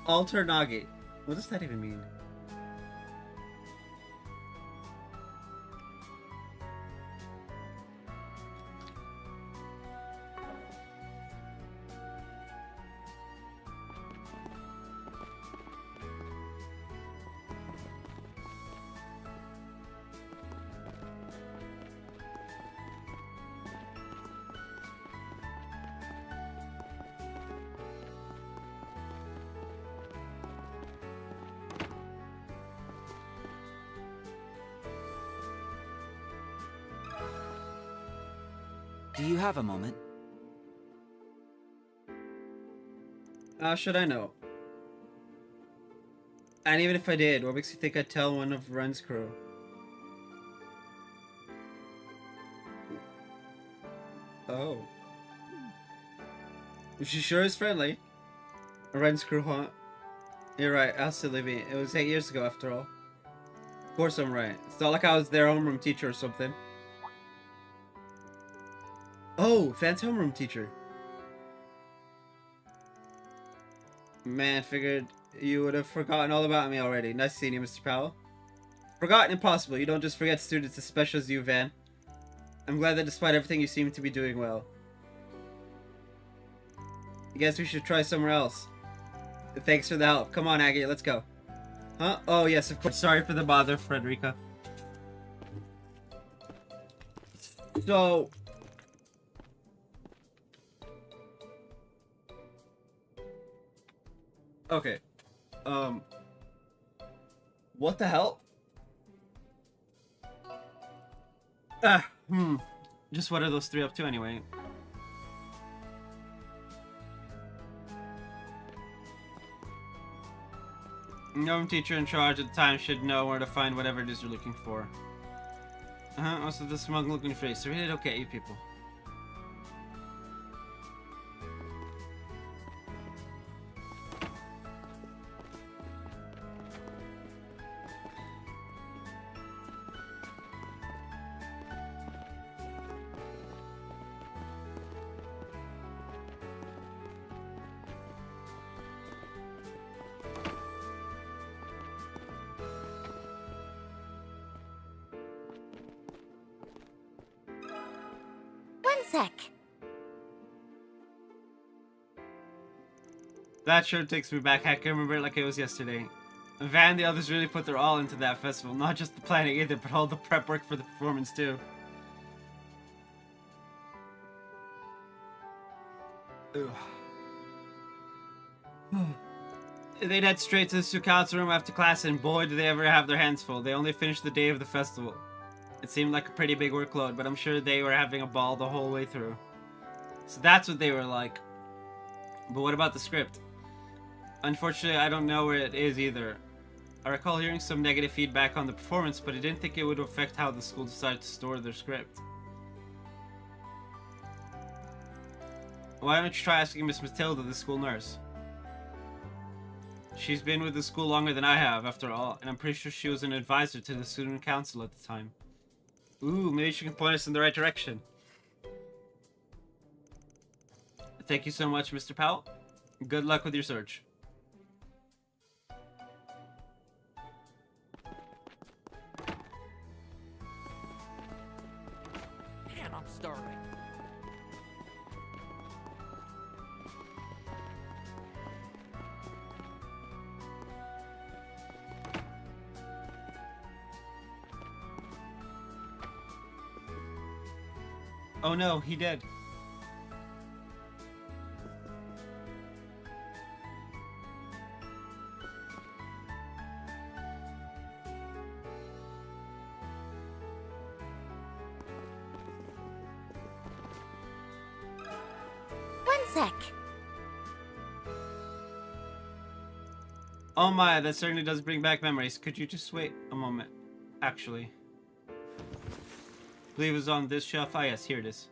Alter Nagi. What does that even mean? Do you have a moment? How should I know? And even if I did, what makes you think I'd tell one of Ren's crew? Oh. She sure is friendly. Ren's crew, huh? You're right, I'll still leave it. It was 8 years ago after all. Of course I'm right. It's not like I was their homeroom teacher or something. Oh, Van's homeroom teacher. Man, figured you would have forgotten all about me already. Nice seeing you, Mr. Powell. Forgotten? Impossible. You don't just forget students as special as you, Van. I'm glad that despite everything, you seem to be doing well. I guess we should try somewhere else. Thanks for the help. Come on, Aggie, let's go. Huh? Oh, yes, of course. Sorry for the bother, Frederica. So... Okay. What the hell? Just what are those three up to anyway? No teacher in charge at the time should know where to find whatever it is you're looking for. Also the smug looking face. Read it okay, you people. One sec. That sure takes me back. I can remember it like it was yesterday. Van and the others really put their all into that festival. Not just the planning either, but all the prep work for the performance too. They'd head straight to the Sukatsu room after class, and boy did they ever have their hands full. They only finished the day of the festival. It seemed like a pretty big workload, but I'm sure they were having a ball the whole way through. So that's what they were like. But what about the script? Unfortunately, I don't know where it is either. I recall hearing some negative feedback on the performance, but I didn't think it would affect how the school decided to store their script. Why don't you try asking Miss Matilda, the school nurse? She's been with the school longer than I have, after all, and I'm pretty sure she was an advisor to the student council at the time. Ooh, maybe she can point us in the right direction. Thank you so much, Mr. Powell. Good luck with your search. Man, I'm starving. Oh no, he did. One sec. Oh my, that certainly does bring back memories. Could you just wait a moment? Actually. I believe it was on this shelf. Ah yes, here it is.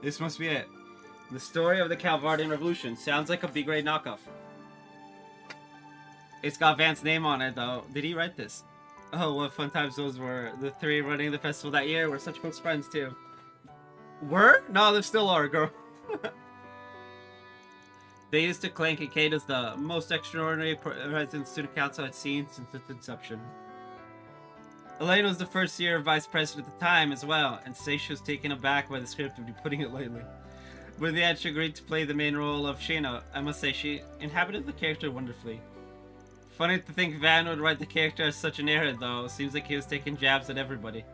This must be it. The story of the Calvardian Revolution. Sounds like a B-grade knockoff. It's got Van's name on it though. Did he write this? Oh, what fun times those were. The three running the festival that year were such close friends too. Were? No, they still are, girl. They used to claim Kincaid as the most extraordinary president student council I'd seen since its inception. Elaine was the first year vice president at the time as well, and say she was taken aback by the script, to be putting it lightly. But in the end, she agreed to play the main role of Shayna. I must say, she inhabited the character wonderfully. Funny to think Van would write the character as such an airhead, though. Seems like he was taking jabs at everybody.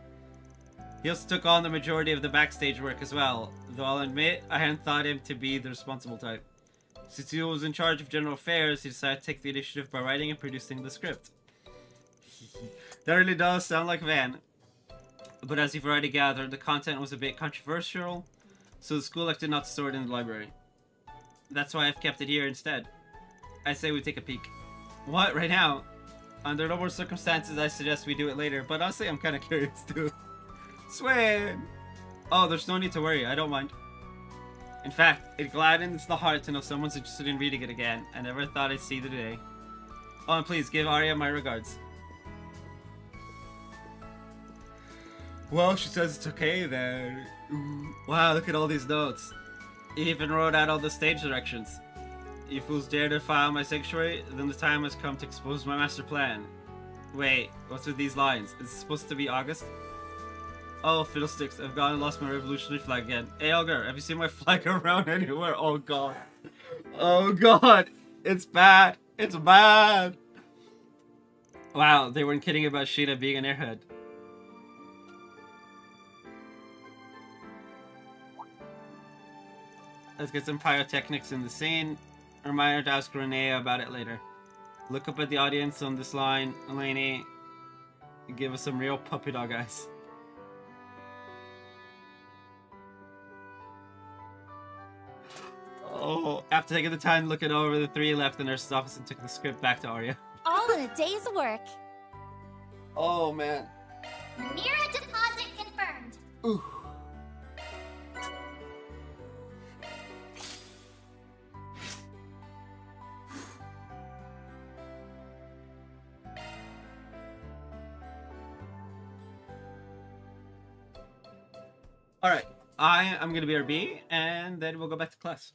He also took on the majority of the backstage work as well, though I'll admit I hadn't thought him to be the responsible type. Since he was in charge of general affairs, he decided to take the initiative by writing and producing the script. That really does sound like Van. But as you've already gathered, the content was a bit controversial, so the school elected not to store it in the library. That's why I've kept it here instead. I say we take a peek. What, right now? Under normal circumstances, I suggest we do it later, but honestly, I'm kind of curious too. Swing! Oh, there's no need to worry, I don't mind. In fact, it gladdens the heart to know someone's interested in reading it again. I never thought I'd see the day. Oh, and please give Arya my regards. Well, she says it's okay then. Ooh. Wow, look at all these notes. He even wrote out all the stage directions. You fools dare to defile my sanctuary? Then the time has come to expose my master plan. Wait, what's with these lines? Is it supposed to be August? Oh, fiddlesticks, I've gone and lost my revolutionary flag again. Hey, Olga, have you seen my flag around anywhere? Oh, God. Oh, God. It's bad. It's bad. Wow, they weren't kidding about Sheena being an airhead. Let's get some pyrotechnics in the scene. Reminder to ask Renee about it later. Look up at the audience on this line. Elaney, give us some real puppy dog eyes. Oh, after taking the time to look it over, the three left the nurse's office and took the script back to Arya. All in a day's work. Oh, man. Mira deposit confirmed. Ooh. Alright, I am going to be RB, and then we'll go back to class.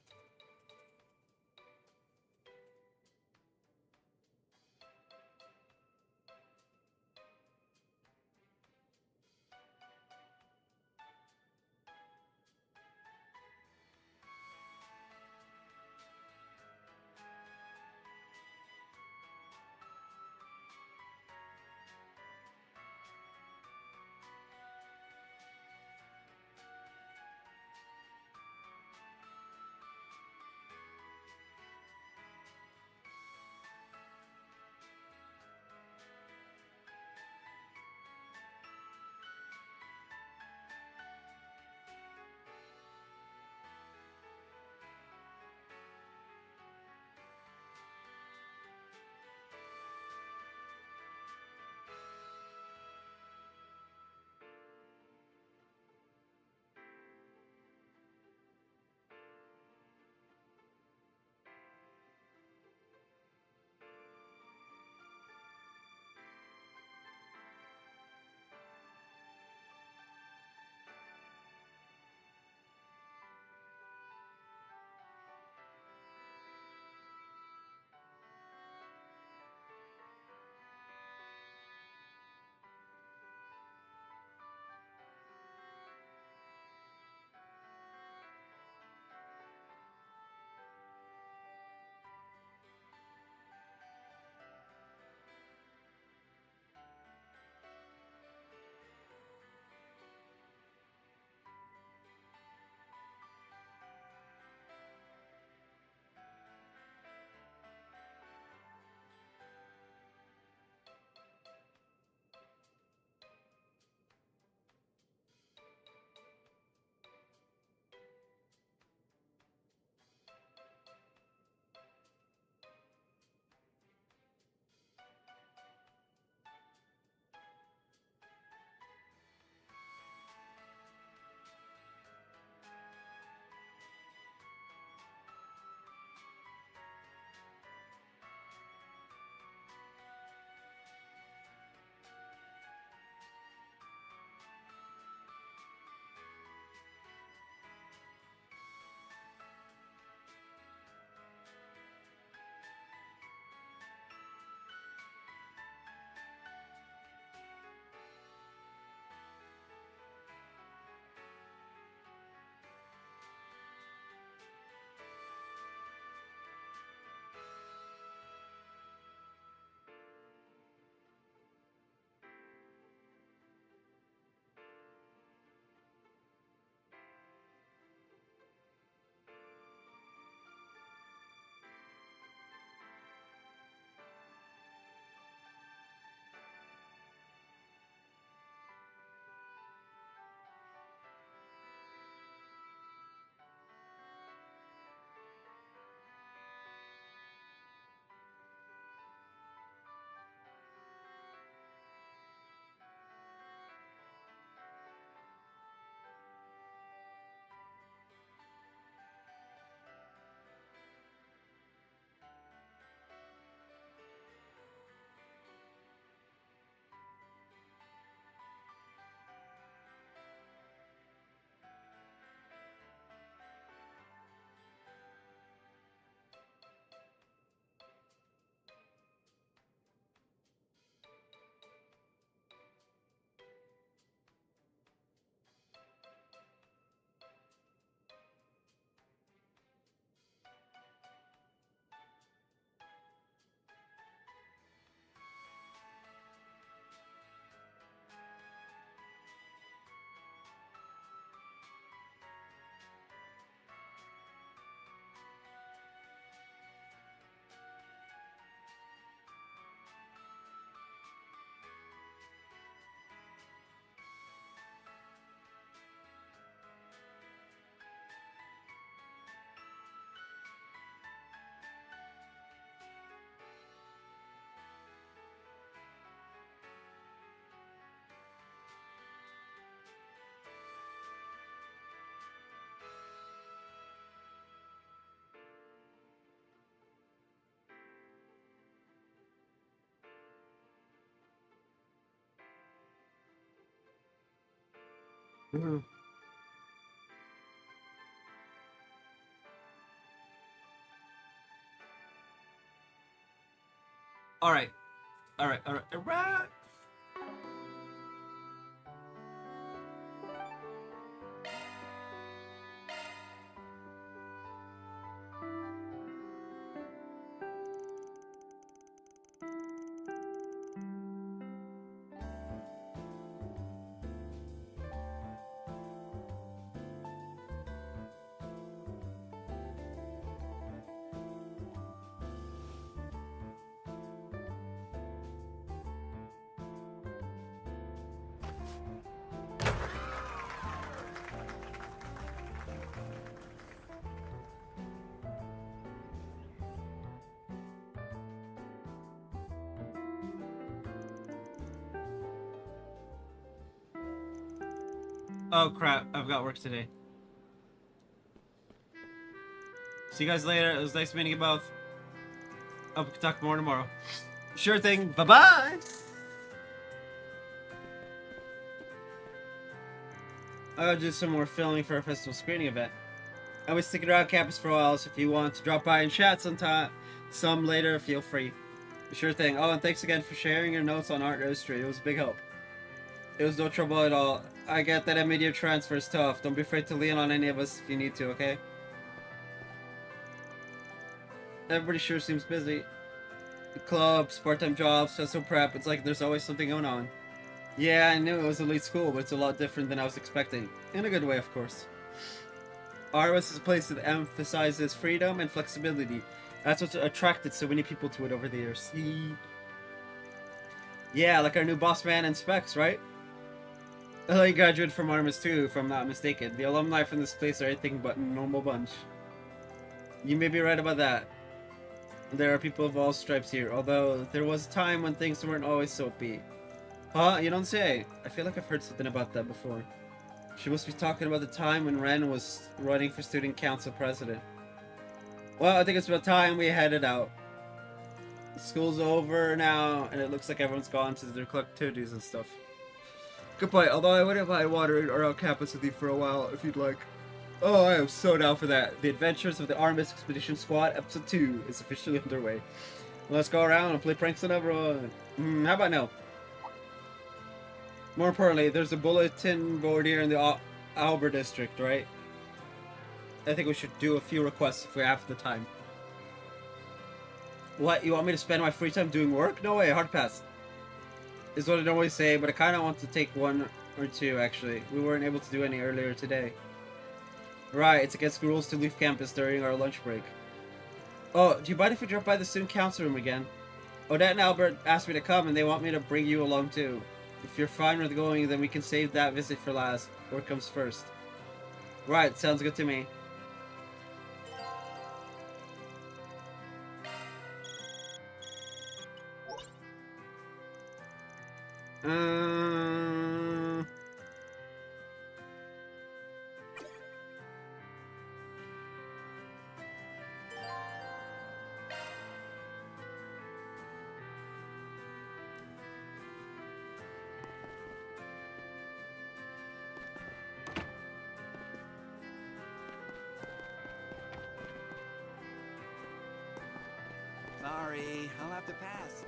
Mhm. All right. All right. All right. All right. Oh crap, I've got work today. See you guys later. It was nice meeting you both. Hope we can talk more tomorrow. Sure thing. Bye-bye! I gotta do some more filming for a festival screening event. I was sticking around campus for a while, so if you want to drop by and chat some later, feel free. Sure thing. Oh, and thanks again for sharing your notes on art history. It was a big help. It was no trouble at all. I get that immediate transfer is tough. Don't be afraid to lean on any of us if you need to, okay? Everybody sure seems busy. Clubs, part-time jobs, special prep. It's like there's always something going on. Yeah, I knew it was elite school, but it's a lot different than I was expecting. In a good way, of course. ROS is a place that emphasizes freedom and flexibility. That's what's attracted so many people to it over the years. Yeah, like our new boss man and Specs, right? He graduated from Armas too, if I'm not mistaken. The alumni from this place are anything but a normal bunch. You may be right about that. There are people of all stripes here, although there was a time when things weren't always so upbeat. Huh? You don't say? I feel like I've heard something about that before. She must be talking about the time when Ren was running for student council president. Well, I think it's about time we headed out. School's over now, and it looks like everyone's gone to their activities and stuff. Good point, although I wouldn't mind wandering around campus with you for a while, if you'd like. Oh, I am so down for that. The Adventures of the Armis Expedition Squad, Episode 2, is officially underway. Let's go around and play pranks on everyone. How about no? More importantly, there's a bulletin board here in the Albert District, right? I think we should do a few requests if we have the time. What, you want me to spend my free time doing work? No way, hard pass. Is what I normally say, but I kind of want to take one or two, actually. We weren't able to do any earlier today. Right, it's against the rules to leave campus during our lunch break. Oh, do you mind if we drop by the student council room again? Odette and Albert asked me to come, and they want me to bring you along too. If you're fine with going, then we can save that visit for last. Or comes first. Right, sounds good to me. Sorry, I'll have to pass.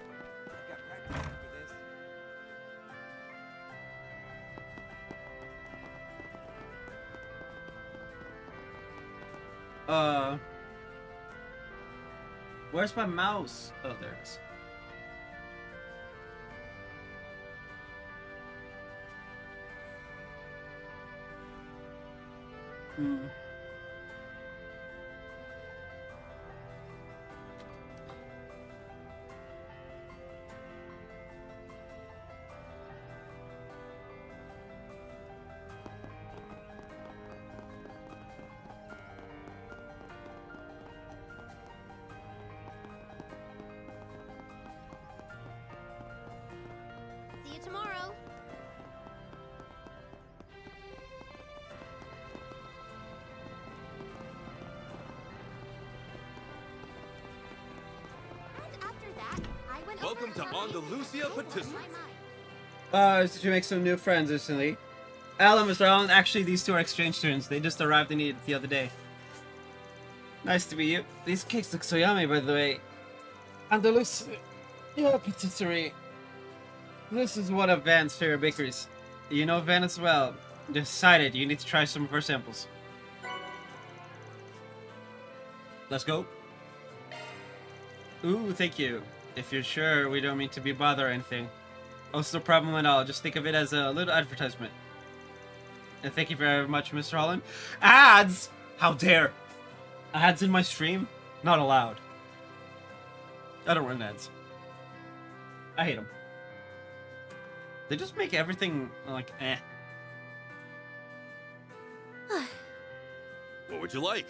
I've got practice after this. Where's my mouse? Oh, there it is. See you tomorrow. And after that, I went Welcome to Andalusia Patisserie. Did you make some new friends recently? Hello, Mr. Allen. Actually, these two are exchange students. They just arrived in Edith the other day. Nice to meet you. These cakes look so yummy, by the way. And they look so... yeah, patisserie. This is one of Van's favorite bakeries. You know Van as well. Decided you need to try some of her samples. Let's go. Ooh, thank you. If you're sure, we don't mean to be bother or anything. Also, no problem at all. Just think of it as a little advertisement. And thank you very much, Mr. Holland. Ads! How dare! Ads in my stream? Not allowed. I don't run ads. I hate them. They just make everything, like, eh. What would you like?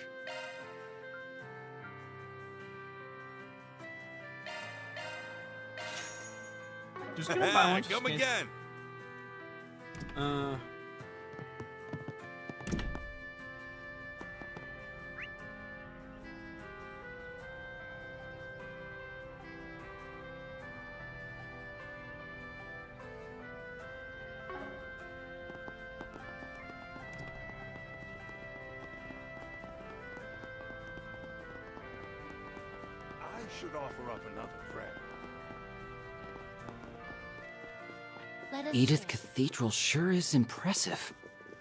Just gonna buy one. Come again. I should offer up another prayer. Edith Cathedral sure is impressive.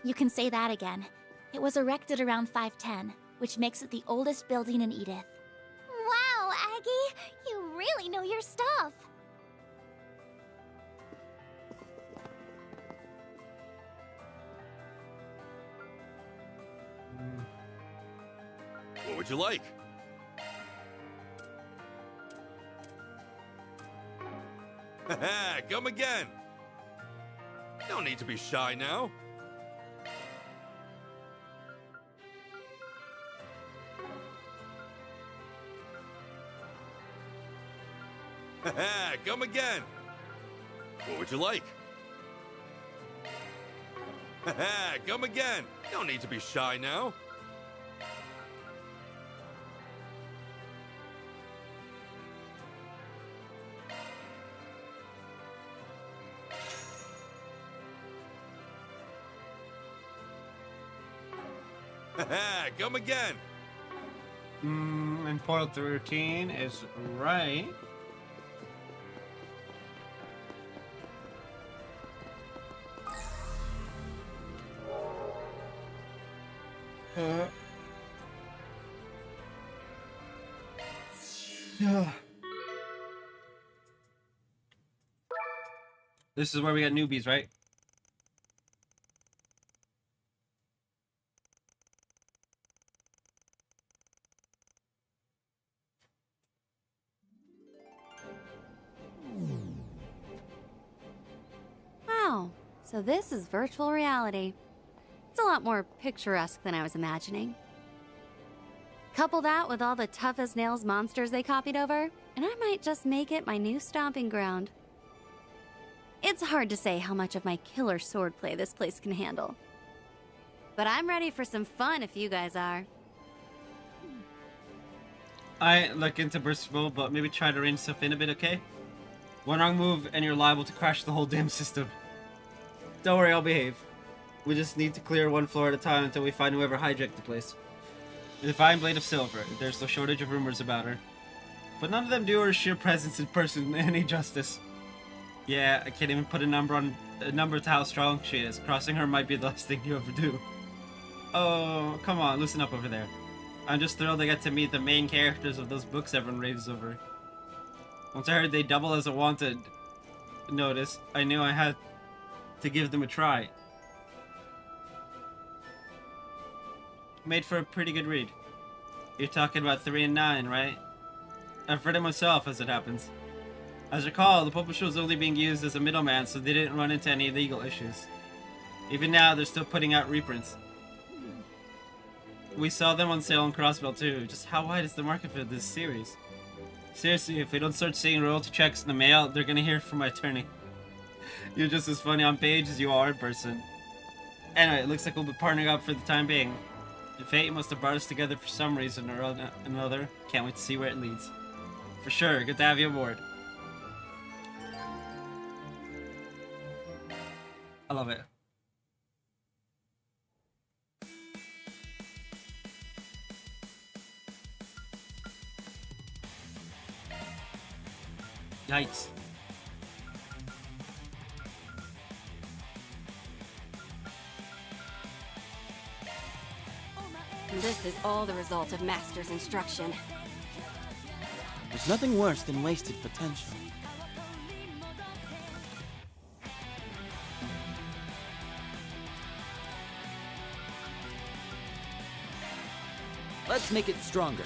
You can say that again. It was erected around 510, which makes it the oldest building in Edith. Wow, Aggie! You really know your stuff! What would you like? Come again. No need to be shy now. Come again. What would you like? Come again. No need to be shy now. Come again. And Portal 13 is right. This is where we got newbies, right? Wow, so this is virtual reality. It's a lot more picturesque than I was imagining. Couple that with all the tough-as-nails monsters they copied over, and I might just make it my new stomping ground. It's hard to say how much of my killer swordplay this place can handle. But I'm ready for some fun if you guys are. I look into burst mode, but maybe try to rein stuff in a bit, okay? One wrong move and you're liable to crash the whole damn system. Don't worry, I'll behave. We just need to clear one floor at a time until we find whoever hijacked the place. The Divine Blade of Silver. There's no shortage of rumors about her. But none of them do her sheer presence in person any justice. Yeah, I can't even put a number to how strong she is. Crossing her might be the last thing you ever do. Oh, come on, loosen up over there. I'm just thrilled I got to meet the main characters of those books everyone raves over. Once I heard they double as a wanted notice, I knew I had to give them a try. Made for a pretty good read. You're talking about 3 and 9, right? I've read it myself, as it happens. As I recall, the publisher was only being used as a middleman, so they didn't run into any legal issues. Even now, they're still putting out reprints. We saw them on sale on Crossbell too. Just how wide is the market for this series? Seriously, if we don't start seeing royalty checks in the mail, they're gonna hear from my attorney. You're just as funny on page as you are in person. Anyway, it looks like we'll be partnering up for the time being. Fate must have brought us together for some reason or another. Can't wait to see where it leads. For sure, good to have you aboard. I love it. Yikes. This is all the result of Master's instruction. There's nothing worse than wasted potential. Let's make it stronger.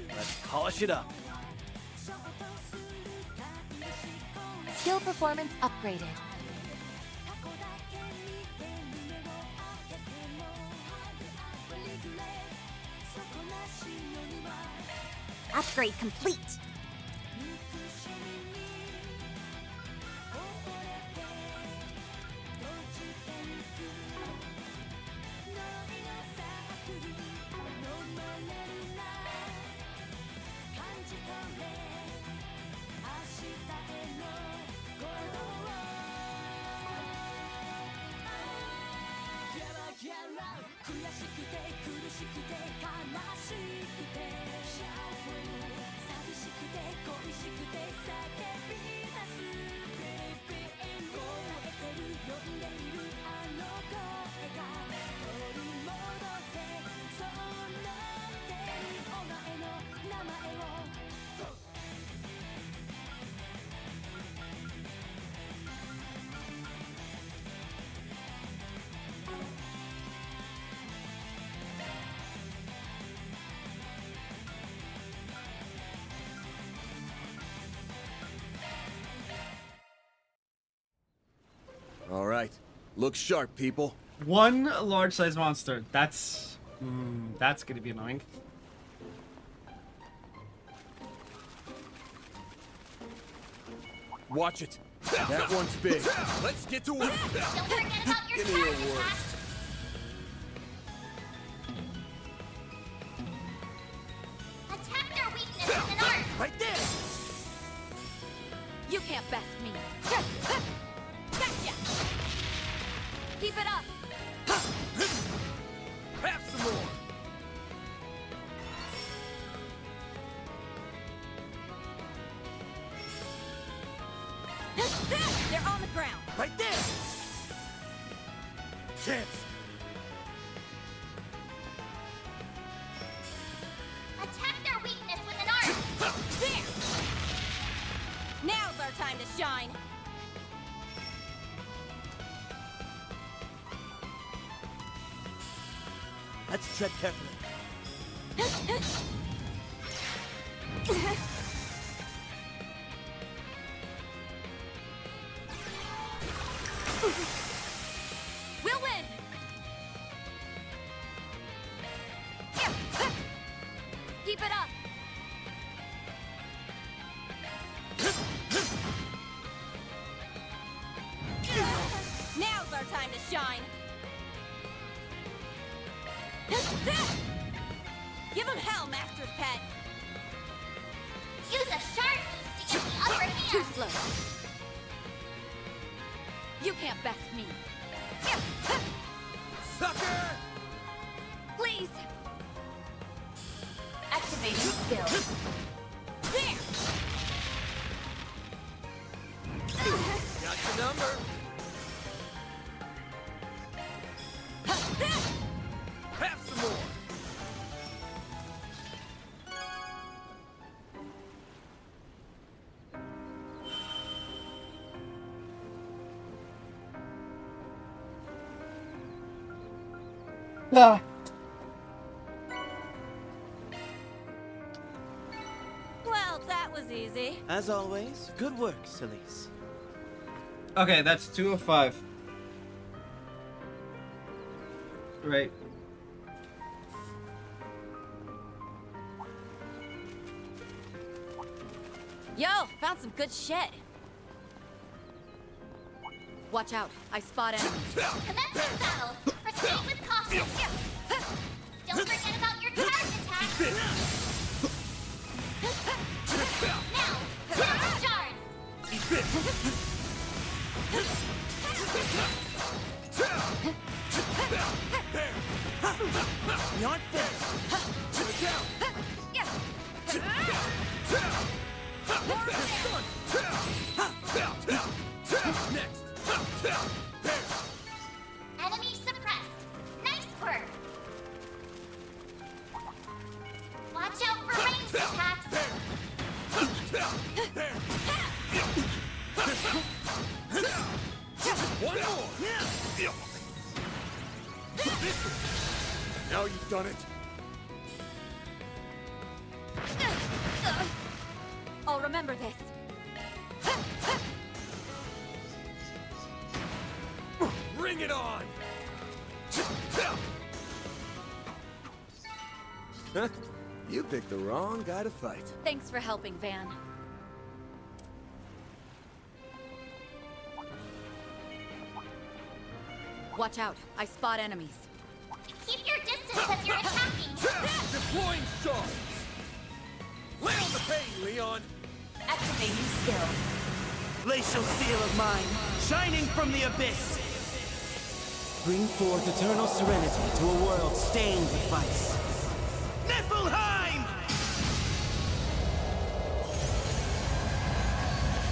Let's polish it up. Skill performance upgraded. Upgrade complete. All right. Look sharp, people. One large-sized monster. That's gonna be annoying. Watch it. That one's big. Let's get to work. Don't forget about your Give me your charge words. attack. Attack their weakness with an art. Right there. You can't best me. Gotcha! Keep it up! Have some more. They're on the ground! Right there. Chance. Attack their weakness with an art. There! Now's our time to shine! Let's tread carefully. We'll win! Keep it up! Now's our time to shine! Give him hell, Master's Pet! Use a sharp move to get the upper hand. Too slow. You can't best me. Sucker! Please! Activating skill. There! Got your number. Have some more. Ah. Well, that was easy. As always, good work, Celise. Okay, that's 2 of 5. Right. Yo, found some good shit. Watch out, I spot enemies. Commence the battle. Proceed with caution. Don't forget about your charge attack. Now, Eat You aren't finished. Enemy suppressed. Nice work. Watch out for ranged attacks. One more! Now you've done it. I'll remember this. Bring it on! You picked the wrong guy to fight. Thanks for helping, Van. Watch out. I spot enemies. Keep your distance as you're attacking. Deploying shards! Lay on the pain, Leon! Activating skill. Glacial steel of mine, shining from the abyss. Bring forth eternal serenity to a world stained with vice. Niflheim!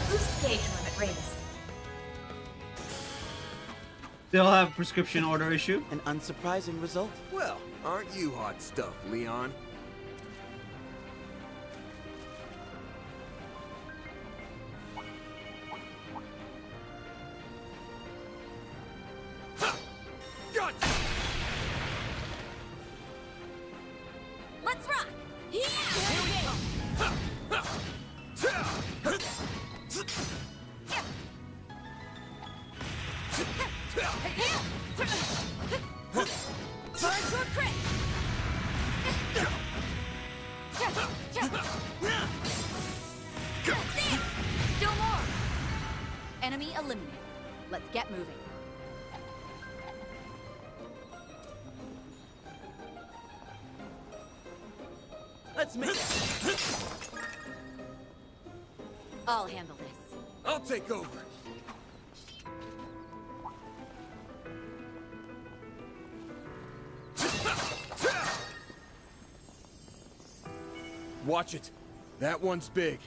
Boost gauge limit raised. Still have prescription order issue. An unsurprising result. Well, aren't you hot stuff, Leon? Let's rock! Yeah! Here we go! Charge for crit! Do more! Enemy eliminated. Let's get moving. Let's make I'll handle this. I'll take over. Watch it. That one's big.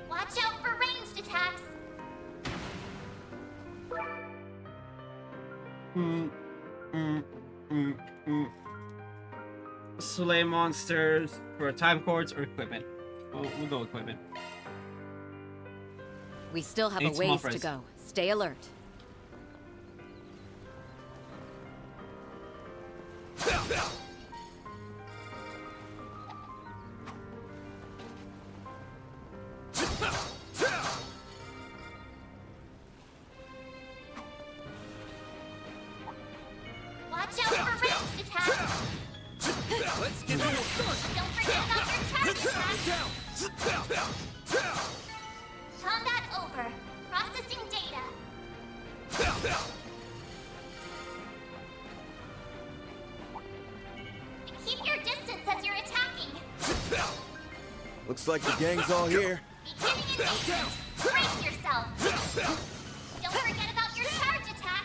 Watch out for ranged attacks. Slay monsters for time cords or equipment. We'll go equipment. We still have Need a some ways offers. to go. Stay alert. Watch out for ranged attacks. Let's get to work. Don't forget about your charge attack. Combat over. Processing data. Keep your distance as you're attacking. Looks like the gang's all here. Beginning engagement. Brace yourself. Don't forget about your charge attack.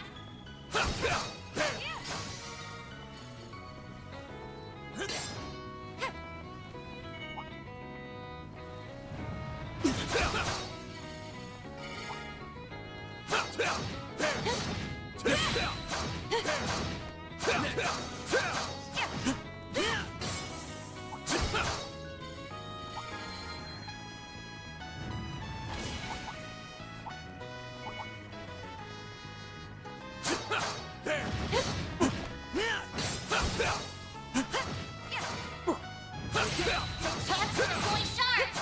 Chance to deploy shards.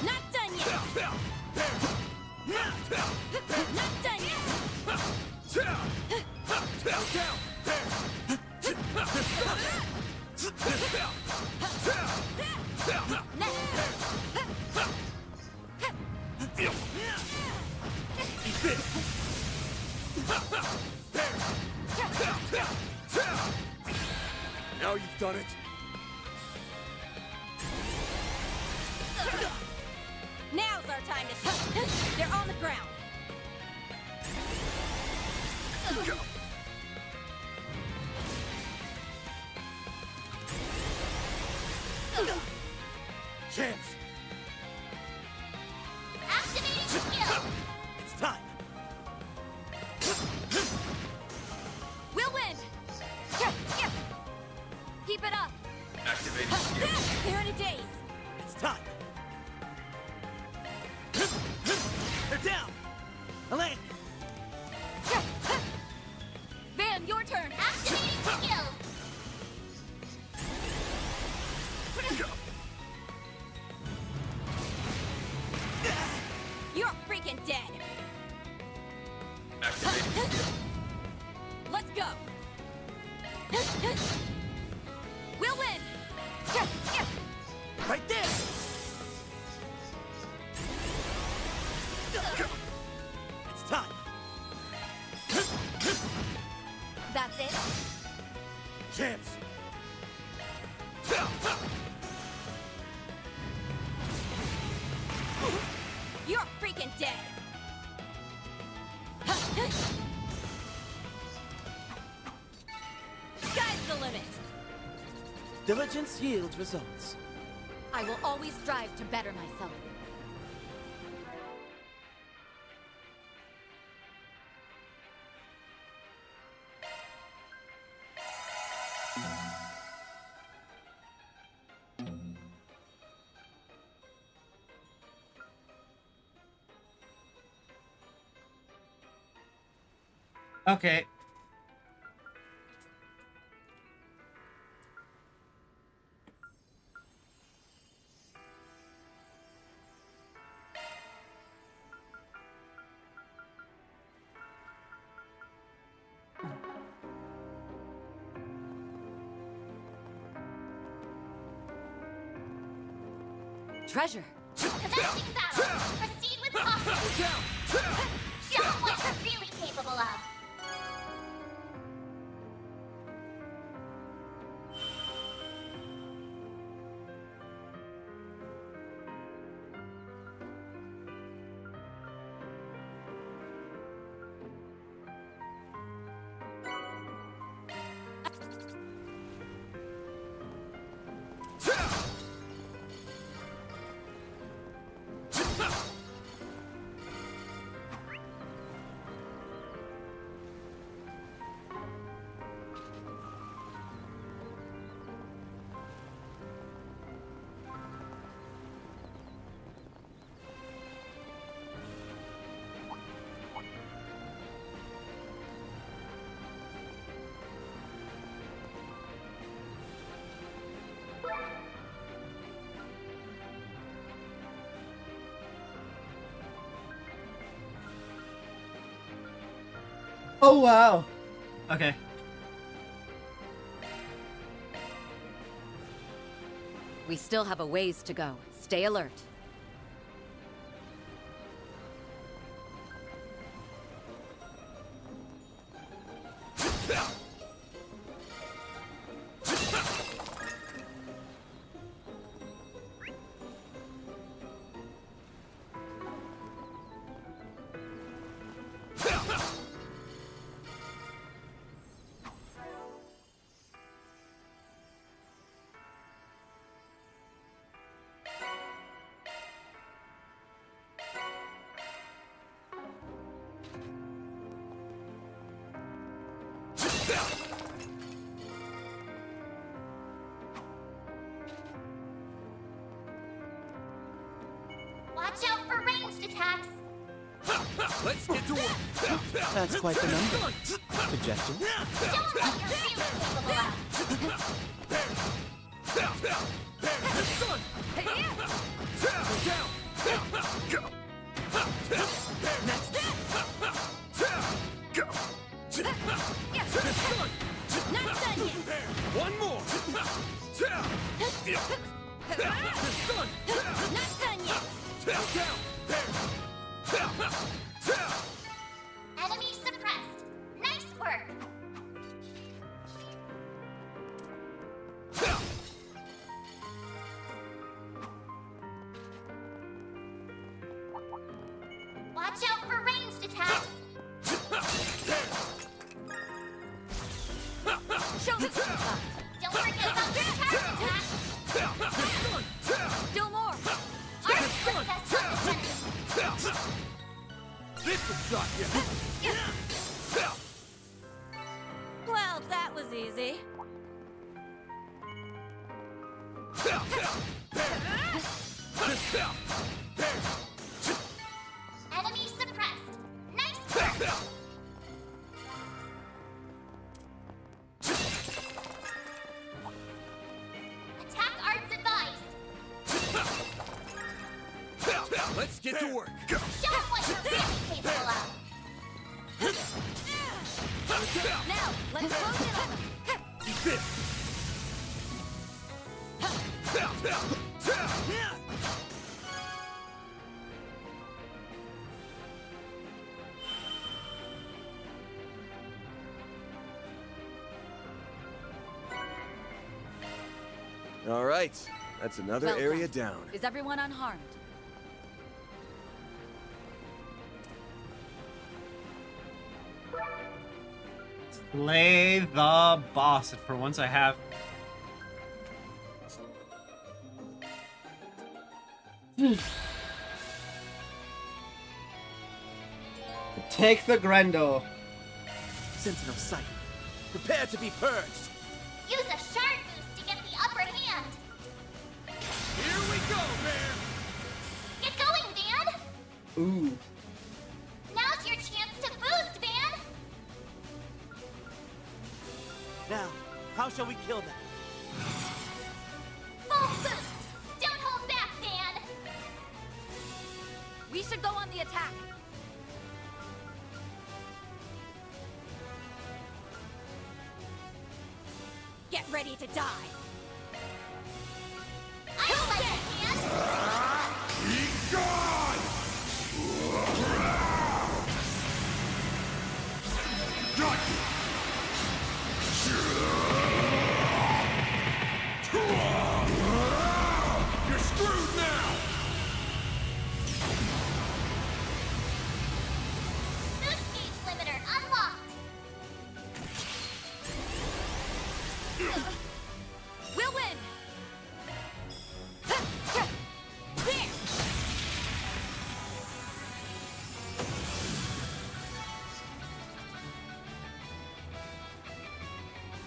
Not done yet! Not done yet! Now you've done it. Now's our time to shine. They're on the ground. Chance! Activating skill! It's time! We'll win! Keep it up! Activating skill. Here in a daze! It's time! They're down! Elaine! Van, your turn! Activating skill! You're freaking dead! Activating skill. Let's go! We'll win! Right there! It's time! That's it? Chance! You're freaking dead! Sky's the limit! Diligence yields results. I will always strive to better myself. Okay. Treasure! Commencing battle! Proceed with caution! Show what you're really capable of! Oh wow. Okay. We still have a ways to go. Stay alert. Watch out for ranged attacks! Let's get to work! That's quite the number. Suggestion? Show them what you're really capable Not done yet! Watch out for ranged attacks. Show me some love. Don't forget about the charge attack. Still more. Arms for the best defense. This will shock you. Well, that was easy. Enemy suppressed. Nice work. Attack arts advised. Let's get to work. Show them what you're really capable of. Now, let's close in on them. Eat this. All right, that's another Well area done. down. Is everyone unharmed? Play the boss. For once I have. Take the Grendel. Sense of sight. Prepare to be purged. Use a shard boost to get the upper hand. Here we go, man. Get going, Van. Ooh. Now's your chance to boost, Van. Now, how shall we kill them? Full boost. Don't hold back, Van. We should go on the attack. Get ready to die. I'll let you, Van. Be gone! You're screwed now! Boost gauge limiter unlocked. We'll win. There.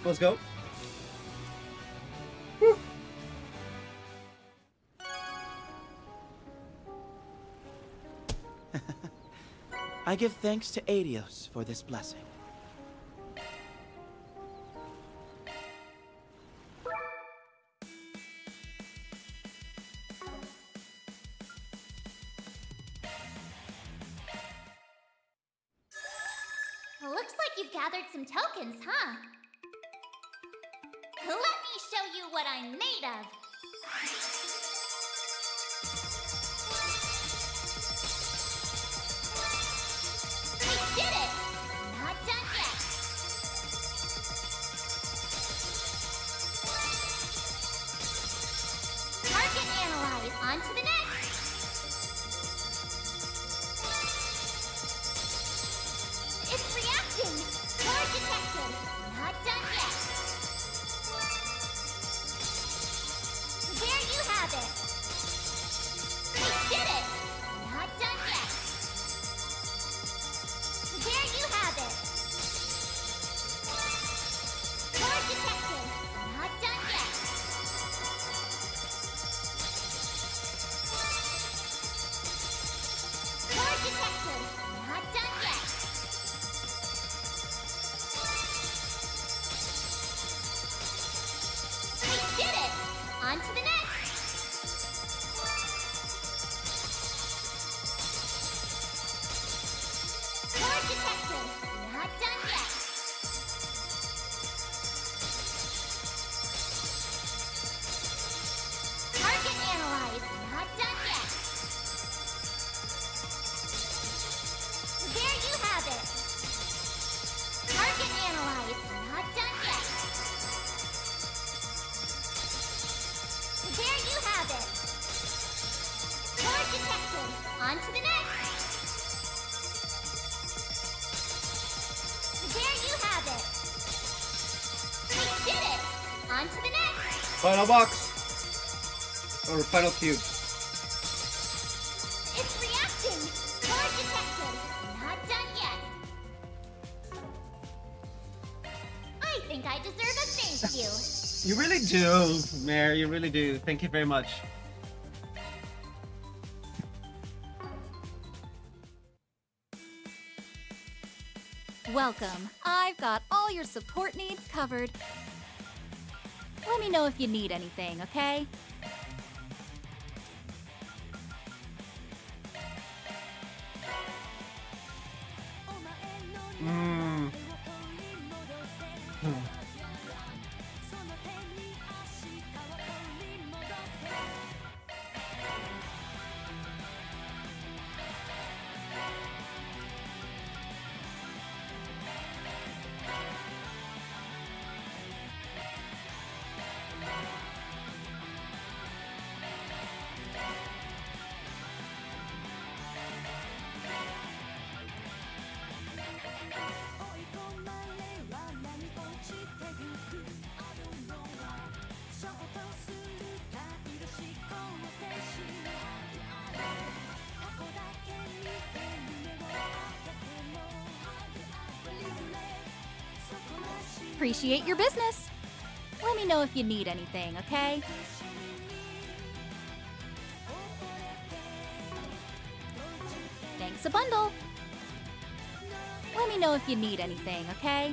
Let's go. I give thanks to Adios for this blessing. Looks like you've gathered some tokens, huh? Let me show you what I'm made of. We did it! Not done yet. Target analyze. On to the next. It's reacting. Core detected. Not done yet. There you have it. We did it. Not done yet. There you have it. Core detected. Not done yet. Core detected. Not done yet. We did it. On to the next. Core detected. Not done yet. Target analyze. Not done yet. There you have it. Target analyze. Not done yet. There you have it. Core detected. On to the next. On to the next. Final box. Or final cube. It's reacting. Charge detected. Not done yet. I think I deserve a thank you. You really do, Mare. You really do. Thank you very much. Welcome. I've got all your support needs covered. Let me know if you need anything, okay? Appreciate your business. Let me know if you need anything, okay? Thanks a bundle. Let me know if you need anything, okay?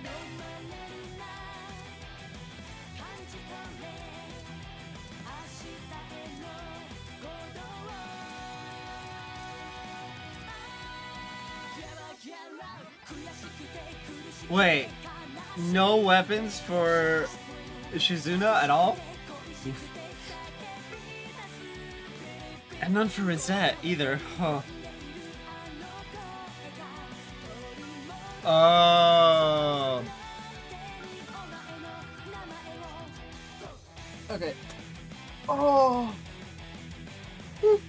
Wait, no weapons for Shizuna at all? Oof. And none for Rosette either, huh? Oh. Okay. Oh. Whew.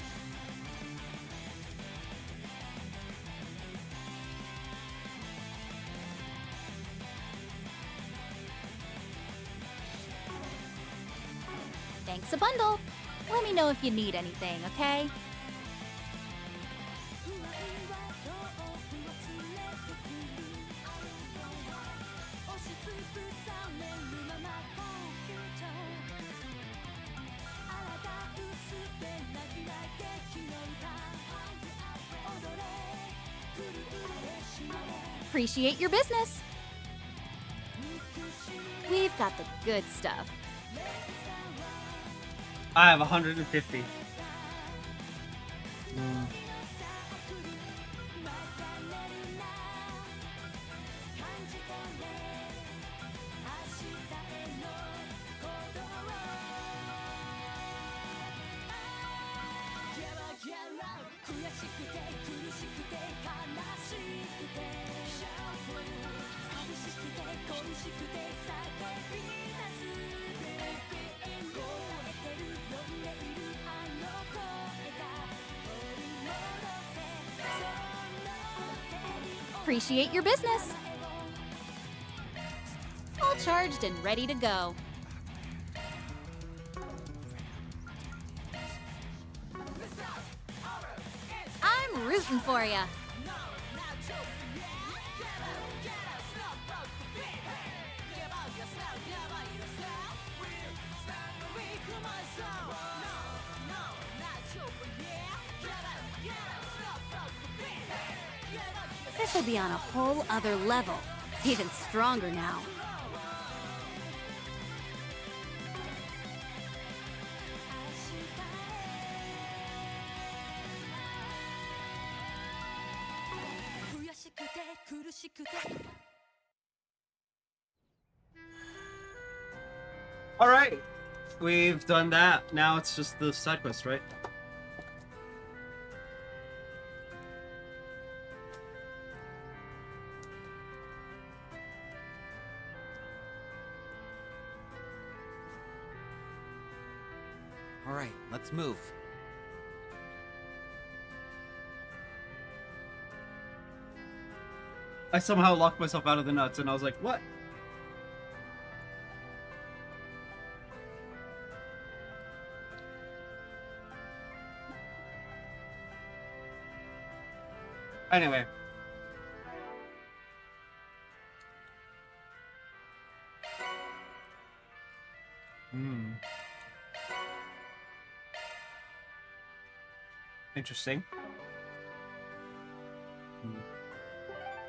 Thanks a bundle. Let me know if you need anything, okay? Appreciate your business. We've got the good stuff. I have 150. Appreciate your business. All charged and ready to go. I'm rooting for ya. This will be on a whole other level. It's even stronger now. Alright, we've done that. Now it's just the side quest, right? All right, let's move. I somehow locked myself out of the nuts and I was like, what? Anyway. Interesting.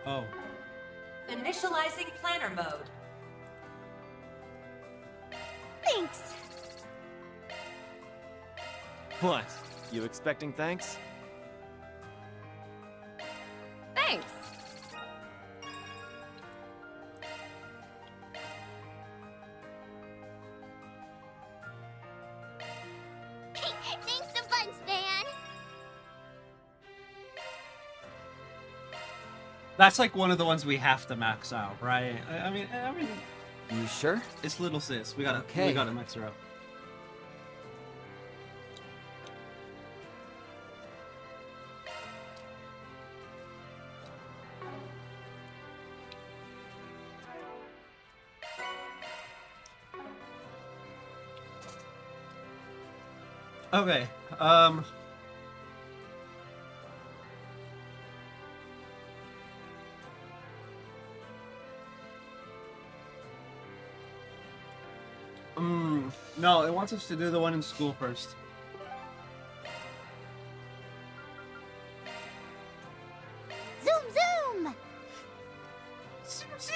Oh. Initializing planner mode. Thanks. What? You expecting thanks? Thanks. Thanks a bunch, man. That's like one of the ones we have to max out, right? I mean, you sure? It's little sis. We gotta max her out. Okay. No, it wants us to do the one in school first. Zoom, zoom. Zoom, zoom.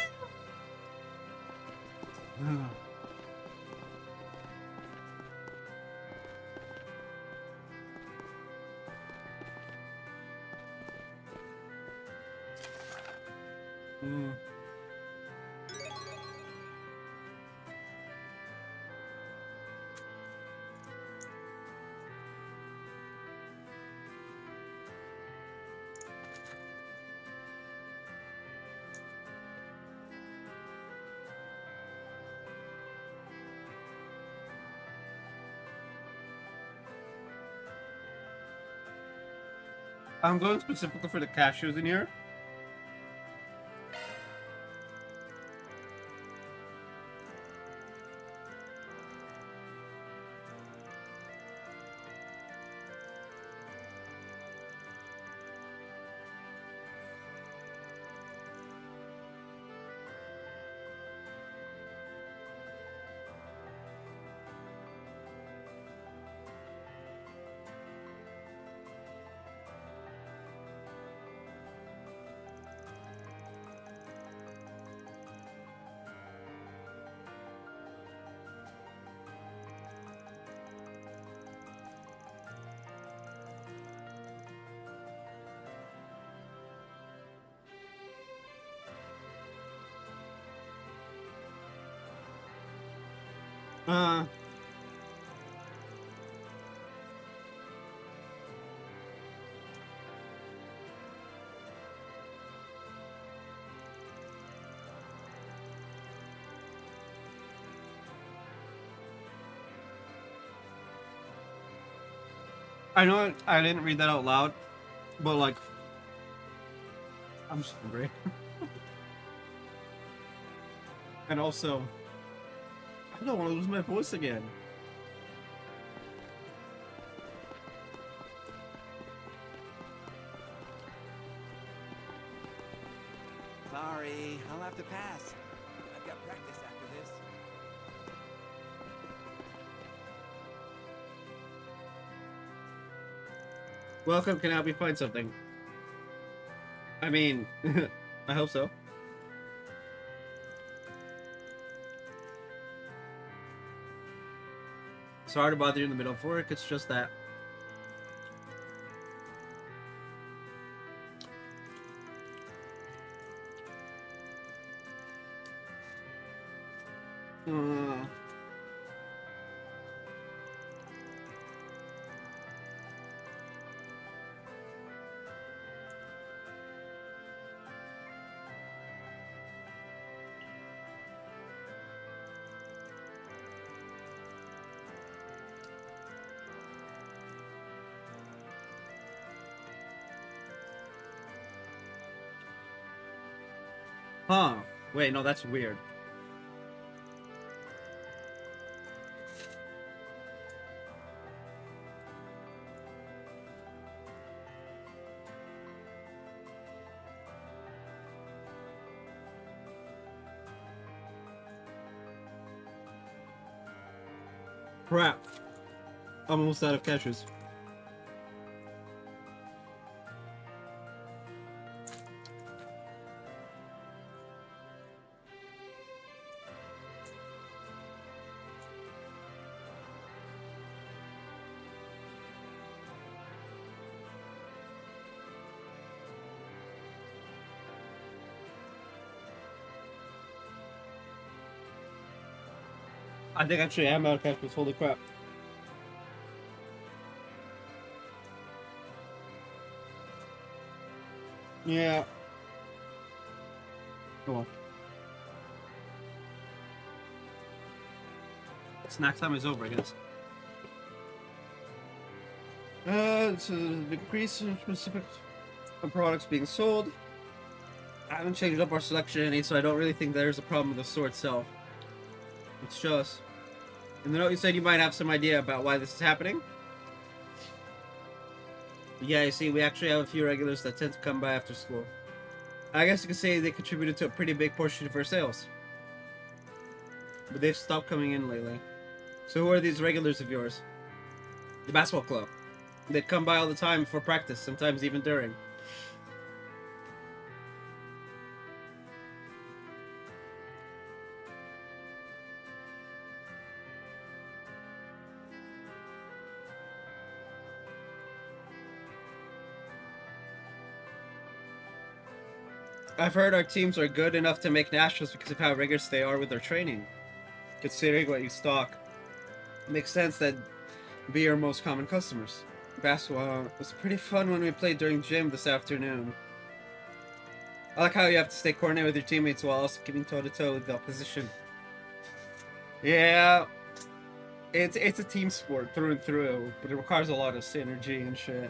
I'm going specifically for the cashews in here. I know I didn't read that out loud, but like, I'm just hungry. And also, I don't want to lose my voice again. Sorry, I'll have to pass. I've got practice after this. Welcome, can help you find something. I mean, I hope so. Sorry to bother you in the middle of work, it's just that. Huh. Wait, no, that's weird. Crap. I'm almost out of cashews. I think actually I am out of cashews. Holy crap. Yeah. Oh well. Snack time is over, I guess. It's a decrease in specific products being sold. I haven't changed up our selection any, so I don't really think there's a problem with the store itself. It's just... In the note you said you might have some idea about why this is happening. Yeah, you see, we actually have a few regulars that tend to come by after school. I guess you could say they contributed to a pretty big portion of our sales. But they've stopped coming in lately. So who are these regulars of yours? The basketball club. They'd come by all the time for practice, sometimes even during. I've heard our teams are good enough to make nationals because of how rigorous they are with their training. Considering what you stock, it makes sense that be your most common customers. Basketball was pretty fun when we played during gym this afternoon. I like how you have to stay coordinated with your teammates while also keeping toe-to-toe with the opposition. Yeah, it's a team sport through and through, but it requires a lot of synergy and shit.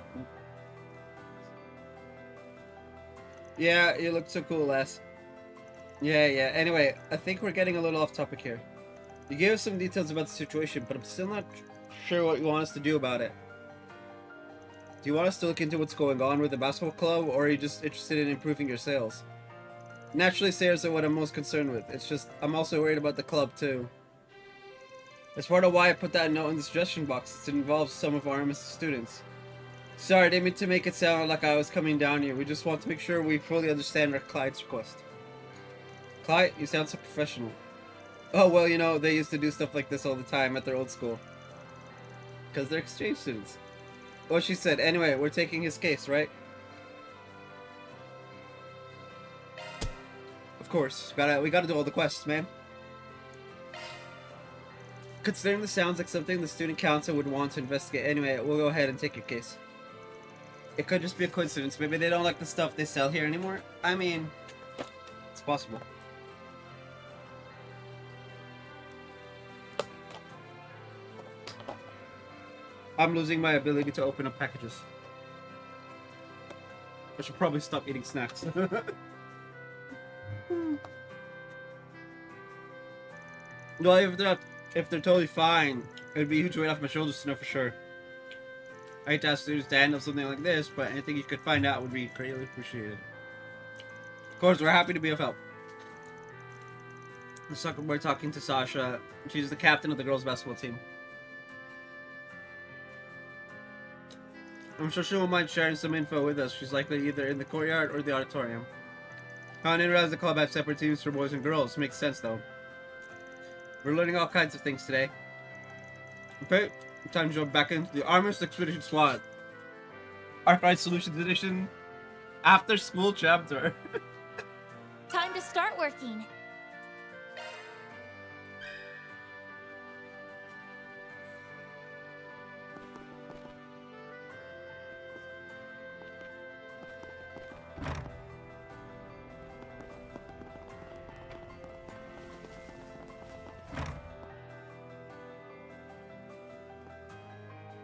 Yeah, you look so cool, Les. Yeah. Anyway, I think we're getting a little off topic here. You gave us some details about the situation, but I'm still not sure what you want us to do about it. Do you want us to look into what's going on with the basketball club, or are you just interested in improving your sales? Naturally, sales are what I'm most concerned with. It's just, I'm also worried about the club, too. That's part of why I put that note in the suggestion box. It involves some of our MSC students. Sorry, I didn't mean to make it sound like I was coming down here. We just want to make sure we fully understand our client's request. Clyde, you sound so professional. Oh, well, you know, they used to do stuff like this all the time at their old school. Because they're exchange students. What she said. Anyway, we're taking his case, right? Of course. We gotta do all the quests, man. Considering this sounds like something the student council would want to investigate. Anyway, we'll go ahead and take your case. It could just be a coincidence. Maybe they don't like the stuff they sell here anymore. I mean, it's possible. I'm losing my ability to open up packages. I should probably stop eating snacks. Well, if they're totally fine, it'd be a huge weight off my shoulders to know for sure. I hate to ask students to handle something like this, but anything you could find out would be greatly appreciated. Of course, we're happy to be of help. The soccer boy talking to Sasha. She's the captain of the girls' basketball team. I'm sure she won't mind sharing some info with us. She's likely either in the courtyard or the auditorium. I didn't realize the club had separate teams for boys and girls. Makes sense, though. We're learning all kinds of things today. Okay, time to jump back into the Armor's Expedition Squad. Archive Solutions Edition. After School Chapter. Time to start working.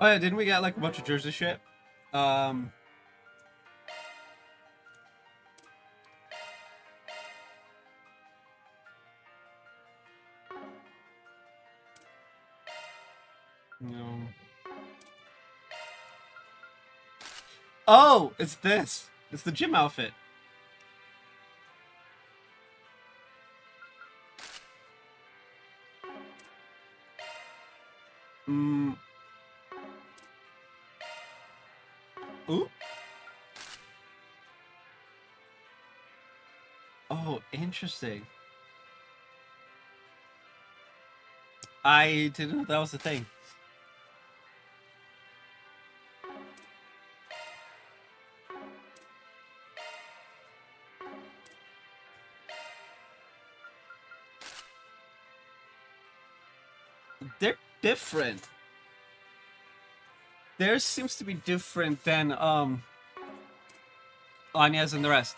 Oh yeah, didn't we get like a bunch of Jersey shit? No. Oh, it's this. It's the gym outfit. Mm. Ooh. Oh, interesting. I didn't know that was the thing. They're different. Theirs seems to be different than Anya's and the rest.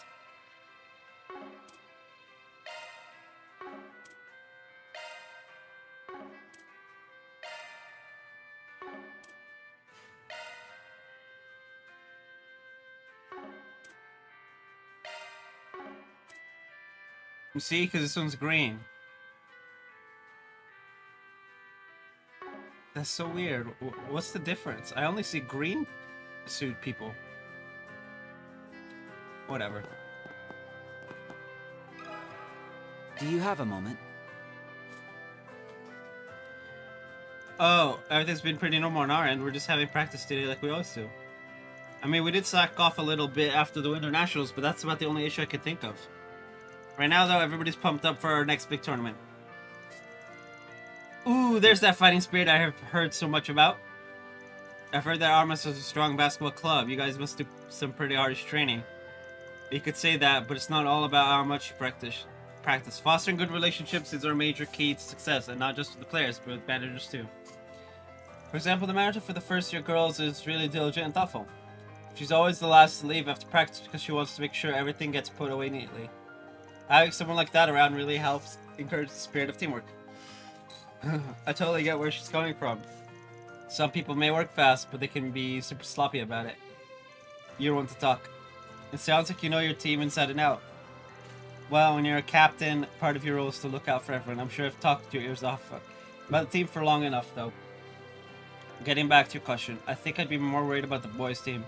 You see, because this one's green. That's so weird. What's the difference? I only see green suit people. Whatever. Do you have a moment? Oh, everything's been pretty normal on our end. We're just having practice today like we always do. I mean, we did slack off a little bit after the Winter Nationals, but that's about the only issue I could think of. Right now, though, everybody's pumped up for our next big tournament. Ooh, there's that fighting spirit I have heard so much about. I've heard that Armas is a strong basketball club. You guys must do some pretty harsh training. You could say that, but it's not all about how much you practice. Fostering good relationships is our major key to success, and not just with the players, but with managers too. For example, the manager for the first-year girls is really diligent and thoughtful. She's always the last to leave after practice because she wants to make sure everything gets put away neatly. Having someone like that around really helps encourage the spirit of teamwork. I totally get where she's coming from. Some people may work fast, but they can be super sloppy about it. You're one to talk. It sounds like you know your team inside and out. Well, when you're a captain, part of your role is to look out for everyone. I'm sure I've talked your ears off about the team for long enough, though. Getting back to your question, I think I'd be more worried about the boys' team.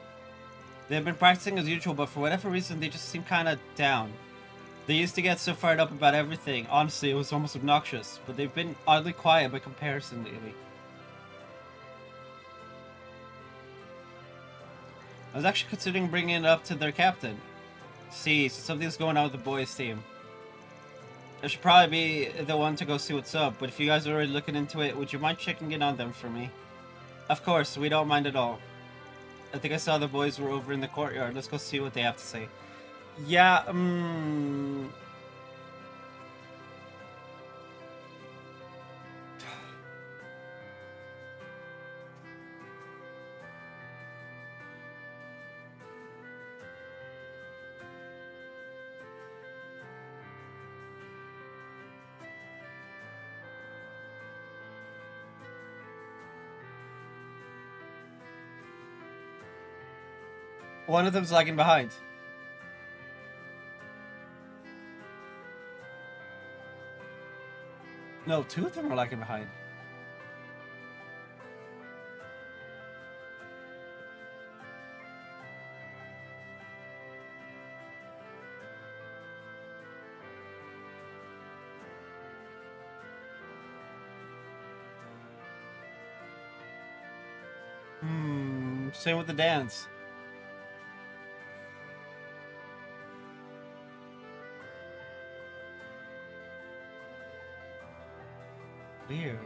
They've been practicing as usual, but for whatever reason, they just seem kind of down. They used to get so fired up about everything. Honestly, it was almost obnoxious, but they've been oddly quiet by comparison lately. I was actually considering bringing it up to their captain. See, so something's going on with the boys' team. I should probably be the one to go see what's up, but if you guys are already looking into it, would you mind checking in on them for me? Of course, we don't mind at all. I think I saw the boys were over in the courtyard. Let's go see what they have to say. Yeah, one of them's lagging behind. No, two of them are lagging behind. Same with the dance. Weird.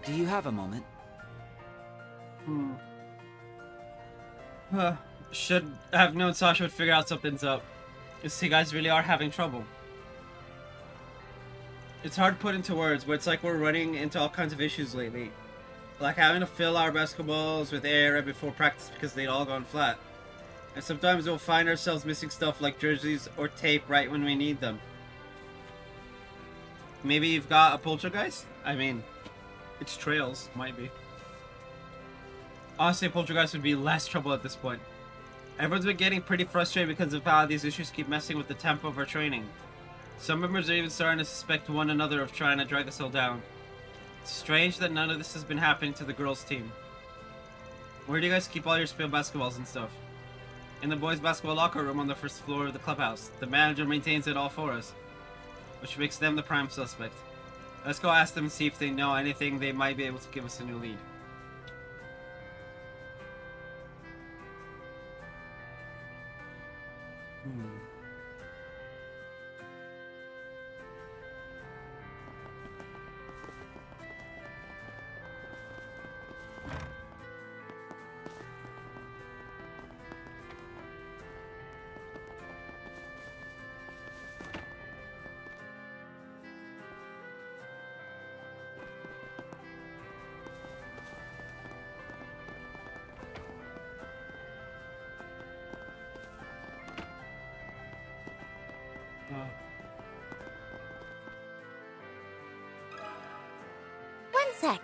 Do you have a moment? Should have known Sasha would figure out something's up. You guys really are having trouble. It's hard to put into words, but it's like we're running into all kinds of issues lately. Like having to fill our basketballs with air right before practice because they'd all gone flat. And sometimes we'll find ourselves missing stuff like jerseys or tape right when we need them. Maybe you've got a poltergeist? I mean, it's trails, might be. Honestly, a poltergeist would be less trouble at this point. Everyone's been getting pretty frustrated because of how these issues keep messing with the tempo of our training. Some members are even starting to suspect one another of trying to drag us all down. It's strange that none of this has been happening to the girls' team. Where do you guys keep all your spilled basketballs and stuff? In the boys' basketball locker room on the first floor of the clubhouse. The manager maintains it all for us, which makes them the prime suspect. Let's go ask them and see if they know anything. They might be able to give us a new lead. One sec.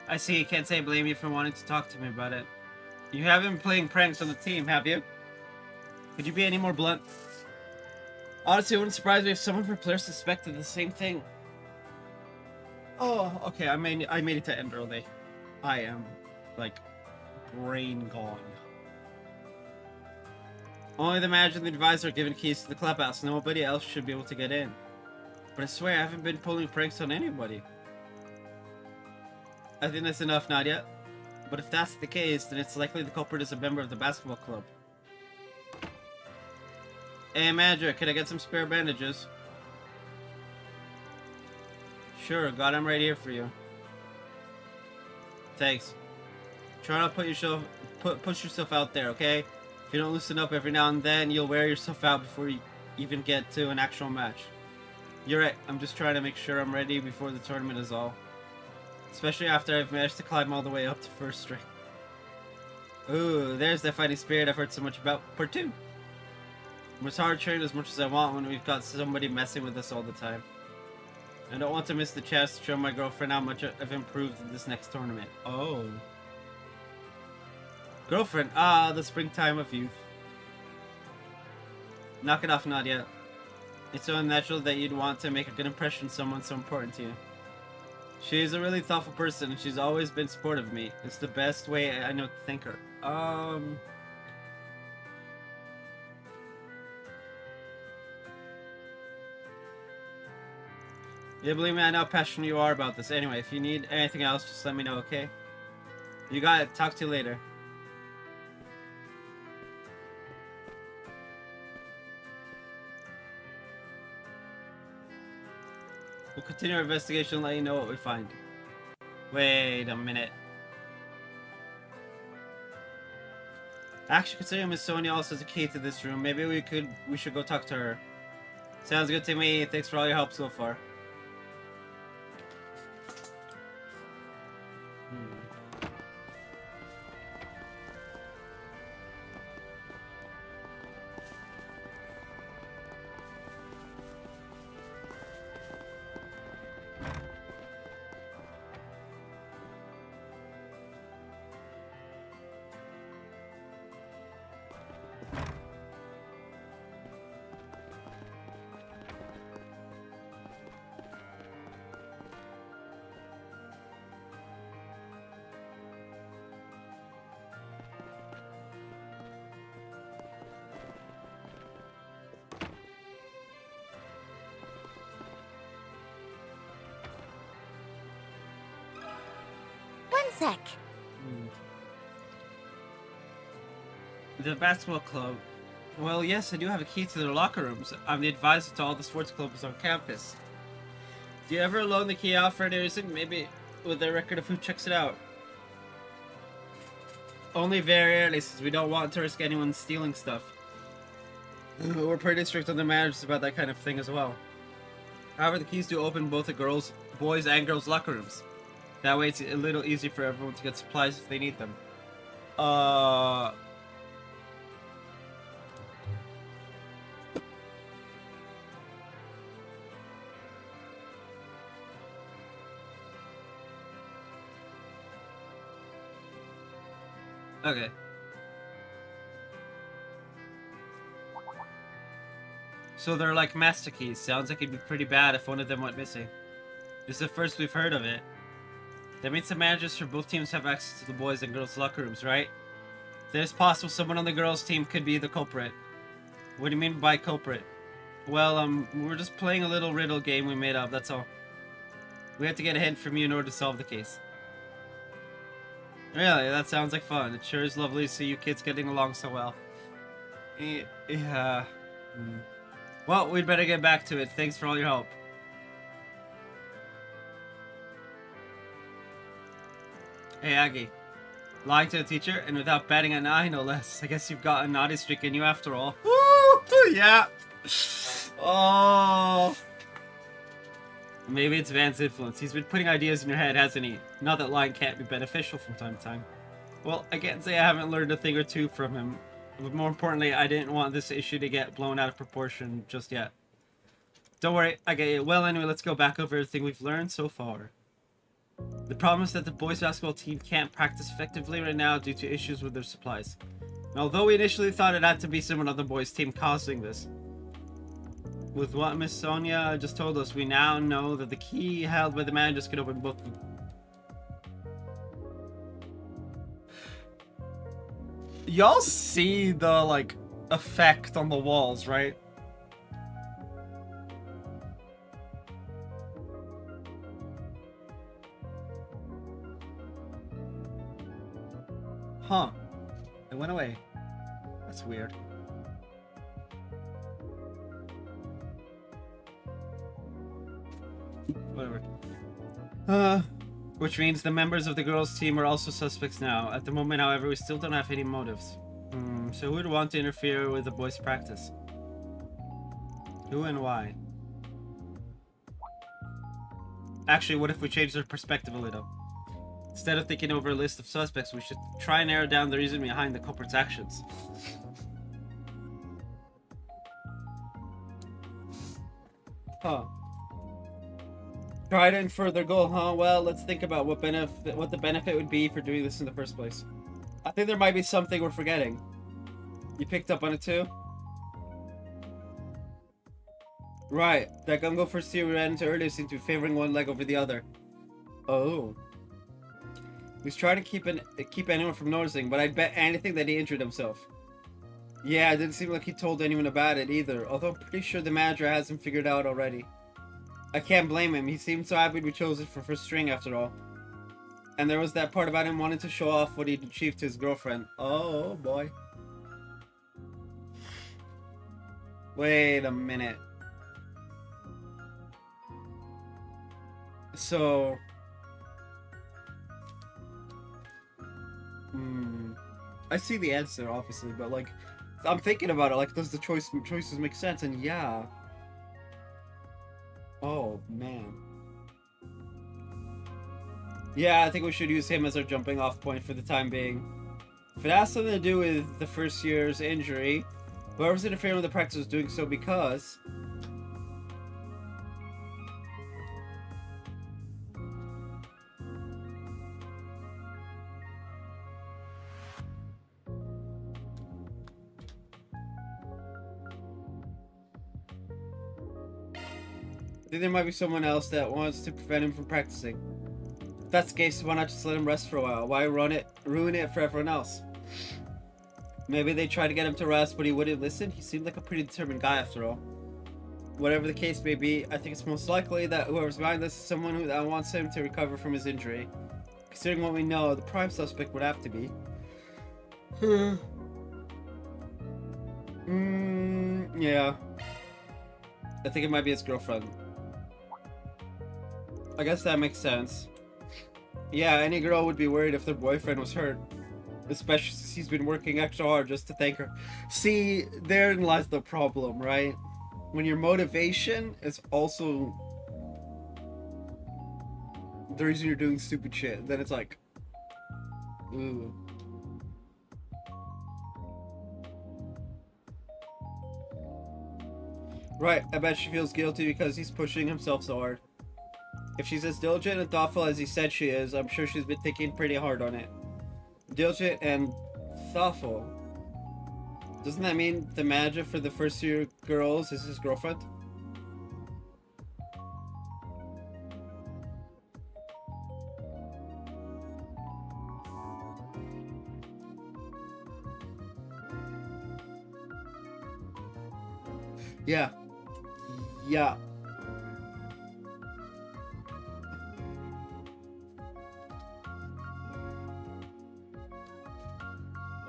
I see. Can't say I blame you for wanting to talk to me about it. You haven't been playing pranks on the team, have you? Could you be any more blunt? Honestly, it wouldn't surprise me if some of our players suspected the same thing. Oh, okay. I made it to end early. I am, like, brain gone. Only the manager and the advisor are given keys to the clubhouse. Nobody else should be able to get in. But I swear I haven't been pulling pranks on anybody. I think that's enough, Nadia. But if that's the case, then it's likely the culprit is a member of the basketball club. Hey, manager, can I get some spare bandages? Sure, got them right here for you. Thanks. Try not to push yourself out there, okay? If you don't loosen up every now and then, you'll wear yourself out before you even get to an actual match. You're right, I'm just trying to make sure I'm ready before the tournament is all. Especially after I've managed to climb all the way up to first string. Ooh, there's that fighting spirit I've heard so much about. Part 2. It's hard to train as much as I want when we've got somebody messing with us all the time. I don't want to miss the chance to show my girlfriend how much I've improved in this next tournament. Oh. Girlfriend, the springtime of youth. Knock it off, Nadia. It's so unnatural that you'd want to make a good impression on someone so important to you. She's a really thoughtful person, and she's always been supportive of me. It's the best way I know to thank her. Yeah, believe me, I know how passionate you are about this. Anyway, if you need anything else, just let me know, okay? You got it. Talk to you later. We'll continue our investigation and let you know what we find. Wait a minute. Actually, considering Miss Sonia also has a key to this room, maybe we should go talk to her. Sounds good to me. Thanks for all your help so far. One sec. The basketball club. Well, yes, I do have a key to their locker rooms. I'm the advisor to all the sports clubs on campus. Do you ever loan the key out for any reason? Maybe with a record of who checks it out? Only very rarely, since we don't want to risk anyone stealing stuff. We're pretty strict on the managers about that kind of thing as well. However, the keys do open both the boys and girls' locker rooms. That way it's a little easier for everyone to get supplies if they need them. Okay. So they're like master keys. Sounds like it'd be pretty bad if one of them went missing. This is the first we've heard of it. That means the managers for both teams have access to the boys' and girls' locker rooms, right? Then it's possible someone on the girls' team could be the culprit. What do you mean by culprit? Well, we're just playing a little riddle game we made up, that's all. We have to get a hint from you in order to solve the case. Really? That sounds like fun. It sure is lovely to see you kids getting along so well. Yeah. Well, we'd better get back to it. Thanks for all your help. Hey, Aggie. Lying to a teacher, and without batting an eye, no less. I guess you've got a naughty streak in you after all. Woo! Yeah. Oh. Maybe it's Van's influence. He's been putting ideas in your head, hasn't he? Not that lying can't be beneficial from time to time. Well, I can't say I haven't learned a thing or two from him. But more importantly, I didn't want this issue to get blown out of proportion just yet. Don't worry, I get you. Well, anyway, let's go back over everything we've learned so far. The problem is that the boys basketball team can't practice effectively right now due to issues with their supplies. And although we initially thought it had to be someone on the boys team causing this, with what Miss Sonia just told us, we now know that the key held by the managers could open both. Y'all see the, like, effect on the walls, right? Huh. It went away. That's weird. Whatever. Which means the members of the girls' team are also suspects now. At the moment, however, we still don't have any motives. So who would want to interfere with the boys' practice? Who and why? Actually, what if we change their perspective a little? Instead of thinking over a list of suspects, we should try and narrow down the reason behind the culprit's actions. Huh. Try to infer their goal, huh? Well, let's think about what the benefit would be for doing this in the first place. I think there might be something we're forgetting. You picked up on it too? Right. That Gungo first year we ran into earlier seemed to be favoring one leg over the other. Oh. He was trying to keep anyone from noticing, but I'd bet anything that he injured himself. Yeah, it didn't seem like he told anyone about it either, although I'm pretty sure the manager has him figured out already. I can't blame him. He seemed so happy we chose it for first string after all. And there was that part about him wanting to show off what he'd achieved to his girlfriend. Oh boy. Wait a minute. So... I see the answer, obviously, but like... I'm thinking about it, like, does the choices make sense? And yeah... Oh, man. Yeah, I think we should use him as our jumping off point for the time being. If it has something to do with the first year's injury, whoever's interfering with the practice is doing so because... I think there might be someone else that wants to prevent him from practicing. If that's the case, why not just let him rest for a while? Why ruin it for everyone else? Maybe they tried to get him to rest, but he wouldn't listen. He seemed like a pretty determined guy after all. Whatever the case may be, I think it's most likely that whoever's behind this is someone that wants him to recover from his injury. Considering what we know, the prime suspect would have to be. Yeah. I think it might be his girlfriend. I guess that makes sense. Yeah, any girl would be worried if their boyfriend was hurt. Especially since he's been working extra hard just to thank her. See, therein lies the problem, right? When your motivation is also the reason you're doing stupid shit, then it's like... Ooh. Right, I bet she feels guilty because he's pushing himself so hard. If she's as diligent and thoughtful as he said she is, I'm sure she's been thinking pretty hard on it. Diligent and thoughtful. Doesn't that mean the manager for the first year girls is his girlfriend? Yeah. Yeah.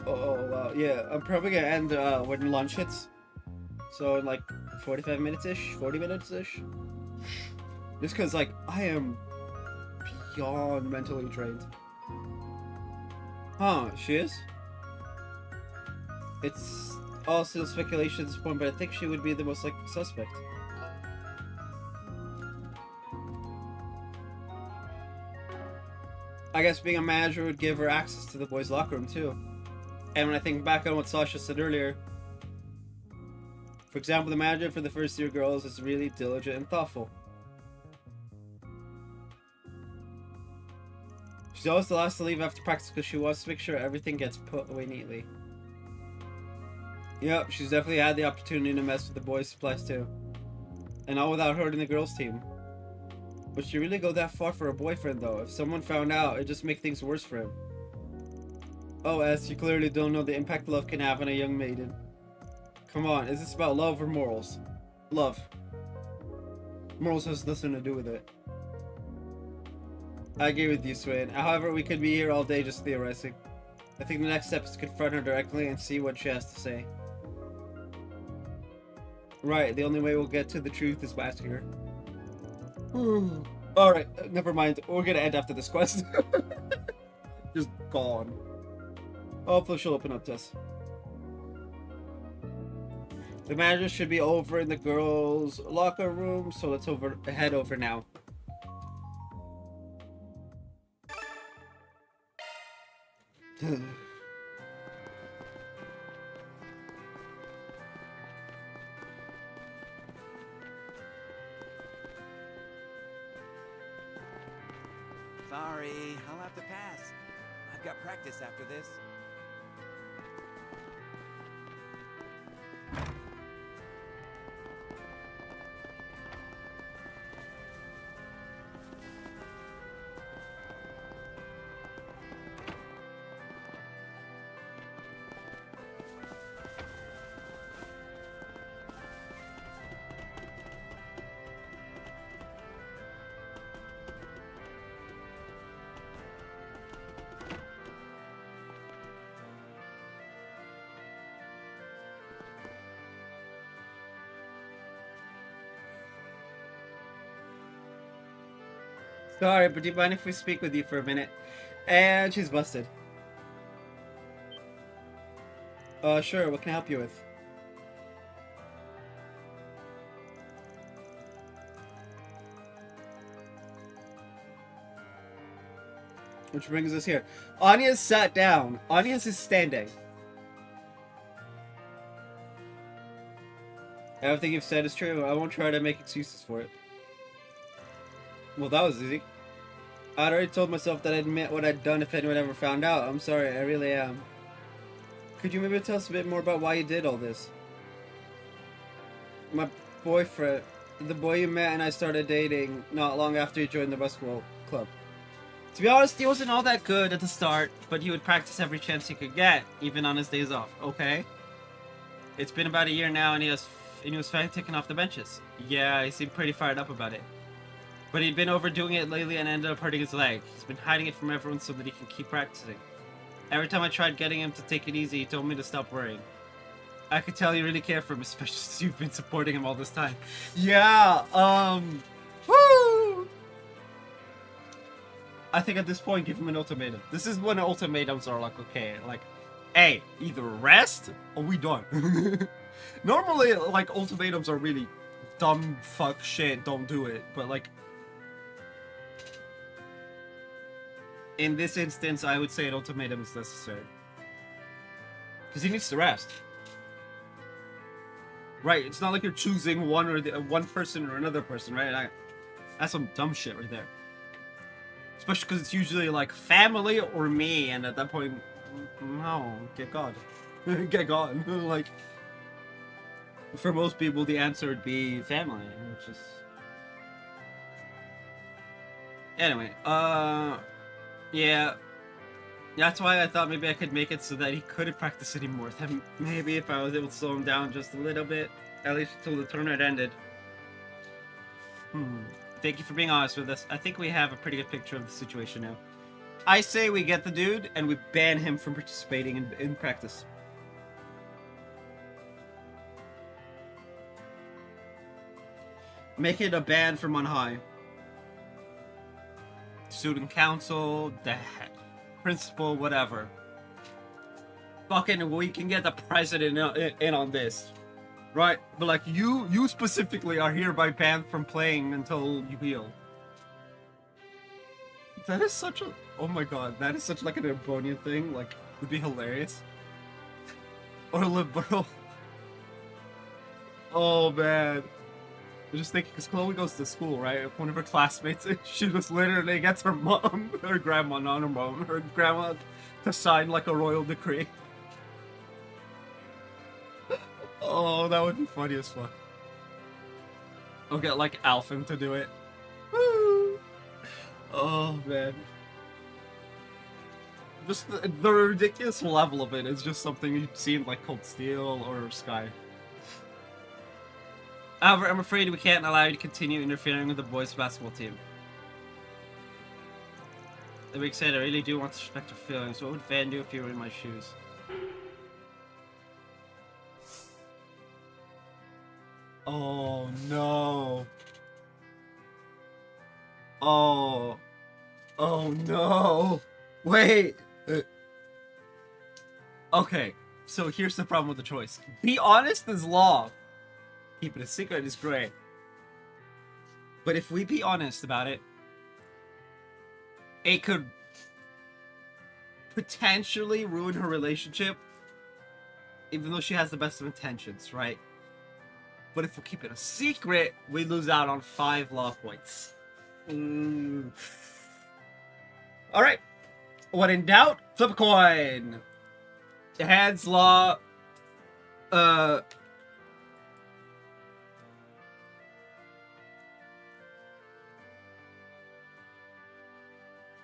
Oh wow, yeah. I'm probably gonna end when lunch hits. So in like 45 minutes-ish, 40 minutes-ish. Just cause like I am beyond mentally drained. Huh, she is? It's all still speculation at this point, but I think she would be the most likely suspect. I guess being a manager would give her access to the boys' locker room too. And when I think back on what Sasha said earlier, for example, the manager for the first year girls is really diligent and thoughtful. She's always the last to leave after practice because she wants to make sure everything gets put away neatly. Yep, she's definitely had the opportunity to mess with the boys' supplies too. And all without hurting the girls' team. Would she really go that far for a boyfriend though? If someone found out, it'd just make things worse for him. Oh, S, you clearly don't know the impact love can have on a young maiden. Come on, is this about love or morals? Love. Morals has nothing to do with it. I agree with you, Swain. However, we could be here all day just theorizing. I think the next step is to confront her directly and see what she has to say. Right, the only way we'll get to the truth is by asking her. Alright, never mind. We're gonna end after this quest. Just gone. Hopefully she'll open up to us. The manager should be over in the girls' locker room, so let's head over now. Sorry, I'll have to pass. I've got practice after this. Sorry, but do you mind if we speak with you for a minute? And she's busted. Sure, what can I help you with? Which brings us here. Anya's sat down. Anya's is standing. Everything you've said is true. I won't try to make excuses for it. Well, that was easy. I'd already told myself that I'd admit what I'd done if anyone ever found out. I'm sorry, I really am. Could you maybe tell us a bit more about why you did all this? My boyfriend, the boy you met and I started dating not long after you joined the basketball club. To be honest, he wasn't all that good at the start, but he would practice every chance he could get, even on his days off, okay? It's been about a year now and he was finally taking off the benches. Yeah, he seemed pretty fired up about it. But he'd been overdoing it lately and ended up hurting his leg. He's been hiding it from everyone so that he can keep practicing. Every time I tried getting him to take it easy, he told me to stop worrying. I could tell you really care for him, especially since you've been supporting him all this time. Yeah, woo! I think at this point, give him an ultimatum. This is when ultimatums are like, okay, like, hey, either rest or we done. Normally, like, ultimatums are really dumb fuck shit, don't do it, but like, in this instance, I would say an ultimatum is necessary. Because he needs to rest. Right, it's not like you're choosing one person or another person, right? That's some dumb shit right there. Especially because it's usually like family or me, and at that point, no, get God. Get gone. Like, for most people, the answer would be family, which is... Anyway, yeah. That's why I thought maybe I could make it so that he couldn't practice anymore. Then maybe if I was able to slow him down just a little bit, at least until the tournament ended. Thank you for being honest with us. I think we have a pretty good picture of the situation now. I say we get the dude and we ban him from participating in practice. Make it a ban from on high. Student council, the head, principal, whatever. Fucking, we can get the president in on this. Right? But like, you specifically are hereby banned from playing until you heal. That is such a... Oh my god, that is such like an Ebonian thing. Like, would be hilarious. Or liberal. Oh man. I'm just thinking, because Chloe goes to school, right? One of her classmates, she just literally gets her mom, her grandma, not her mom, her grandma to sign like a royal decree. Oh, that would be funny as fuck. I'll get like Alphen to do it. Woo! Oh man. Just the ridiculous level of it is just something you've seen like Cold Steel or Sky. However, I'm afraid we can't allow you to continue interfering with the boys' basketball team. Like I said, I really do want to respect your feelings. What would Van do if you were in my shoes? Oh no. Oh. Oh no. Wait. Okay, so here's the problem with the choice. Be honest is law. Keeping a secret is great. But if we be honest about it, it could potentially ruin her relationship, even though she has the best of intentions, right? But if we keep it a secret, we lose out on 5 law points. Alright. When in doubt, flip a coin. Heads, law.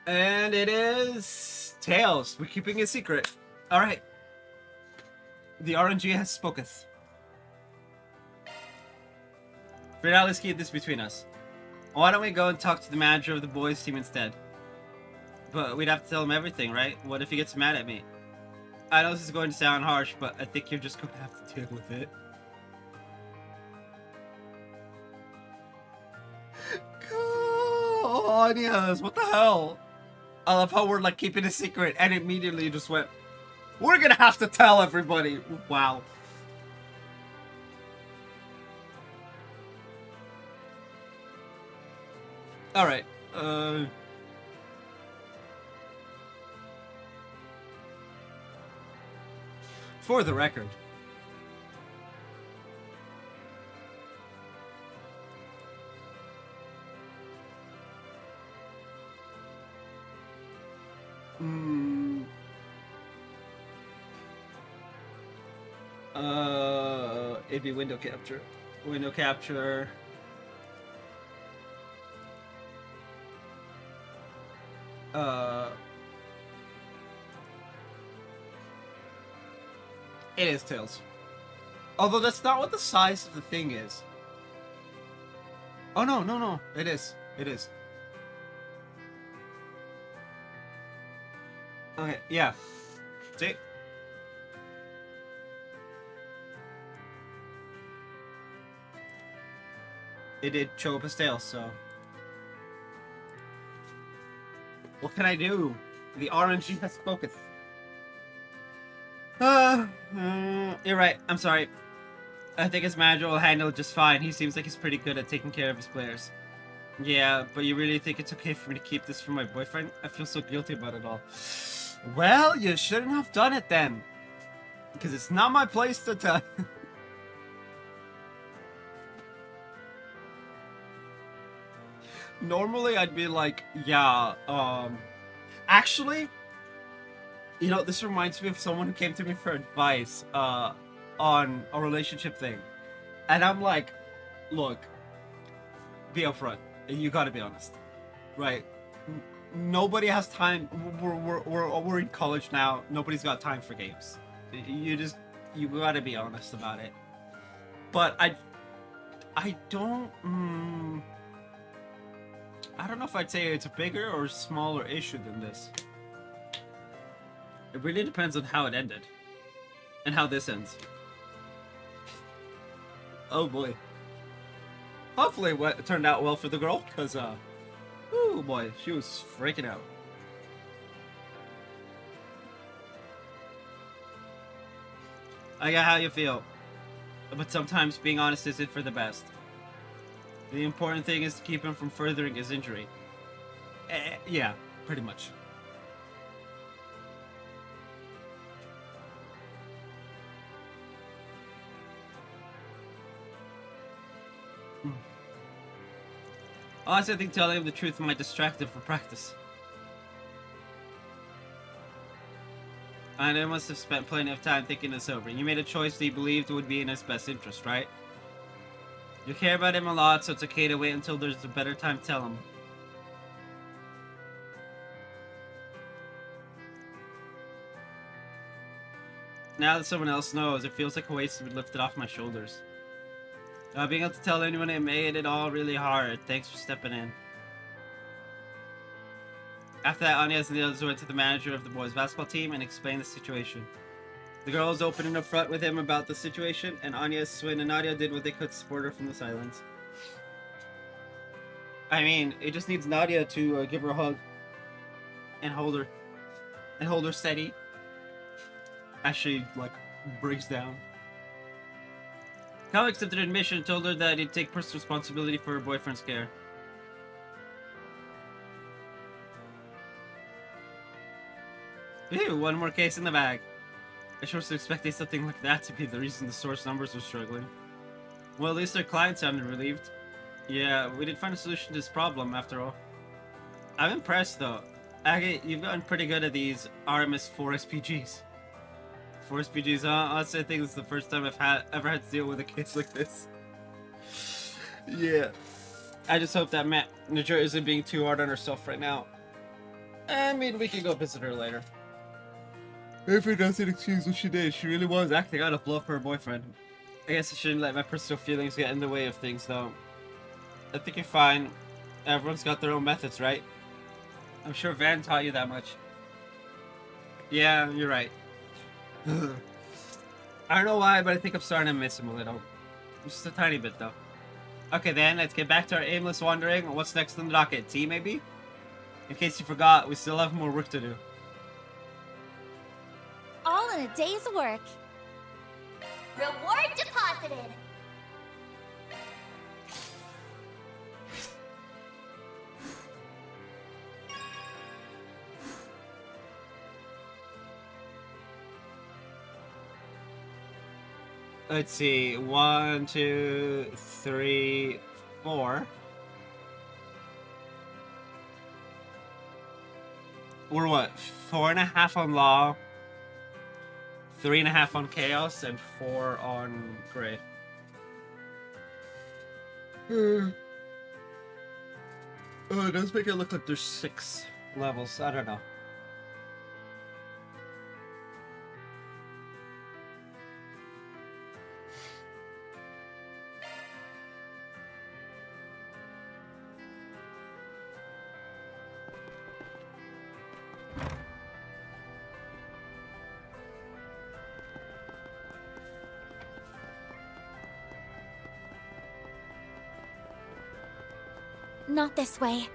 And it is tails. We're keeping it secret. Alright. The RNG has spoketh. For now, let's keep this between us. Why don't we go and talk to the manager of the boys' team instead? But we'd have to tell him everything, right? What if he gets mad at me? I know this is going to sound harsh, but I think you're just going to have to deal with it. God, yes, what the hell? I love how we're like keeping a secret and immediately just went, we're gonna have to tell everybody. Wow. Alright, for the record, it'd be window capture. Window capture. It is tails. Although that's not what the size of the thing is. Oh no, no, no. It is. It is. Okay, yeah. See? It did show up as tails, so... What can I do? The RNG has spoken. You're right. I'm sorry. I think his manager will handle it just fine. He seems like he's pretty good at taking care of his players. Yeah, but you really think it's okay for me to keep this from my boyfriend? I feel so guilty about it all. Well, you shouldn't have done it then. Because it's not my place to tell. Normally, I'd be like, yeah, actually, You know, this reminds me of someone who came to me for advice on a relationship thing. And I'm like, look, be upfront. You gotta be honest. Right? Nobody has time. We're in college now. Nobody's got time for games. You gotta be honest about it. But I don't I don't know if I'd say it's a bigger or smaller issue than this. It really depends on how it ended. And how this ends. Oh boy. Hopefully it turned out well for the girl, because, oh boy, she was freaking out. I get how you feel. But sometimes being honest isn't for the best. The important thing is to keep him from furthering his injury. Yeah, pretty much. Honestly, I think telling him the truth might distract him from practice. And I must have spent plenty of time thinking this over. You made a choice that you believed would be in his best interest, right? You care about him a lot, so it's okay to wait until there's a better time to tell him. Now that someone else knows, it feels like a weight to be lifted off my shoulders. Being able to tell anyone it made it all really hard. Thanks for stepping in. After that, Anya's and the others went to the manager of the boys' basketball team and explained the situation. The girls opened and upfront with him about the situation, and Anya, Swin, and Nadia did what they could to support her from the silence. I mean, it just needs Nadia to give her a hug and hold her steady as she breaks down. Kyle accepted admission and told her that he'd take personal responsibility for her boyfriend's care. Ew, one more case in the bag. I sure was expecting something like that to be the reason the source numbers were struggling. Well, at least their client sounded relieved. Yeah, we did find a solution to this problem, after all. I'm impressed, though. Agate, you've gotten pretty good at these RMS 4 SPGs. 4 SPGs, honestly, I think this is the first time I've ever had to deal with a case like this. Yeah. I just hope that manager isn't being too hard on herself right now. I mean, we can go visit her later. If it doesn't excuse what she did, she really was acting out of love for her boyfriend. I guess I shouldn't let my personal feelings get in the way of things, though. I think you're fine. Everyone's got their own methods, right? I'm sure Van taught you that much. Yeah, you're right. I don't know why, but I think I'm starting to miss him a little. Just a tiny bit, though. Okay, then, let's get back to our aimless wandering. What's next on the docket? Tea, maybe? In case you forgot, we still have more work to do. All in a day's work. Reward deposited. Let's see. 1, 2, 3, 4. We're what? 4.5 on law, 3.5 on chaos, and 4 on gray. Oh, it does make it look like there's 6 levels. I don't know. Not this way.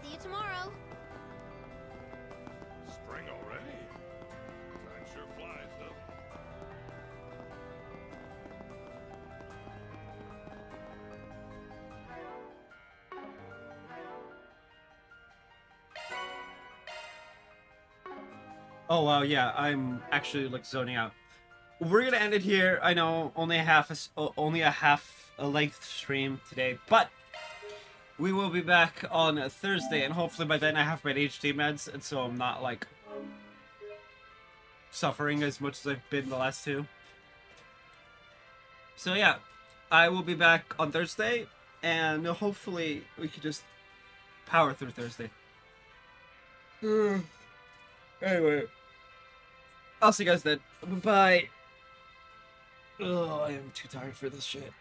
See you tomorrow. Spring already? Time sure flies, doesn't it? Oh wow, yeah, I'm actually like zoning out. We're gonna end it here. I know only a half a length stream today, but we will be back on Thursday, and hopefully by then I have my HD meds, and so I'm not like suffering as much as I've been the last two. So yeah, I will be back on Thursday, and hopefully we can just power through Thursday. Anyway, I'll see you guys then. Bye. Oh, I am too tired for this shit.